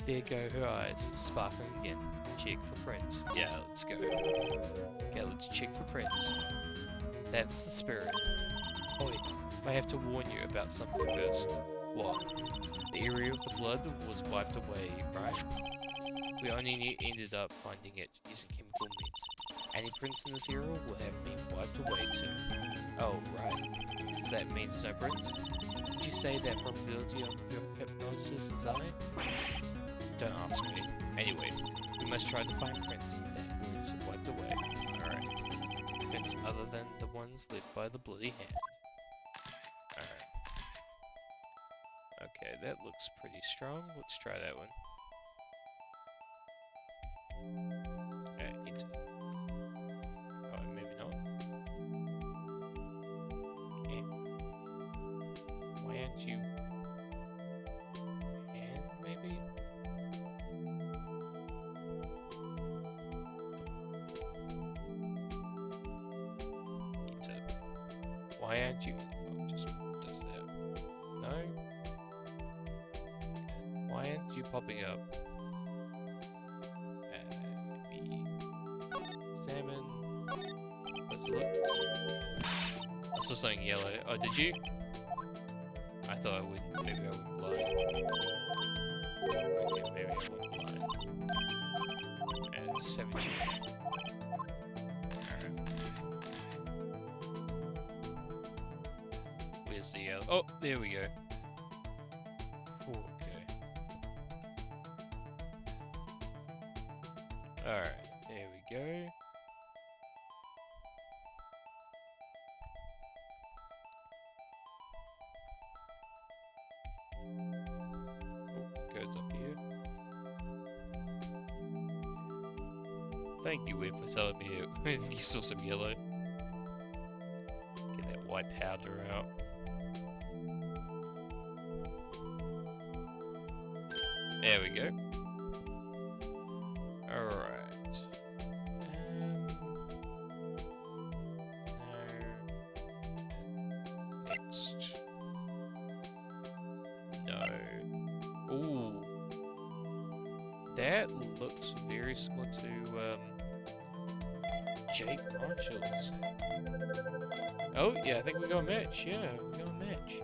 There go her eyes, sparkling again. Check for prints. Yeah, let's go. Okay, let's check for prints. That's the spirit. Oh wait, I have to warn you about something first. What? The area of the blood was wiped away, right? We only ended up finding it using chemical means. Any prints in this area will have been wiped away too. Oh, right. So that means no prints? Did you say that probability of your hypnosis is high? Don't ask me. Anyway, we must try to find prints that words wiped away. Alright. Prints other than the ones left by the bloody hand. Alright. Okay, that looks pretty strong. Let's try that one. Oh, maybe not. Yeah. Why aren't you... And maybe? Why aren't you... Oh, just does that. No? Why aren't you popping up? I saw something yellow. Oh, did you? I thought I wouldn't. Maybe I wouldn't blind. Okay, maybe I wouldn't blind. And 17. Alright. Where's the yellow? Oh, there we go. Ooh, okay. Alright, there we go. Oh, goes up here. Thank you, Web, for telling me you saw some yellow. Get that white powder out. There we go. Alright. No. Next. No. Ooh. That looks very similar to, Jake Marshall's. Oh, yeah, I think we got a match. Yeah, we got a match.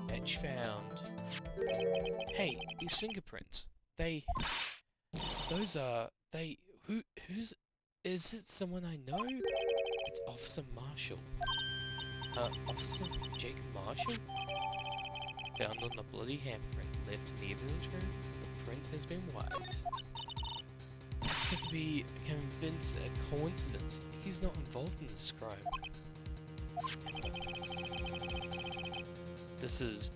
Match found. Hey, these fingerprints. Those are, who's, is it someone I know? It's Officer Marshall. Officer Jake Marshall? Found on the bloody handprint left in the evidence room. The print has been wiped. That's got to be convinced a coincidence. He's not involved in this crime. This is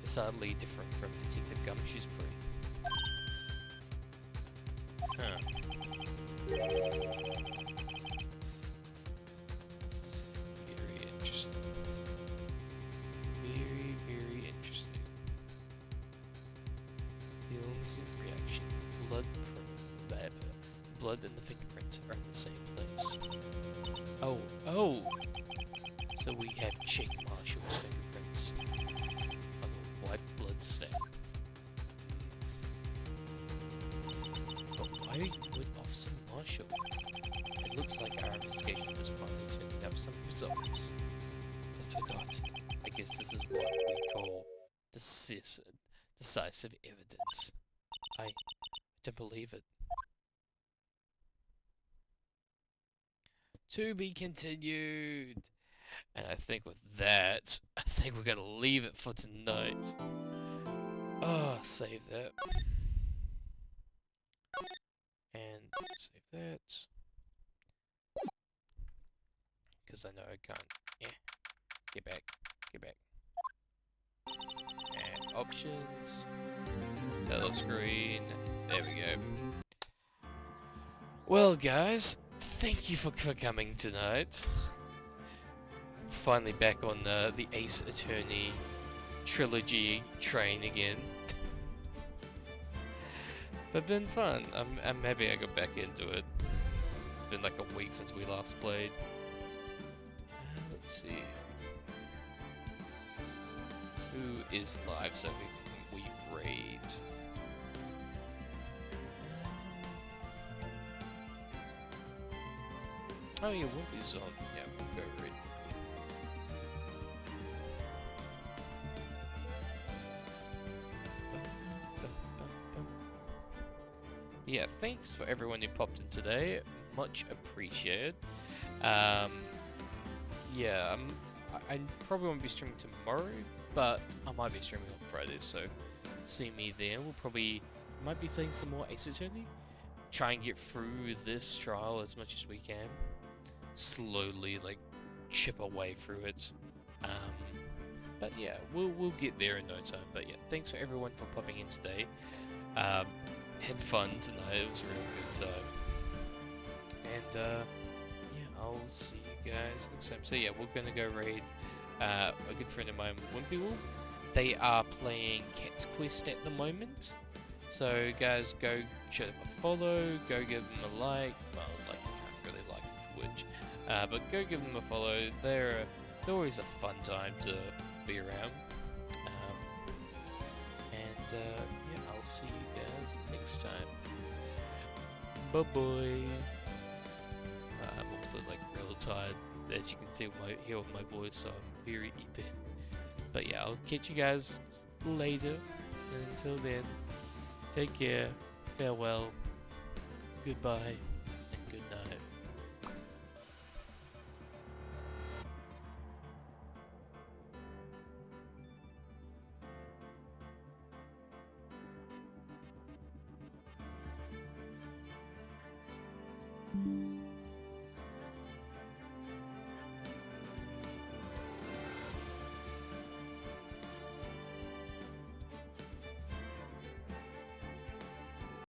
decidedly different from Detective Gumshoe's print. Huh. This is very interesting. Very, very interesting. Films and reaction. Blood and the fingerprints are in the same place. Oh! So we have Jake Marshall's fingerprints on a white blood stain. But why would Officer Marshall? It looks like our investigation is finally turning up some results. ... I guess this is what we call decisive evidence. I don't believe it. To be continued. And I think with that, I think we're gonna leave it for tonight. Oh, save that. And save that. Because I know I can't. Yeah. Get back. Get back. And options. Tele screen. There we go. Well, guys, thank you for coming tonight. Finally back on the Ace Attorney Trilogy train again. But been fun. I'm happy I got back into it. Been like a week since we last played. Let's see. Who is live so we raid? Oh yeah, Wimpy's on. Yeah, we'll go raid. Yeah, thanks for everyone who popped in today. Much appreciated. Yeah, I probably won't be streaming tomorrow, but I might be streaming on Friday, so see me there. We'll probably might be playing some more Ace Attorney. Try and get through this trial as much as we can. Slowly, like, chip away through it. But yeah, we'll get there in no time. But yeah, thanks for everyone for popping in today. Had fun tonight. It was a real good time. And yeah, I'll see you guys next time. So yeah, we're gonna go raid a good friend of mine, Wimpy Wolf. They are playing Cat's Quest at the moment. So guys, go show them a follow. Go give them a like. Well, like you can't really like Twitch, but go give them a follow. They're always a fun time to be around. Yeah, I'll see you guys next time. Bye bye. I'm also like real tired, as you can see hear with my voice, so I'm very eepy. But yeah, I'll catch you guys later. And until then, take care, farewell, goodbye.